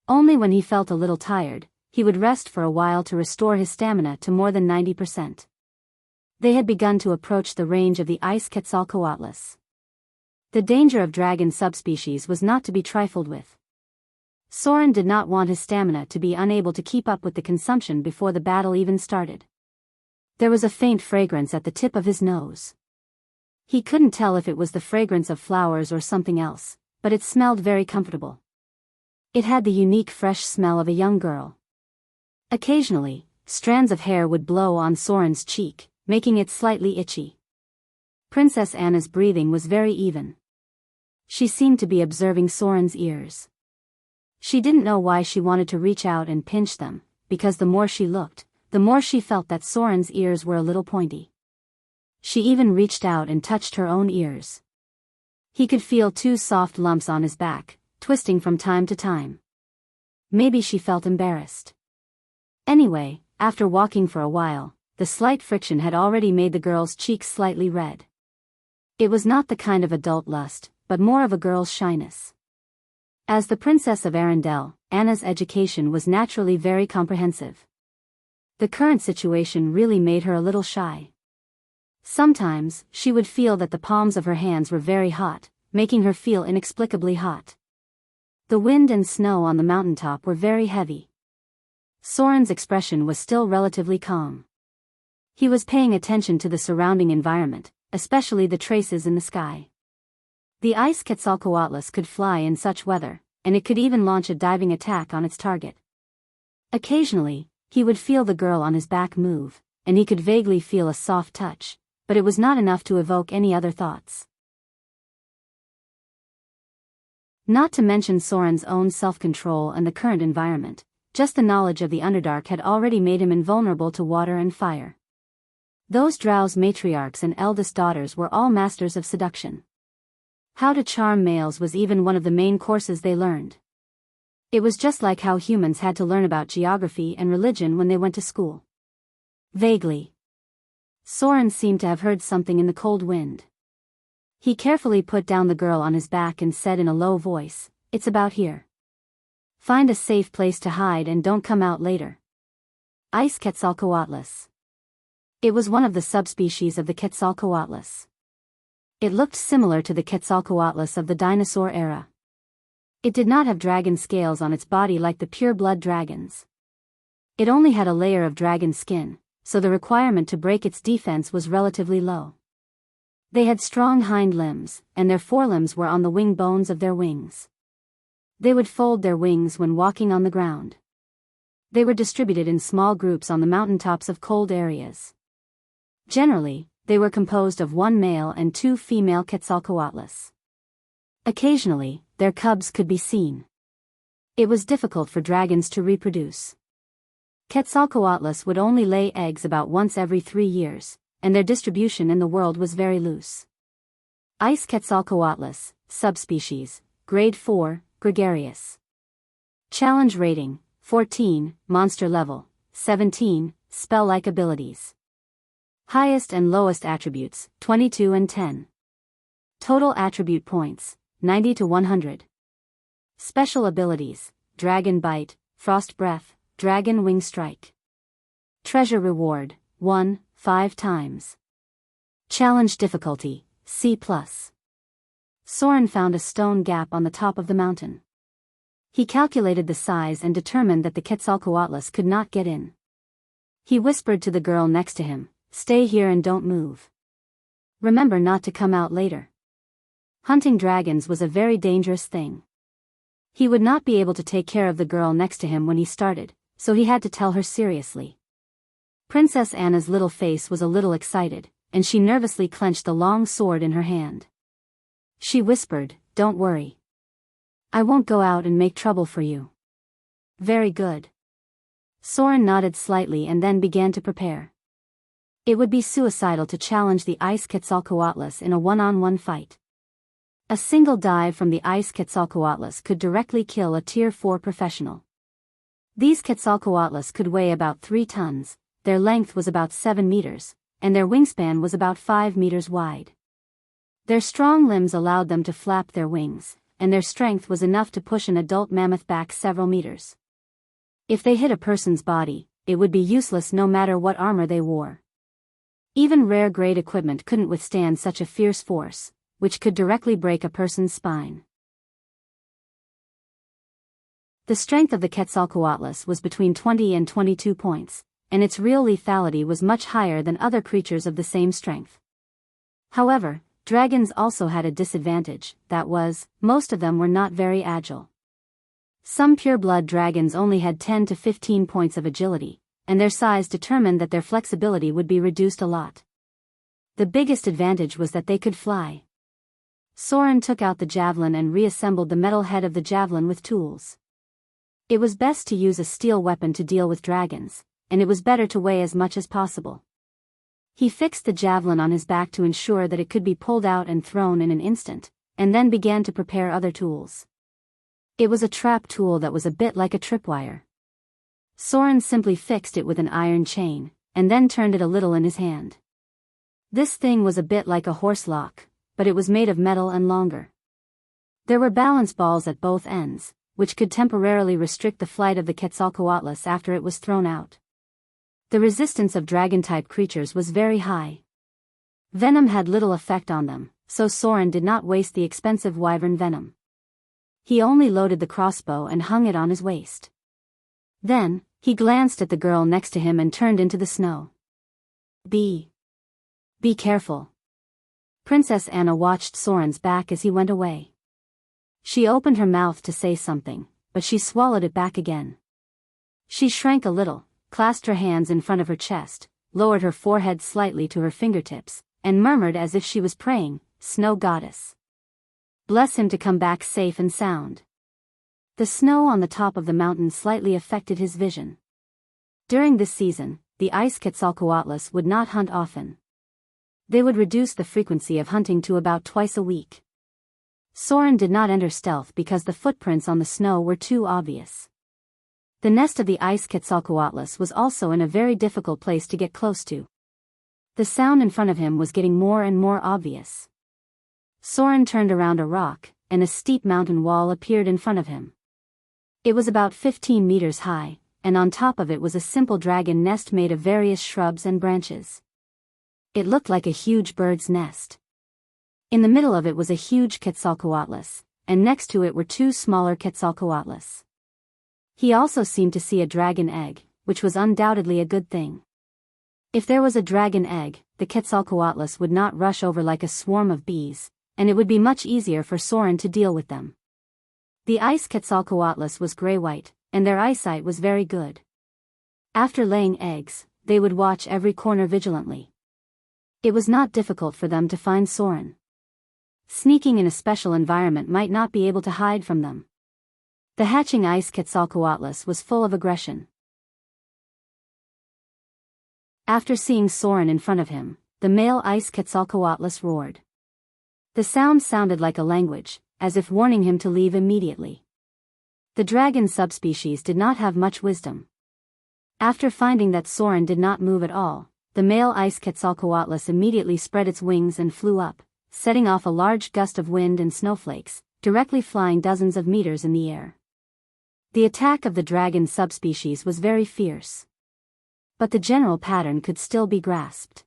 Only when he felt a little tired, he would rest for a while to restore his stamina to more than 90%. They had begun to approach the range of the ice Quetzalcoatlus. The danger of dragon subspecies was not to be trifled with. Soren did not want his stamina to be unable to keep up with the consumption before the battle even started. There was a faint fragrance at the tip of his nose. He couldn't tell if it was the fragrance of flowers or something else, but it smelled very comfortable. It had the unique fresh smell of a young girl. Occasionally, strands of hair would blow on Soren's cheek, making it slightly itchy. Princess Anna's breathing was very even. She seemed to be observing Soren's ears. She didn't know why she wanted to reach out and pinch them, because the more she looked, the more she felt that Soren's ears were a little pointy. She even reached out and touched her own ears. He could feel 2 soft lumps on his back, twisting from time to time. Maybe she felt embarrassed. Anyway, after walking for a while, the slight friction had already made the girl's cheeks slightly red. It was not the kind of adult lust, but more of a girl's shyness. As the Princess of Arendelle, Anna's education was naturally very comprehensive. The current situation really made her a little shy. Sometimes, she would feel that the palms of her hands were very hot, making her feel inexplicably hot. The wind and snow on the mountaintop were very heavy. Soren's expression was still relatively calm. He was paying attention to the surrounding environment, especially the traces in the sky. The ice Quetzalcoatlus could fly in such weather, and it could even launch a diving attack on its target. Occasionally, he would feel the girl on his back move, and he could vaguely feel a soft touch, but it was not enough to evoke any other thoughts. Not to mention Soren's own self-control and the current environment, just the knowledge of the Underdark had already made him invulnerable to water and fire. Those Drow's matriarchs and eldest daughters were all masters of seduction. How to charm males was even one of the main courses they learned. It was just like how humans had to learn about geography and religion when they went to school. Vaguely. Soren seemed to have heard something in the cold wind. He carefully put down the girl on his back and said in a low voice, "It's about here. Find a safe place to hide and don't come out later." Ice Quetzalcoatlus. It was one of the subspecies of the Quetzalcoatlus. It looked similar to the Quetzalcoatlus of the dinosaur era. It did not have dragon scales on its body like the pure-blood dragons. It only had a layer of dragon skin, so the requirement to break its defense was relatively low. They had strong hind limbs, and their forelimbs were on the wing bones of their wings. They would fold their wings when walking on the ground. They were distributed in small groups on the mountaintops of cold areas. Generally, they were composed of 1 male and 2 female Quetzalcoatlus. Occasionally, their cubs could be seen. It was difficult for dragons to reproduce. Quetzalcoatlus would only lay eggs about once every 3 years, and their distribution in the world was very loose. Ice Quetzalcoatlus, subspecies, Grade 4, Gregarious. Challenge rating, 14, monster level, 17, spell-like abilities. Highest and lowest attributes, 22 and 10. Total attribute points, 90 to 100. Special abilities, Dragon Bite, Frost Breath, Dragon Wing Strike. Treasure reward, 1, 5 times. Challenge difficulty, C+. Soren found a stone gap on the top of the mountain. He calculated the size and determined that the Quetzalcoatlus could not get in. He whispered to the girl next to him, "Stay here and don't move. Remember not to come out later." Hunting dragons was a very dangerous thing. He would not be able to take care of the girl next to him when he started, so he had to tell her seriously. Princess Anna's little face was a little excited, and she nervously clenched the long sword in her hand. She whispered, "Don't worry. I won't go out and make trouble for you." "Very good." Soren nodded slightly and then began to prepare. It would be suicidal to challenge the Ice Quetzalcoatlus in a one-on-one fight. A single dive from the Ice Quetzalcoatlus could directly kill a Tier 4 professional. These Quetzalcoatlus could weigh about 3 tons, their length was about 7 meters, and their wingspan was about 5 meters wide. Their strong limbs allowed them to flap their wings, and their strength was enough to push an adult mammoth back several meters. If they hit a person's body, it would be useless no matter what armor they wore. Even rare-grade equipment couldn't withstand such a fierce force, which could directly break a person's spine. The strength of the Quetzalcoatlus was between 20 and 22 points, and its real lethality was much higher than other creatures of the same strength. However, dragons also had a disadvantage, that was, most of them were not very agile. Some pure-blood dragons only had 10 to 15 points of agility, and their size determined that their flexibility would be reduced a lot. The biggest advantage was that they could fly. Soren took out the javelin and reassembled the metal head of the javelin with tools. It was best to use a steel weapon to deal with dragons, and it was better to weigh as much as possible. He fixed the javelin on his back to ensure that it could be pulled out and thrown in an instant, and then began to prepare other tools. It was a trap tool that was a bit like a tripwire. Soren simply fixed it with an iron chain, and then turned it a little in his hand. This thing was a bit like a horse lock, but it was made of metal and longer. There were balance balls at both ends, which could temporarily restrict the flight of the Quetzalcoatlus after it was thrown out. The resistance of dragon-type creatures was very high. Venom had little effect on them, so Soren did not waste the expensive wyvern venom. He only loaded the crossbow and hung it on his waist. Then, he glanced at the girl next to him and turned into the snow. Be careful. Princess Anna watched Soren's back as he went away. She opened her mouth to say something, but she swallowed it back again. She shrank a little, clasped her hands in front of her chest, lowered her forehead slightly to her fingertips, and murmured as if she was praying, "Snow goddess, bless him to come back safe and sound." The snow on the top of the mountain slightly affected his vision. During this season, the ice Quetzalcoatlus would not hunt often. They would reduce the frequency of hunting to about twice a week. Soren did not enter stealth because the footprints on the snow were too obvious. The nest of the ice Quetzalcoatlus was also in a very difficult place to get close to. The sound in front of him was getting more and more obvious. Soren turned around a rock, and a steep mountain wall appeared in front of him. It was about 15 meters high, and on top of it was a simple dragon nest made of various shrubs and branches. It looked like a huge bird's nest. In the middle of it was a huge Quetzalcoatlus, and next to it were two smaller Quetzalcoatlus. He also seemed to see a dragon egg, which was undoubtedly a good thing. If there was a dragon egg, the Quetzalcoatlus would not rush over like a swarm of bees, and it would be much easier for Soren to deal with them. The ice Quetzalcoatlus was gray-white, and their eyesight was very good. After laying eggs, they would watch every corner vigilantly. It was not difficult for them to find Soren. Sneaking in a special environment might not be able to hide from them. The hatching ice Quetzalcoatlus was full of aggression. After seeing Soren in front of him, the male ice Quetzalcoatlus roared. The sound sounded like a language, as if warning him to leave immediately. The dragon subspecies did not have much wisdom. After finding that Soren did not move at all, the male ice Quetzalcoatlus immediately spread its wings and flew up, setting off a large gust of wind and snowflakes, directly flying dozens of meters in the air. The attack of the dragon subspecies was very fierce. But the general pattern could still be grasped.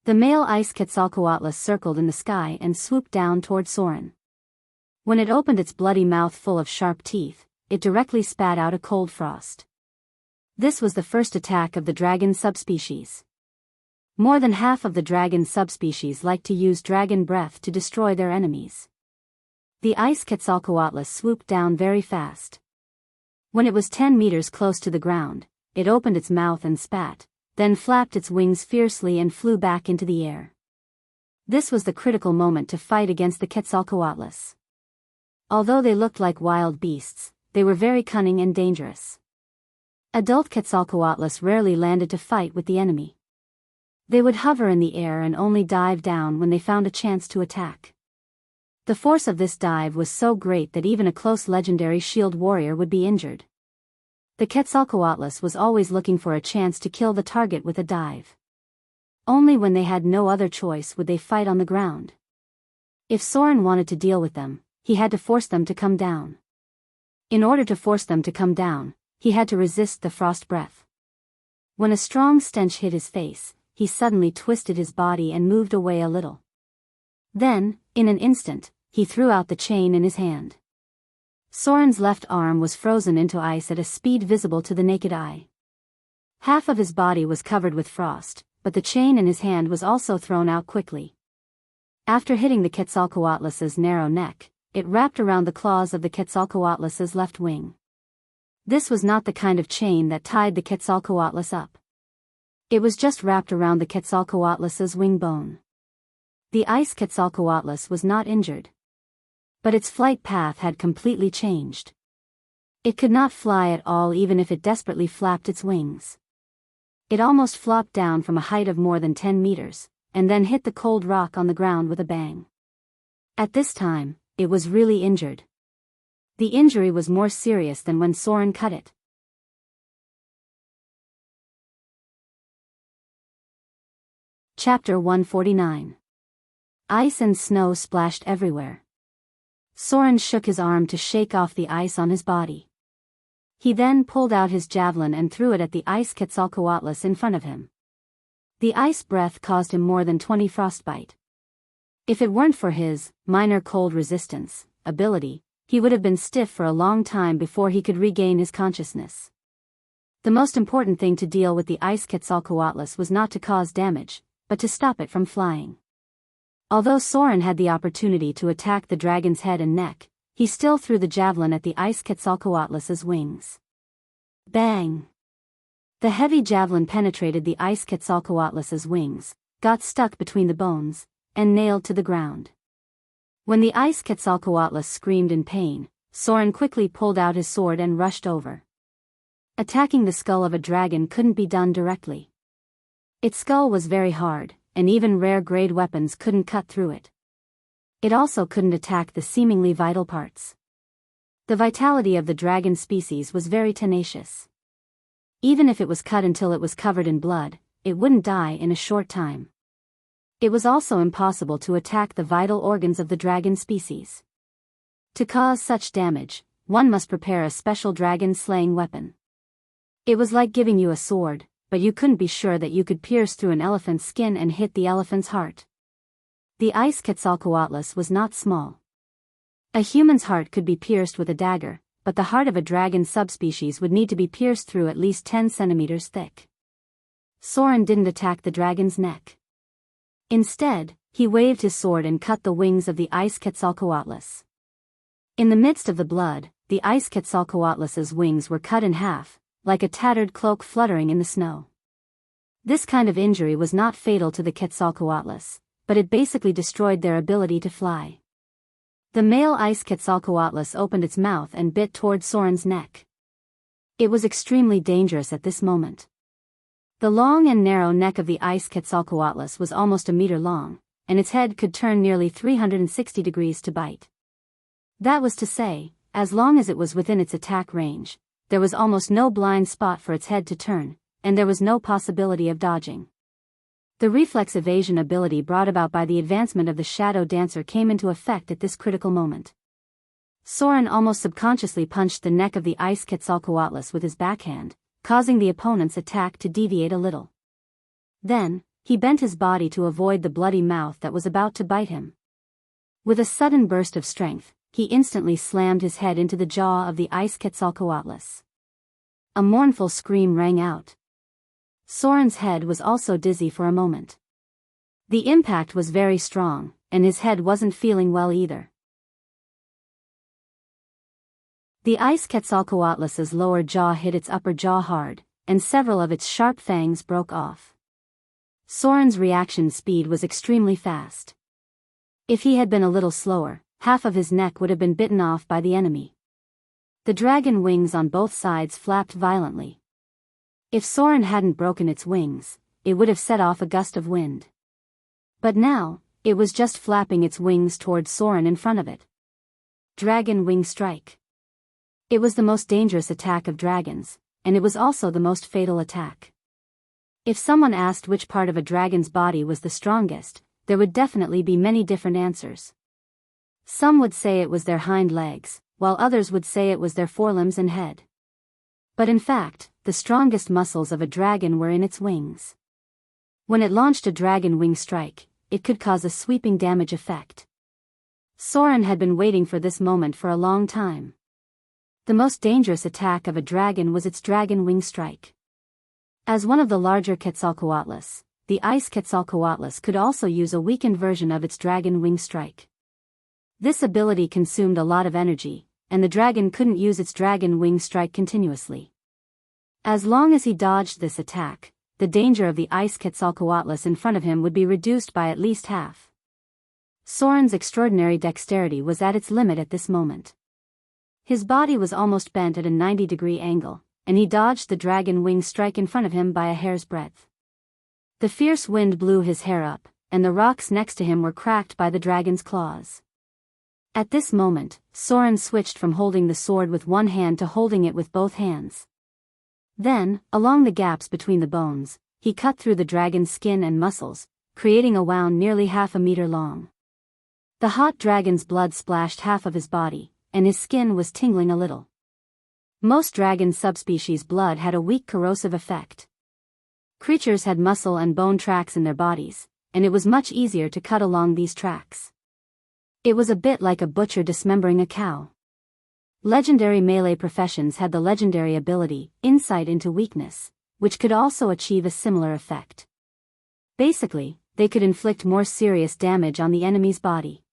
The male ice Quetzalcoatlus circled in the sky and swooped down toward Soren. When it opened its bloody mouth full of sharp teeth, it directly spat out a cold frost. This was the first attack of the dragon subspecies. More than half of the dragon subspecies like to use dragon breath to destroy their enemies. The ice Quetzalcoatlus swooped down very fast. When it was 10 meters close to the ground, it opened its mouth and spat, then flapped its wings fiercely and flew back into the air. This was the critical moment to fight against the Quetzalcoatlus. Although they looked like wild beasts, they were very cunning and dangerous. Adult Quetzalcoatlus rarely landed to fight with the enemy. They would hover in the air and only dive down when they found a chance to attack. The force of this dive was so great that even a close legendary shield warrior would be injured. The Quetzalcoatlus was always looking for a chance to kill the target with a dive. Only when they had no other choice would they fight on the ground. If Soren wanted to deal with them, he had to force them to come down. In order to force them to come down, he had to resist the frost breath. When a strong stench hit his face, he suddenly twisted his body and moved away a little. Then, in an instant, he threw out the chain in his hand. Soren's left arm was frozen into ice at a speed visible to the naked eye. Half of his body was covered with frost, but the chain in his hand was also thrown out quickly. After hitting the Quetzalcoatlus's narrow neck, it wrapped around the claws of the Quetzalcoatlus's left wing. This was not the kind of chain that tied the Quetzalcoatlus up. It was just wrapped around the Quetzalcoatlus's wing bone. The ice Quetzalcoatlus was not injured. But its flight path had completely changed. It could not fly at all even if it desperately flapped its wings. It almost flopped down from a height of more than 10 meters, and then hit the cold rock on the ground with a bang. At this time, it was really injured. The injury was more serious than when Soren cut it. Chapter 149. Ice and snow splashed everywhere. Soren shook his arm to shake off the ice on his body. He then pulled out his javelin and threw it at the ice Quetzalcoatlus in front of him. The ice breath caused him more than 20 frostbite. If it weren't for his minor cold resistance ability, he would have been stiff for a long time before he could regain his consciousness. The most important thing to deal with the ice Quetzalcoatlus was not to cause damage, but to stop it from flying. Although Soren had the opportunity to attack the dragon's head and neck, he still threw the javelin at the ice Quetzalcoatlus's wings. Bang! The heavy javelin penetrated the ice Quetzalcoatlus's wings, got stuck between the bones, and nailed to the ground. When the ice Quetzalcoatlus screamed in pain, Soren quickly pulled out his sword and rushed over. Attacking the skull of a dragon couldn't be done directly. Its skull was very hard, and even rare-grade weapons couldn't cut through it. It also couldn't attack the seemingly vital parts. The vitality of the dragon species was very tenacious. Even if it was cut until it was covered in blood, it wouldn't die in a short time. It was also impossible to attack the vital organs of the dragon species. To cause such damage, one must prepare a special dragon-slaying weapon. It was like giving you a sword, but you couldn't be sure that you could pierce through an elephant's skin and hit the elephant's heart. The ice Quetzalcoatlus was not small. A human's heart could be pierced with a dagger, but the heart of a dragon subspecies would need to be pierced through at least 10 centimeters thick. Soren didn't attack the dragon's neck. Instead, he waved his sword and cut the wings of the ice Quetzalcoatlus. In the midst of the blood, the ice Quetzalcoatlus's wings were cut in half, like a tattered cloak fluttering in the snow. This kind of injury was not fatal to the Quetzalcoatlus, but it basically destroyed their ability to fly. The male ice Quetzalcoatlus opened its mouth and bit toward Soren's neck. It was extremely dangerous at this moment. The long and narrow neck of the ice Quetzalcoatlus was almost a meter long, and its head could turn nearly 360 degrees to bite. That was to say, as long as it was within its attack range, there was almost no blind spot for its head to turn, and there was no possibility of dodging. The reflex evasion ability brought about by the advancement of the Shadow Dancer came into effect at this critical moment. Soren almost subconsciously punched the neck of the ice Quetzalcoatlus with his backhand, causing the opponent's attack to deviate a little. Then, he bent his body to avoid the bloody mouth that was about to bite him. With a sudden burst of strength, he instantly slammed his head into the jaw of the ice Quetzalcoatlus. A mournful scream rang out. Soren's head was also dizzy for a moment. The impact was very strong, and his head wasn't feeling well either. The ice Quetzalcoatlus's lower jaw hit its upper jaw hard, and several of its sharp fangs broke off. Soren's reaction speed was extremely fast. If he had been a little slower, half of his neck would have been bitten off by the enemy. The dragon wings on both sides flapped violently. If Soren hadn't broken its wings, it would have set off a gust of wind. But now, it was just flapping its wings towards Soren in front of it. Dragon Wing Strike. It was the most dangerous attack of dragons, and it was also the most fatal attack. If someone asked which part of a dragon's body was the strongest, there would definitely be many different answers. Some would say it was their hind legs, while others would say it was their forelimbs and head. But in fact, the strongest muscles of a dragon were in its wings. When it launched a dragon wing strike, it could cause a sweeping damage effect. Soren had been waiting for this moment for a long time. The most dangerous attack of a dragon was its dragon wing strike. As one of the larger Quetzalcoatlus, the ice Quetzalcoatlus could also use a weakened version of its dragon wing strike. This ability consumed a lot of energy, and the dragon couldn't use its dragon wing strike continuously. As long as he dodged this attack, the danger of the ice Quetzalcoatlus in front of him would be reduced by at least half. Soren's extraordinary dexterity was at its limit at this moment. His body was almost bent at a 90-degree angle, and he dodged the dragon wing strike in front of him by a hair's breadth. The fierce wind blew his hair up, and the rocks next to him were cracked by the dragon's claws. At this moment, Soren switched from holding the sword with one hand to holding it with both hands. Then, along the gaps between the bones, he cut through the dragon's skin and muscles, creating a wound nearly half a meter long. The hot dragon's blood splashed half of his body, and his skin was tingling a little. Most dragon subspecies' blood had a weak corrosive effect. Creatures had muscle and bone tracks in their bodies, and it was much easier to cut along these tracks. It was a bit like a butcher dismembering a cow. Legendary melee professions had the legendary ability, insight into weakness, which could also achieve a similar effect. Basically, they could inflict more serious damage on the enemy's body.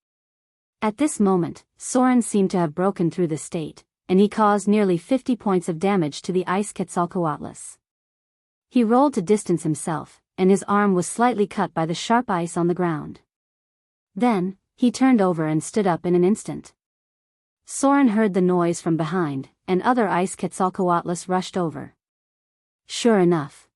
At this moment, Soren seemed to have broken through the state, and he caused nearly 50 points of damage to the ice Quetzalcoatlus. He rolled to distance himself, and his arm was slightly cut by the sharp ice on the ground. Then, he turned over and stood up in an instant. Soren heard the noise from behind, and other ice Quetzalcoatlus rushed over. Sure enough.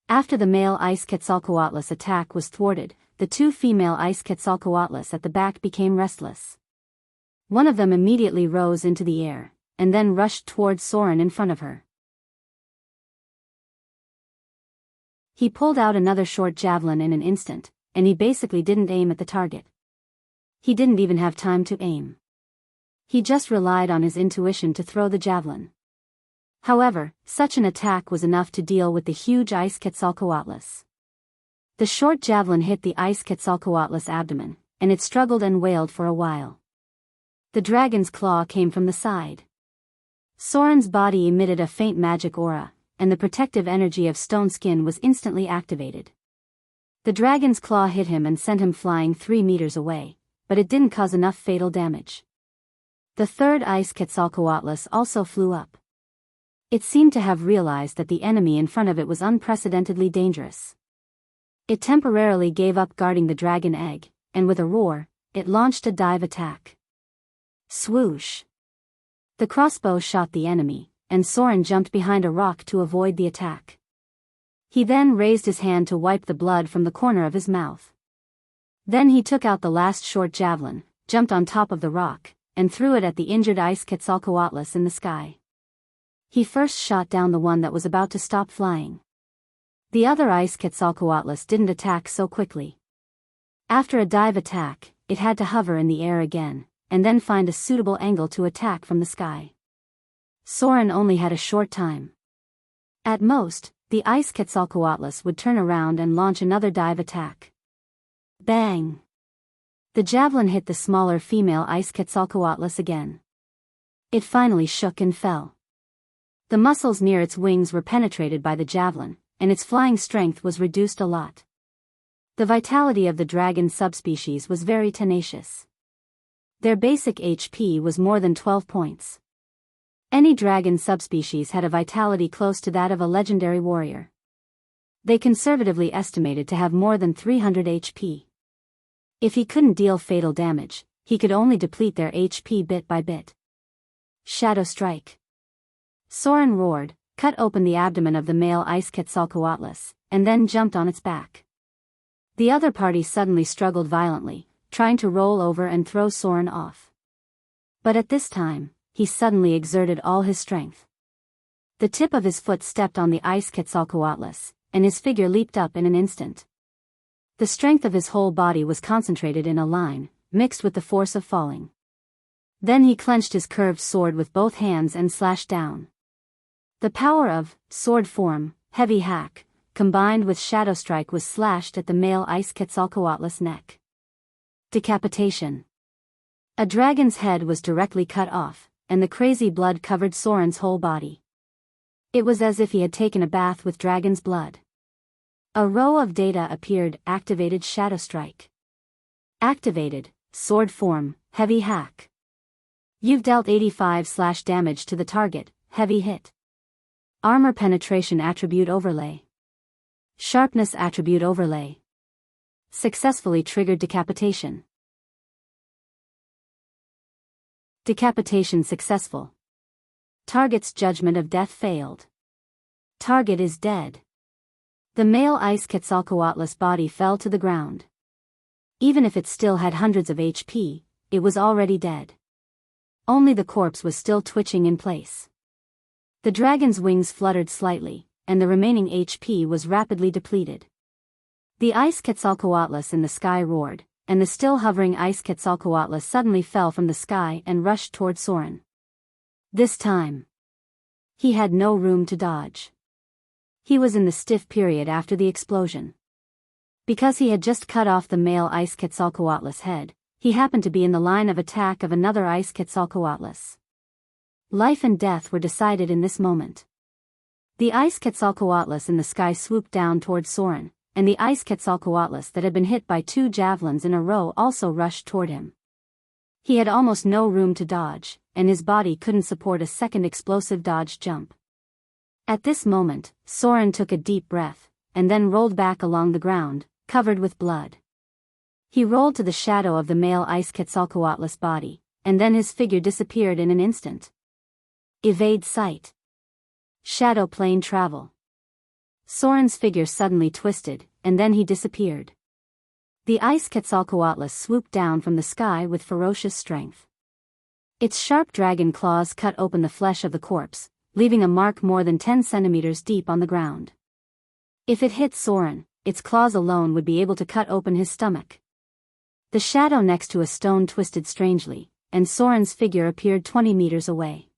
After the male ice Quetzalcoatlus attack was thwarted, the two female ice Quetzalcoatlus at the back became restless. One of them immediately rose into the air, and then rushed towards Soren in front of her. He pulled out another short javelin in an instant, and he basically didn't aim at the target. He didn't even have time to aim. He just relied on his intuition to throw the javelin. However, such an attack was enough to deal with the huge ice Quetzalcoatlus. The short javelin hit the ice Quetzalcoatlus' abdomen, and it struggled and wailed for a while. The dragon's claw came from the side. Soren's body emitted a faint magic aura, and the protective energy of stone skin was instantly activated. The dragon's claw hit him and sent him flying 3 meters away, but it didn't cause enough fatal damage. The third ice Quetzalcoatlus also flew up. It seemed to have realized that the enemy in front of it was unprecedentedly dangerous. It temporarily gave up guarding the dragon egg, and with a roar, it launched a dive attack. Swoosh! The crossbow shot the enemy, and Soren jumped behind a rock to avoid the attack. He then raised his hand to wipe the blood from the corner of his mouth. Then he took out the last short javelin, jumped on top of the rock, and threw it at the injured ice Quetzalcoatlus in the sky. He first shot down the one that was about to stop flying. The other ice Quetzalcoatlus didn't attack so quickly. After a dive attack, it had to hover in the air again, and then find a suitable angle to attack from the sky. Soren only had a short time. At most, the ice Quetzalcoatlus would turn around and launch another dive attack. Bang! The javelin hit the smaller female ice Quetzalcoatlus again. It finally shook and fell. The muscles near its wings were penetrated by the javelin, and its flying strength was reduced a lot. The vitality of the dragon subspecies was very tenacious. Their basic HP was more than 12 points. Any dragon subspecies had a vitality close to that of a legendary warrior. They conservatively estimated to have more than 300 HP. If he couldn't deal fatal damage, he could only deplete their HP bit by bit. Shadow Strike. Soren roared, cut open the abdomen of the male ice Quetzalcoatlus, and then jumped on its back. The other party suddenly struggled violently, trying to roll over and throw Soren off. But at this time, he suddenly exerted all his strength. The tip of his foot stepped on the ice Quetzalcoatlus, and his figure leaped up in an instant. The strength of his whole body was concentrated in a line, mixed with the force of falling. Then he clenched his curved sword with both hands and slashed down. The power of sword form, heavy hack, combined with shadow strike was slashed at the male ice Quetzalcoatlus' neck. Decapitation. A dragon's head was directly cut off, and the crazy blood covered Soren's whole body. It was as if he had taken a bath with dragon's blood. A row of data appeared. Activated Shadow Strike. Activated, sword form, heavy hack. You've dealt 85 damage to the target, heavy hit. Armor penetration attribute overlay. Sharpness attribute overlay. Successfully triggered decapitation. Decapitation successful. Target's judgment of death failed. Target is dead. The male ice Quetzalcoatl's body fell to the ground. Even if it still had hundreds of HP, it was already dead. Only the corpse was still twitching in place. The dragon's wings fluttered slightly, and the remaining HP was rapidly depleted. The ice Quetzalcoatl in the sky roared, and the still hovering ice Quetzalcoatl suddenly fell from the sky and rushed toward Soren. This time, he had no room to dodge. He was in the stiff period after the explosion. Because he had just cut off the male ice Quetzalcoatl's head, he happened to be in the line of attack of another ice Quetzalcoatl. Life and death were decided in this moment. The ice Quetzalcoatl in the sky swooped down toward Soren, and the ice Quetzalcoatl that had been hit by 2 javelins in a row also rushed toward him. He had almost no room to dodge, and his body couldn't support a second explosive dodge jump. At this moment, Soren took a deep breath, and then rolled back along the ground, covered with blood. He rolled to the shadow of the male ice Quetzalcoatl's body, and then his figure disappeared in an instant. Evade sight. Shadow plane travel. Soren's figure suddenly twisted, and then he disappeared. The ice Quetzalcoatl swooped down from the sky with ferocious strength. Its sharp dragon claws cut open the flesh of the corpse, leaving a mark more than 10 centimeters deep on the ground. If it hit Soren, its claws alone would be able to cut open his stomach. The shadow next to a stone twisted strangely, and Soren's figure appeared 20 meters away.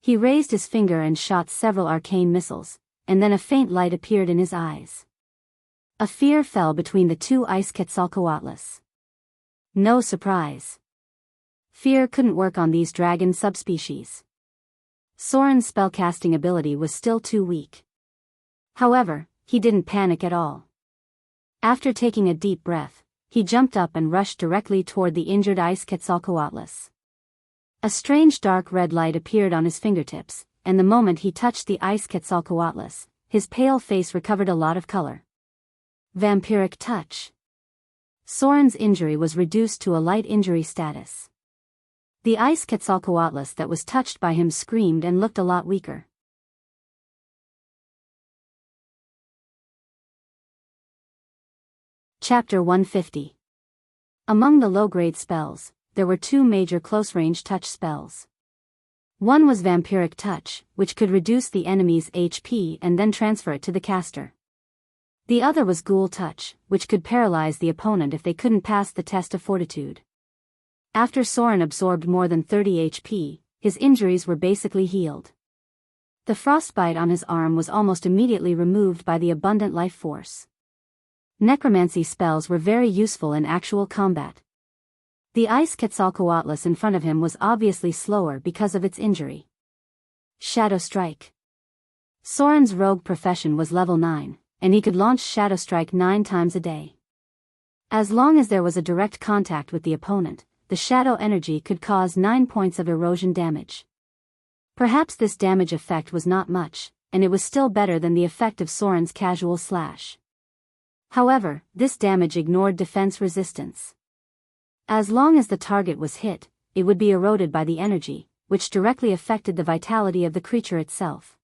He raised his finger and shot several arcane missiles, and then a faint light appeared in his eyes. A fear fell between the 2 ice Quetzalcoatls. No surprise. Fear couldn't work on these dragon subspecies. Soren's spellcasting ability was still too weak. However, he didn't panic at all. After taking a deep breath, he jumped up and rushed directly toward the injured ice Quetzalcoatl. A strange dark red light appeared on his fingertips, and the moment he touched the ice Quetzalcoatl, his pale face recovered a lot of color. Vampiric touch. Soren's injury was reduced to a light injury status. The ice Quetzalcoatl that was touched by him screamed and looked a lot weaker. Chapter 150. Among the low-grade spells, there were 2 major close-range touch spells. One was Vampiric Touch, which could reduce the enemy's HP and then transfer it to the caster. The other was Ghoul Touch, which could paralyze the opponent if they couldn't pass the test of fortitude. After Soren absorbed more than 30 HP, his injuries were basically healed. The frostbite on his arm was almost immediately removed by the abundant life force. Necromancy spells were very useful in actual combat. The ice Quetzalcoatl in front of him was obviously slower because of its injury. Shadow Strike. Soren's rogue profession was level 9, and he could launch Shadow Strike 9 times a day. As long as there was a direct contact with the opponent, the shadow energy could cause 9 points of erosion damage. Perhaps this damage effect was not much, and it was still better than the effect of Soren's casual slash. However, this damage ignored defense resistance. As long as the target was hit, it would be eroded by the energy, which directly affected the vitality of the creature itself.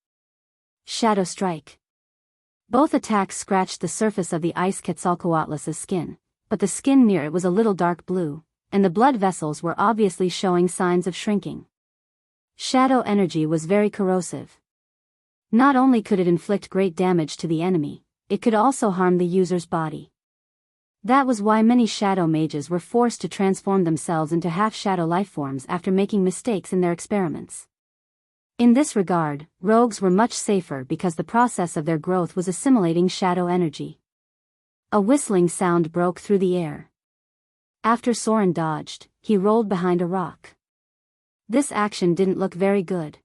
Shadow Strike. Both attacks scratched the surface of the ice Quetzalcoatl's skin, but the skin near it was a little dark blue, and the blood vessels were obviously showing signs of shrinking. Shadow energy was very corrosive. Not only could it inflict great damage to the enemy, it could also harm the user's body. That was why many shadow mages were forced to transform themselves into half-shadow lifeforms after making mistakes in their experiments. In this regard, rogues were much safer because the process of their growth was assimilating shadow energy. A whistling sound broke through the air. After Soren dodged, he rolled behind a rock. This action didn't look very good.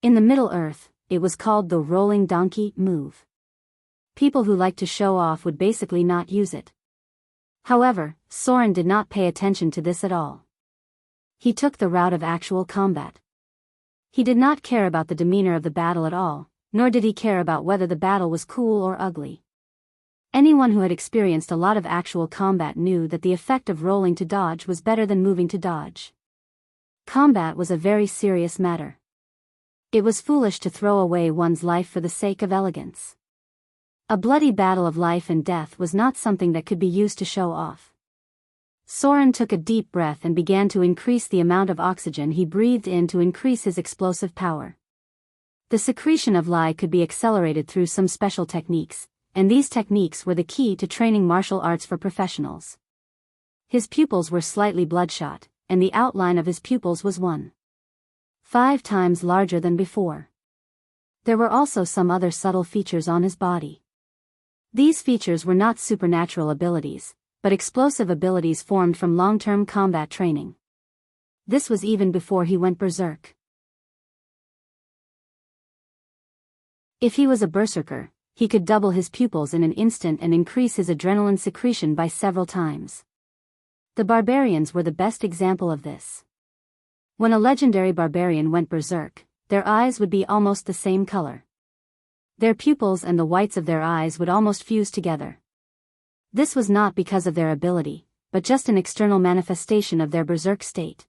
In the Middle-earth, it was called the rolling donkey move. People who liked to show off would basically not use it. However, Soren did not pay attention to this at all. He took the route of actual combat. He did not care about the demeanor of the battle at all, nor did he care about whether the battle was cool or ugly. Anyone who had experienced a lot of actual combat knew that the effect of rolling to dodge was better than moving to dodge. Combat was a very serious matter. It was foolish to throw away one's life for the sake of elegance. A bloody battle of life and death was not something that could be used to show off. Soren took a deep breath and began to increase the amount of oxygen he breathed in to increase his explosive power. The secretion of Li could be accelerated through some special techniques, and these techniques were the key to training martial arts for professionals. His pupils were slightly bloodshot, and the outline of his pupils was 1.5 times larger than before. There were also some other subtle features on his body. These features were not supernatural abilities, but explosive abilities formed from long-term combat training. This was even before he went berserk. If he was a berserker, he could double his pupils in an instant and increase his adrenaline secretion by several times. The barbarians were the best example of this. When a legendary barbarian went berserk, their eyes would be almost the same color. Their pupils and the whites of their eyes would almost fuse together. This was not because of their ability, but just an external manifestation of their berserk state.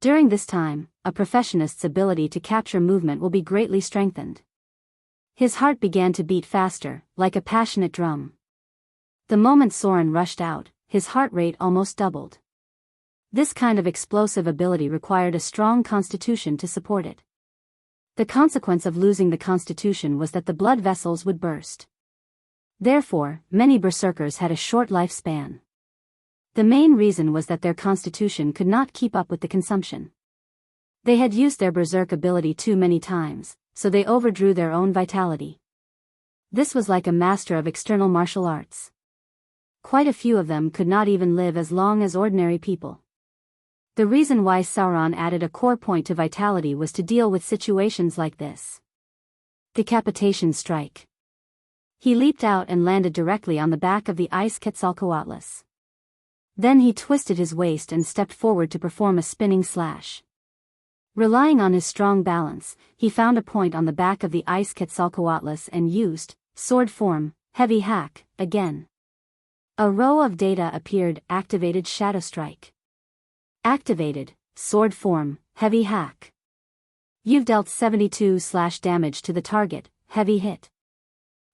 During this time, a professionist's ability to capture movement will be greatly strengthened. His heart began to beat faster, like a passionate drum. The moment Soren rushed out, his heart rate almost doubled. This kind of explosive ability required a strong constitution to support it. The consequence of losing the constitution was that the blood vessels would burst. Therefore, many berserkers had a short lifespan. The main reason was that their constitution could not keep up with the consumption. They had used their berserk ability too many times, so they overdrew their own vitality. This was like a master of external martial arts. Quite a few of them could not even live as long as ordinary people. The reason why Sauron added a core point to vitality was to deal with situations like this. Decapitation strike. He leaped out and landed directly on the back of the ice Quetzalcoatlus. Then he twisted his waist and stepped forward to perform a spinning slash. Relying on his strong balance, he found a point on the back of the ice Quetzalcoatlus and used, sword form, heavy hack, again. A row of data appeared, activated shadow strike. Activated, sword form, heavy hack. You've dealt 72 slash damage to the target, heavy hit.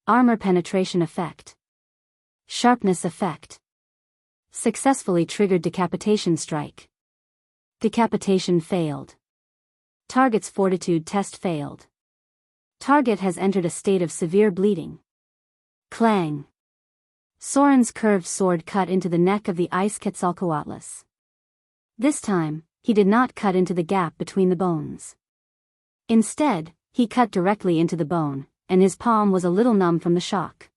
Armor penetration effect. Sharpness effect. Successfully triggered decapitation strike. Decapitation failed. Target's fortitude test failed. Target has entered a state of severe bleeding. Clang. Soren's curved sword cut into the neck of the ice Quetzalcoatlus. This time, he did not cut into the gap between the bones. Instead, he cut directly into the bone, and his palm was a little numb from the shock.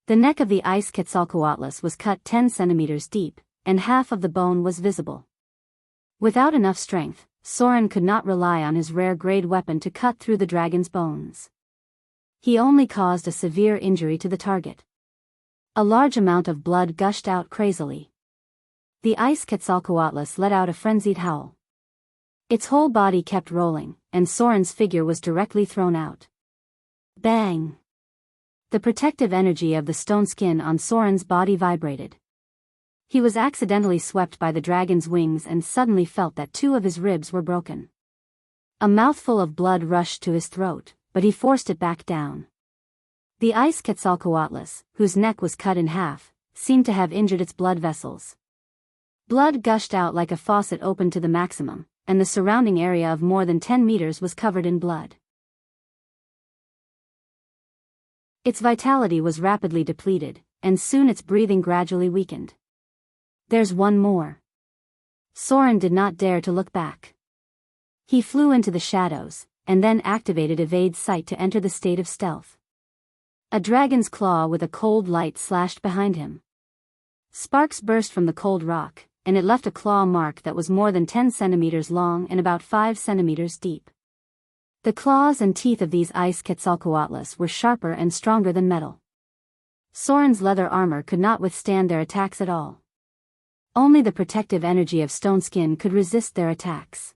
The neck of the ice Quetzalcoatlus was cut 10 centimeters deep, and half of the bone was visible. Without enough strength, Soren could not rely on his rare-grade weapon to cut through the dragon's bones. He only caused a severe injury to the target. A large amount of blood gushed out crazily. The ice Quetzalcoatlus let out a frenzied howl. Its whole body kept rolling, and Soren's figure was directly thrown out. Bang! The protective energy of the stone skin on Soren's body vibrated. He was accidentally swept by the dragon's wings and suddenly felt that 2 of his ribs were broken. A mouthful of blood rushed to his throat, but he forced it back down. The ice Quetzalcoatlus, whose neck was cut in half, seemed to have injured its blood vessels. Blood gushed out like a faucet opened to the maximum, and the surrounding area of more than 10 meters was covered in blood. Its vitality was rapidly depleted, and soon its breathing gradually weakened. There's one more. Soren did not dare to look back. He flew into the shadows, and then activated evade sight to enter the state of stealth. A dragon's claw with a cold light slashed behind him. Sparks burst from the cold rock, and it left a claw mark that was more than 10 centimeters long and about 5 centimeters deep. The claws and teeth of these ice Quetzalcoatlus were sharper and stronger than metal. Soren's leather armor could not withstand their attacks at all. Only the protective energy of stone skin could resist their attacks.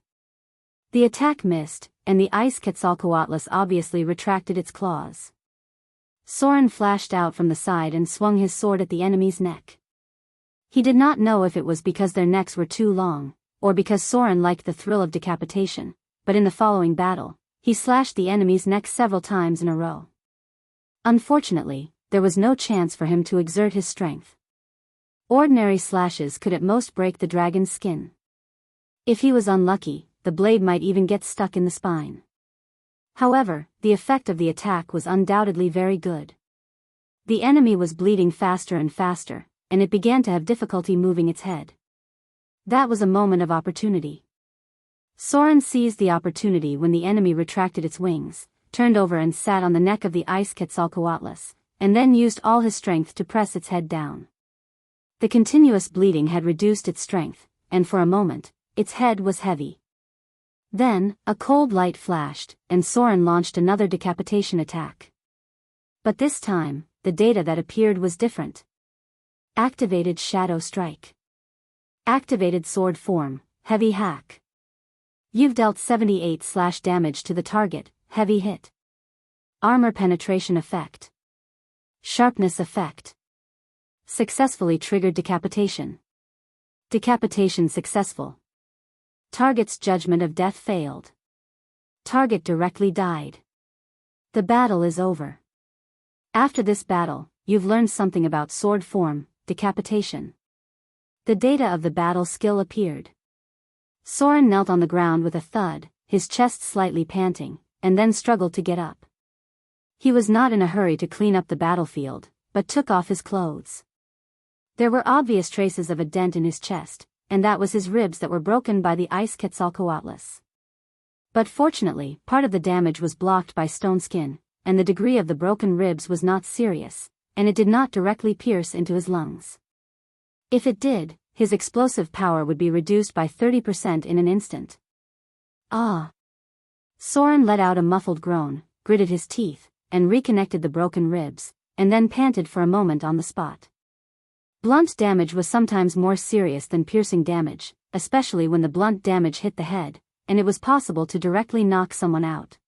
The attack missed, and the ice Quetzalcoatlus obviously retracted its claws. Soren flashed out from the side and swung his sword at the enemy's neck. He did not know if it was because their necks were too long, or because Soren liked the thrill of decapitation, but in the following battle, he slashed the enemy's neck several times in a row. Unfortunately, there was no chance for him to exert his strength. Ordinary slashes could at most break the dragon's skin. If he was unlucky, the blade might even get stuck in the spine. However, the effect of the attack was undoubtedly very good. The enemy was bleeding faster and faster, and it began to have difficulty moving its head. That was a moment of opportunity. Soren seized the opportunity when the enemy retracted its wings, turned over and sat on the neck of the ice Quetzalcoatlus, and then used all his strength to press its head down. The continuous bleeding had reduced its strength, and for a moment, its head was heavy. Then, a cold light flashed, and Soren launched another decapitation attack. But this time, the data that appeared was different. Activated Shadow Strike. Activated Sword Form, Heavy Hack. You've dealt 78 damage to the target, Heavy Hit. Armor Penetration Effect. Sharpness Effect. Successfully triggered decapitation. Decapitation successful. Target's judgment of death failed. Target directly died. The battle is over. After this battle, you've learned something about sword form, decapitation. The data of the battle skill appeared. Soren knelt on the ground with a thud, his chest slightly panting, and then struggled to get up. He was not in a hurry to clean up the battlefield, but took off his clothes. There were obvious traces of a dent in his chest, and that was his ribs that were broken by the ice Quetzalcoatlus. But fortunately, part of the damage was blocked by stone skin, and the degree of the broken ribs was not serious, and it did not directly pierce into his lungs. If it did, his explosive power would be reduced by 30% in an instant. Ah! Soren let out a muffled groan, gritted his teeth, and reconnected the broken ribs, and then panted for a moment on the spot. Blunt damage was sometimes more serious than piercing damage, especially when the blunt damage hit the head, and it was possible to directly knock someone out.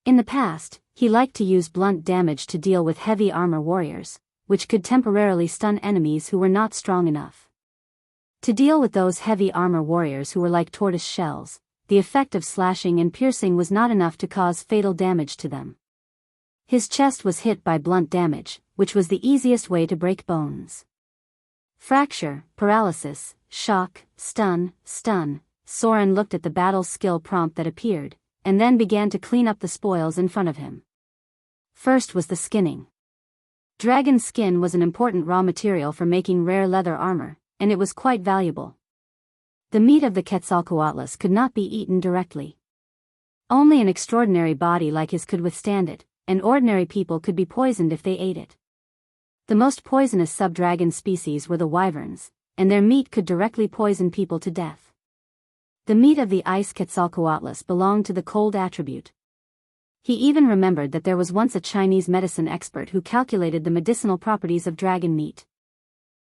In the past, he liked to use blunt damage to deal with heavy armor warriors, which could temporarily stun enemies who were not strong enough. To deal with those heavy armor warriors who were like tortoise shells, the effect of slashing and piercing was not enough to cause fatal damage to them. His chest was hit by blunt damage, which was the easiest way to break bones. Fracture, paralysis, shock, stun. Soren looked at the battle skill prompt that appeared, and then began to clean up the spoils in front of him. First was the skinning. Dragon skin was an important raw material for making rare leather armor, and it was quite valuable. The meat of the Quetzalcoatlus could not be eaten directly. Only an extraordinary body like his could withstand it, and ordinary people could be poisoned if they ate it. The most poisonous sub-dragon species were the wyverns, and their meat could directly poison people to death. The meat of the ice Quetzalcoatlus belonged to the cold attribute. He even remembered that there was once a Chinese medicine expert who calculated the medicinal properties of dragon meat.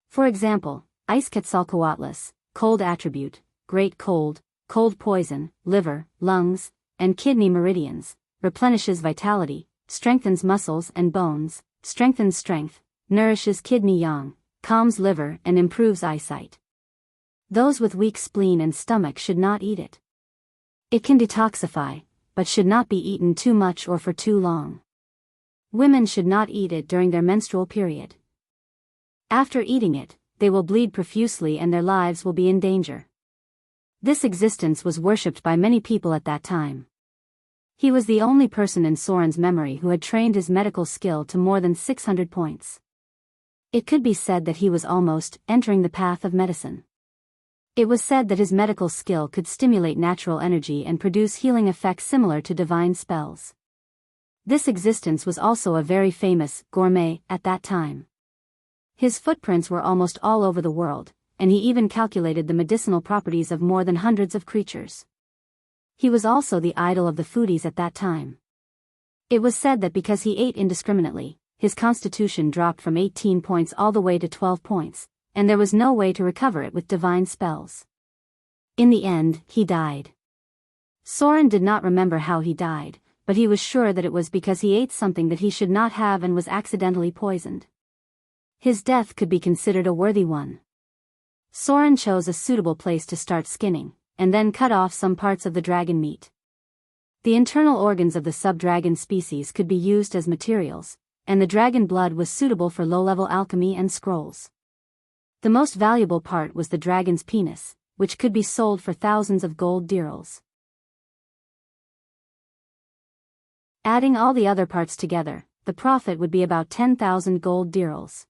For example, ice Quetzalcoatlus, cold attribute, great cold, cold poison, liver, lungs, and kidney meridians, replenishes vitality, strengthens muscles and bones, strengthens strength, nourishes kidney yang, calms liver and improves eyesight. Those with weak spleen and stomach should not eat it. It can detoxify, but should not be eaten too much or for too long. Women should not eat it during their menstrual period. After eating it, they will bleed profusely and their lives will be in danger. This existence was worshipped by many people at that time. He was the only person in Soren's memory who had trained his medical skill to more than 600 points. It could be said that he was almost entering the path of medicine. It was said that his medical skill could stimulate natural energy and produce healing effects similar to divine spells. This existence was also a very famous gourmet at that time. His footprints were almost all over the world, and he even calculated the medicinal properties of more than hundreds of creatures. He was also the idol of the foodies at that time. It was said that because he ate indiscriminately, his constitution dropped from 18 points all the way to 12 points, and there was no way to recover it with divine spells. In the end, he died. Soren did not remember how he died, but he was sure that it was because he ate something that he should not have and was accidentally poisoned. His death could be considered a worthy one. Soren chose a suitable place to start skinning, and then cut off some parts of the dragon meat. The internal organs of the sub-dragon species could be used as materials, and the dragon blood was suitable for low-level alchemy and scrolls. The most valuable part was the dragon's penis, which could be sold for thousands of gold dirhams. Adding all the other parts together, the profit would be about 10,000 gold dirhams.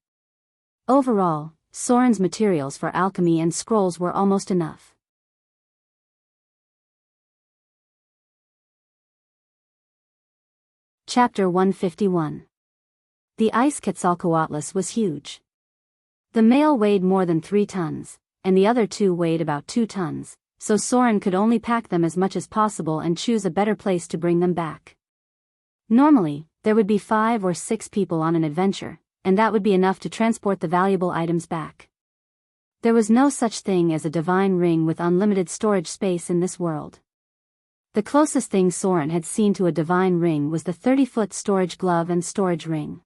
Overall, Soren's materials for alchemy and scrolls were almost enough. Chapter 151. The ice Quetzalcoatlus was huge. The male weighed more than 3 tons, and the other two weighed about 2 tons, so Soren could only pack them as much as possible and choose a better place to bring them back. Normally, there would be 5 or 6 people on an adventure, and that would be enough to transport the valuable items back. There was no such thing as a divine ring with unlimited storage space in this world. The closest thing Soren had seen to a divine ring was the 30-foot storage glove and storage ring.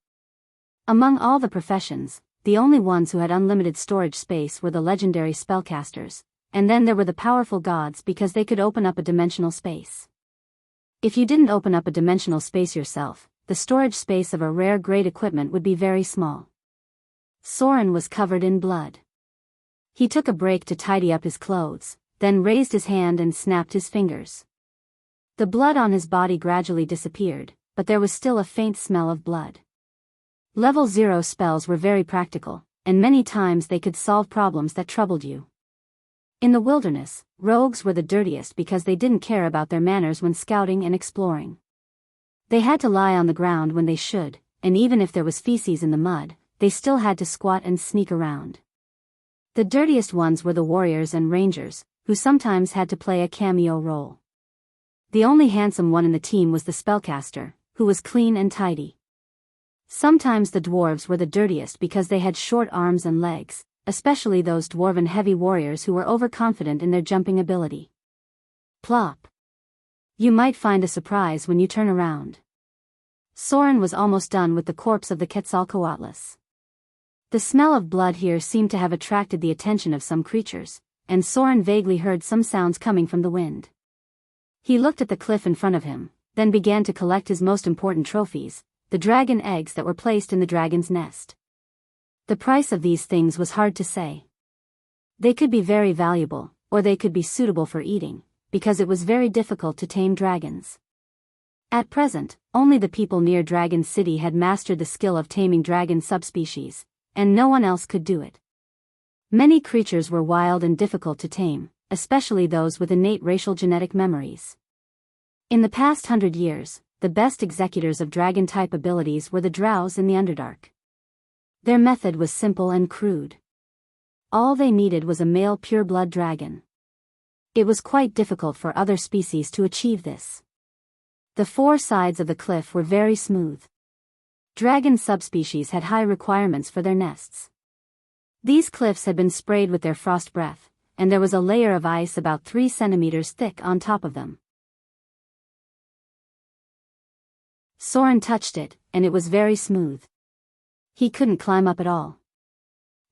Among all the professions, the only ones who had unlimited storage space were the legendary spellcasters, and then there were the powerful gods because they could open up a dimensional space. If you didn't open up a dimensional space yourself, the storage space of a rare great equipment would be very small. Soren was covered in blood. He took a break to tidy up his clothes, then raised his hand and snapped his fingers. The blood on his body gradually disappeared, but there was still a faint smell of blood. Level 0 spells were very practical, and many times they could solve problems that troubled you. In the wilderness, rogues were the dirtiest because they didn't care about their manners when scouting and exploring. They had to lie on the ground when they should, and even if there was feces in the mud, they still had to squat and sneak around. The dirtiest ones were the warriors and rangers, who sometimes had to play a cameo role. The only handsome one in the team was the spellcaster, who was clean and tidy. Sometimes the dwarves were the dirtiest because they had short arms and legs, especially those dwarven heavy warriors who were overconfident in their jumping ability. Plop! You might find a surprise when you turn around. Soren was almost done with the corpse of the Quetzalcoatlus. The smell of blood here seemed to have attracted the attention of some creatures, and Soren vaguely heard some sounds coming from the wind. He looked at the cliff in front of him, then began to collect his most important trophies, the dragon eggs that were placed in the dragon's nest. The price of these things was hard to say. They could be very valuable, or they could be suitable for eating, because it was very difficult to tame dragons. At present, only the people near Dragon City had mastered the skill of taming dragon subspecies, and no one else could do it. Many creatures were wild and difficult to tame, especially those with innate racial genetic memories. In the past 100 years, the best executors of dragon-type abilities were the drows in the Underdark. Their method was simple and crude. All they needed was a male pure-blood dragon. It was quite difficult for other species to achieve this. The 4 sides of the cliff were very smooth. Dragon subspecies had high requirements for their nests. These cliffs had been sprayed with their frost breath, and there was a layer of ice about 3 centimeters thick on top of them. Soren touched it, and it was very smooth. He couldn't climb up at all.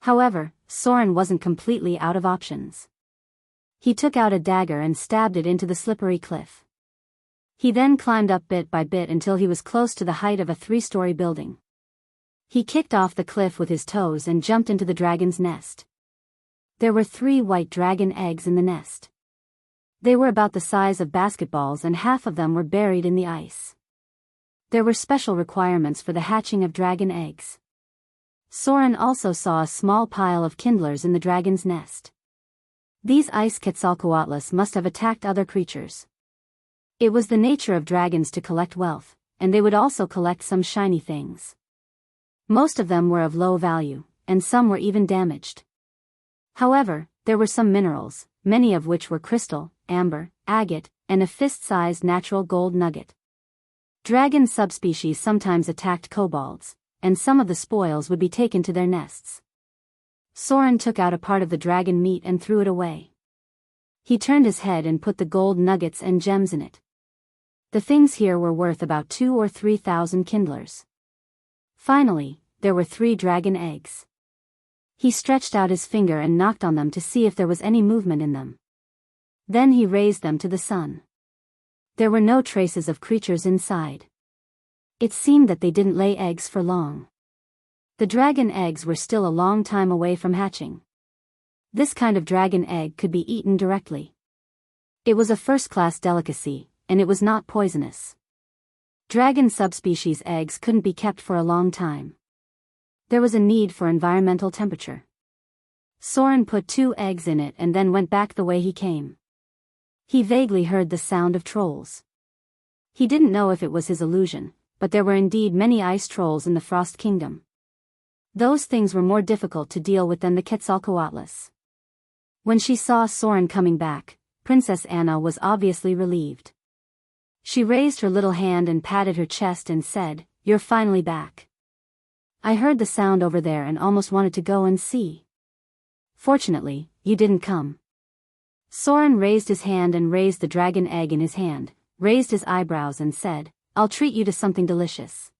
However, Soren wasn't completely out of options. He took out a dagger and stabbed it into the slippery cliff. He then climbed up bit by bit until he was close to the height of a 3-story building. He kicked off the cliff with his toes and jumped into the dragon's nest. There were 3 white dragon eggs in the nest. They were about the size of basketballs and half of them were buried in the ice. There were special requirements for the hatching of dragon eggs. Soren also saw a small pile of kindlers in the dragon's nest. These ice Quetzalcoatlus must have attacked other creatures. It was the nature of dragons to collect wealth, and they would also collect some shiny things. Most of them were of low value, and some were even damaged. However, there were some minerals, many of which were crystal, amber, agate, and a fist-sized natural gold nugget. Dragon subspecies sometimes attacked kobolds, and some of the spoils would be taken to their nests. Soren took out a part of the dragon meat and threw it away. He turned his head and put the gold nuggets and gems in it. The things here were worth about 2,000 or 3,000 kindlers. Finally, there were 3 dragon eggs. He stretched out his finger and knocked on them to see if there was any movement in them. Then he raised them to the sun. There were no traces of creatures inside. It seemed that they didn't lay eggs for long. The dragon eggs were still a long time away from hatching. This kind of dragon egg could be eaten directly. It was a first-class delicacy, and it was not poisonous. Dragon subspecies eggs couldn't be kept for a long time. There was a need for environmental temperature. Soren put 2 eggs in it and then went back the way he came. He vaguely heard the sound of trolls. He didn't know if it was his illusion, but there were indeed many ice trolls in the Frost Kingdom. Those things were more difficult to deal with than the Quetzalcoatlus. When she saw Soren coming back, Princess Anna was obviously relieved. She raised her little hand and patted her chest and said, "You're finally back. I heard the sound over there and almost wanted to go and see. Fortunately, you didn't come." Soren raised his hand and raised the dragon egg in his hand, raised his eyebrows and said, "I'll treat you to something delicious."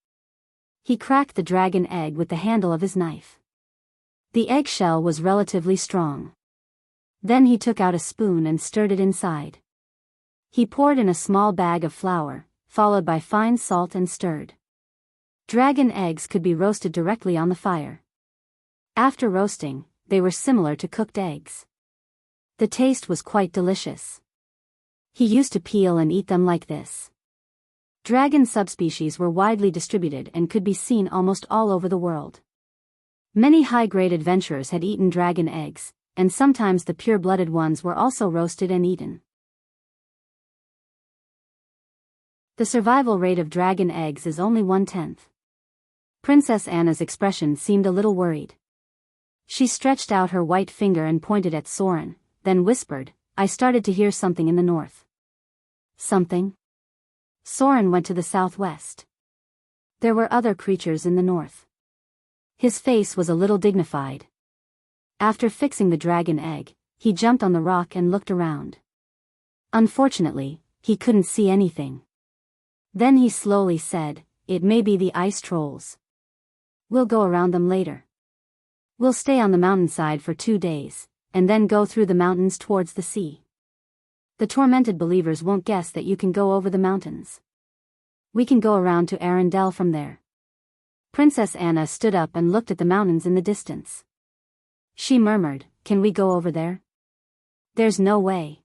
He cracked the dragon egg with the handle of his knife. The eggshell was relatively strong. Then he took out a spoon and stirred it inside. He poured in a small bag of flour, followed by fine salt and stirred. Dragon eggs could be roasted directly on the fire. After roasting, they were similar to cooked eggs. The taste was quite delicious. He used to peel and eat them like this. Dragon subspecies were widely distributed and could be seen almost all over the world. Many high-grade adventurers had eaten dragon eggs, and sometimes the pure-blooded ones were also roasted and eaten. The survival rate of dragon eggs is only 1/10. Princess Anna's expression seemed a little worried. She stretched out her white finger and pointed at Soren, then whispered, "I started to hear something in the north." "Something?" Soren went to the southwest. There were other creatures in the north. His face was a little dignified. After fixing the dragon egg, he jumped on the rock and looked around. Unfortunately, he couldn't see anything. Then he slowly said, "It may be the ice trolls. We'll go around them later. We'll stay on the mountainside for 2 days, and then go through the mountains towards the sea. The tormented believers won't guess that you can go over the mountains. We can go around to Arendelle from there." Princess Anna stood up and looked at the mountains in the distance. She murmured, "Can we go over there?" "There's no way.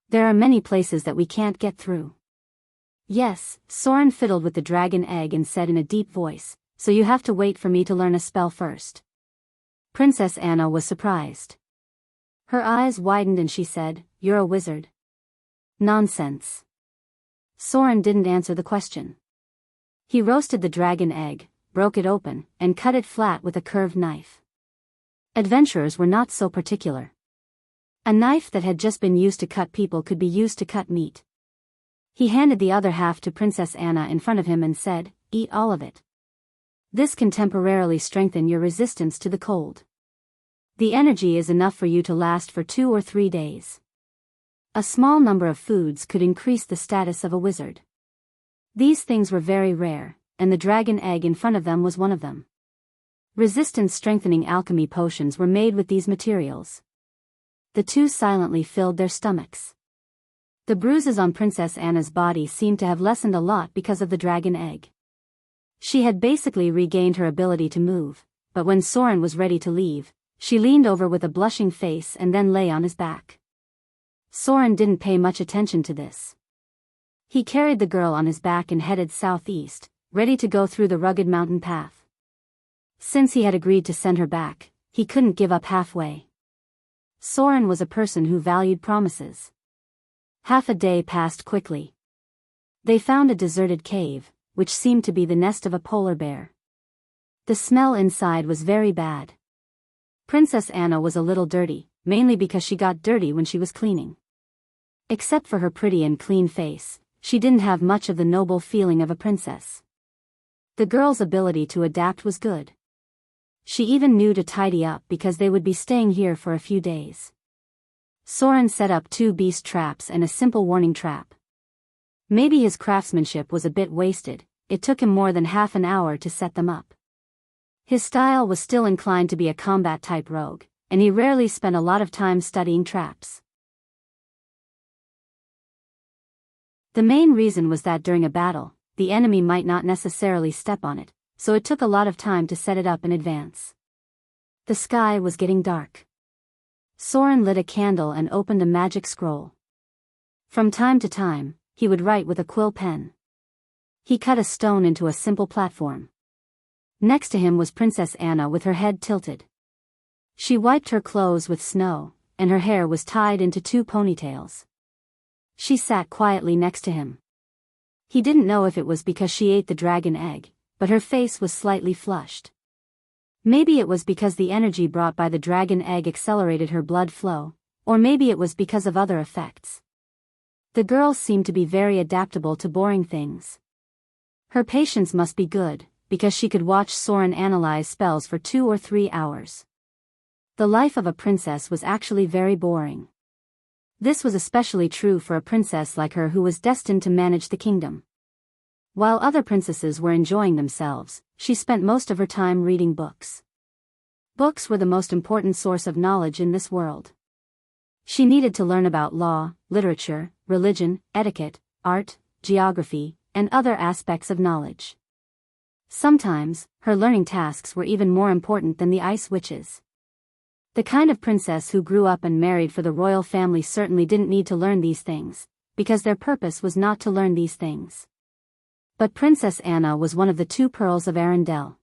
There are many places that we can't get through." "Yes," Soren fiddled with the dragon egg and said in a deep voice, "so you have to wait for me to learn a spell first." Princess Anna was surprised. Her eyes widened and she said, "You're a wizard." "Nonsense." Soren didn't answer the question. He roasted the dragon egg, broke it open, and cut it flat with a curved knife. Adventurers were not so particular. A knife that had just been used to cut people could be used to cut meat. He handed the other half to Princess Anna in front of him and said, "Eat all of it. This can temporarily strengthen your resistance to the cold. The energy is enough for you to last for 2 or 3 days. A small number of foods could increase the status of a wizard." These things were very rare, and the dragon egg in front of them was one of them. Resistance-strengthening alchemy potions were made with these materials. The two silently filled their stomachs. The bruises on Princess Anna's body seemed to have lessened a lot because of the dragon egg. She had basically regained her ability to move, but when Soren was ready to leave, she leaned over with a blushing face and then lay on his back. Soren didn't pay much attention to this. He carried the girl on his back and headed southeast, ready to go through the rugged mountain path. Since he had agreed to send her back, he couldn't give up halfway. Soren was a person who valued promises. Half a day passed quickly. They found a deserted cave, which seemed to be the nest of a polar bear. The smell inside was very bad. Princess Anna was a little dirty, mainly because she got dirty when she was cleaning. Except for her pretty and clean face, she didn't have much of the noble feeling of a princess. The girl's ability to adapt was good. She even knew to tidy up because they would be staying here for a few days. Soren set up 2 beast traps and a simple warning trap. Maybe his craftsmanship was a bit wasted, it took him more than half an hour to set them up. His style was still inclined to be a combat-type rogue, and he rarely spent a lot of time studying traps. The main reason was that during a battle, the enemy might not necessarily step on it, so it took a lot of time to set it up in advance. The sky was getting dark. Soren lit a candle and opened a magic scroll. From time to time, he would write with a quill pen. He cut a stone into a simple platform. Next to him was Princess Anna with her head tilted. She wiped her clothes with snow, and her hair was tied into 2 ponytails. She sat quietly next to him. He didn't know if it was because she ate the dragon egg, but her face was slightly flushed. Maybe it was because the energy brought by the dragon egg accelerated her blood flow, or maybe it was because of other effects. The girl seemed to be very adaptable to boring things. Her patience must be good, because she could watch Soren analyze spells for 2 or 3 hours. The life of a princess was actually very boring. This was especially true for a princess like her who was destined to manage the kingdom. While other princesses were enjoying themselves, she spent most of her time reading books. Books were the most important source of knowledge in this world. She needed to learn about law, literature, religion, etiquette, art, geography, and other aspects of knowledge. Sometimes, her learning tasks were even more important than the ice witches. The kind of princess who grew up and married for the royal family certainly didn't need to learn these things, because their purpose was not to learn these things. But Princess Anna was one of the 2 pearls of Arendelle.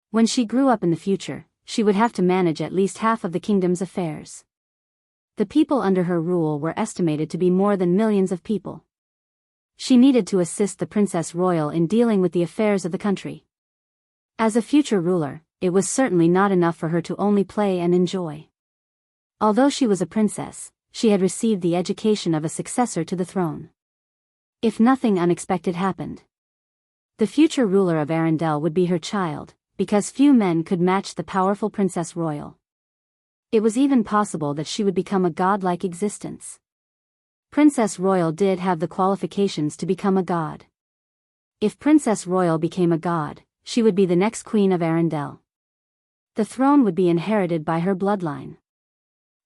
When she grew up in the future, she would have to manage at least half of the kingdom's affairs. The people under her rule were estimated to be more than millions of people. She needed to assist the Princess Royal in dealing with the affairs of the country. As a future ruler, it was certainly not enough for her to only play and enjoy. Although she was a princess, she had received the education of a successor to the throne. If nothing unexpected happened, the future ruler of Arendelle would be her child, because few men could match the powerful Princess Royal. It was even possible that she would become a godlike existence. Princess Royal did have the qualifications to become a god. If Princess Royal became a god, she would be the next queen of Arendelle. The throne would be inherited by her bloodline.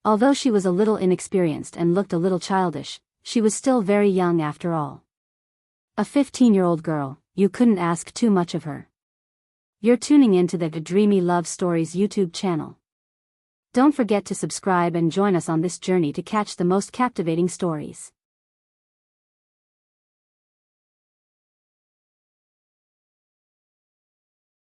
Although she was a little inexperienced and looked a little childish, she was still very young after all. A 15-year-old girl, you couldn't ask too much of her. You're tuning into the Dreamy Love Stories YouTube channel. Don't forget to subscribe and join us on this journey to catch the most captivating stories.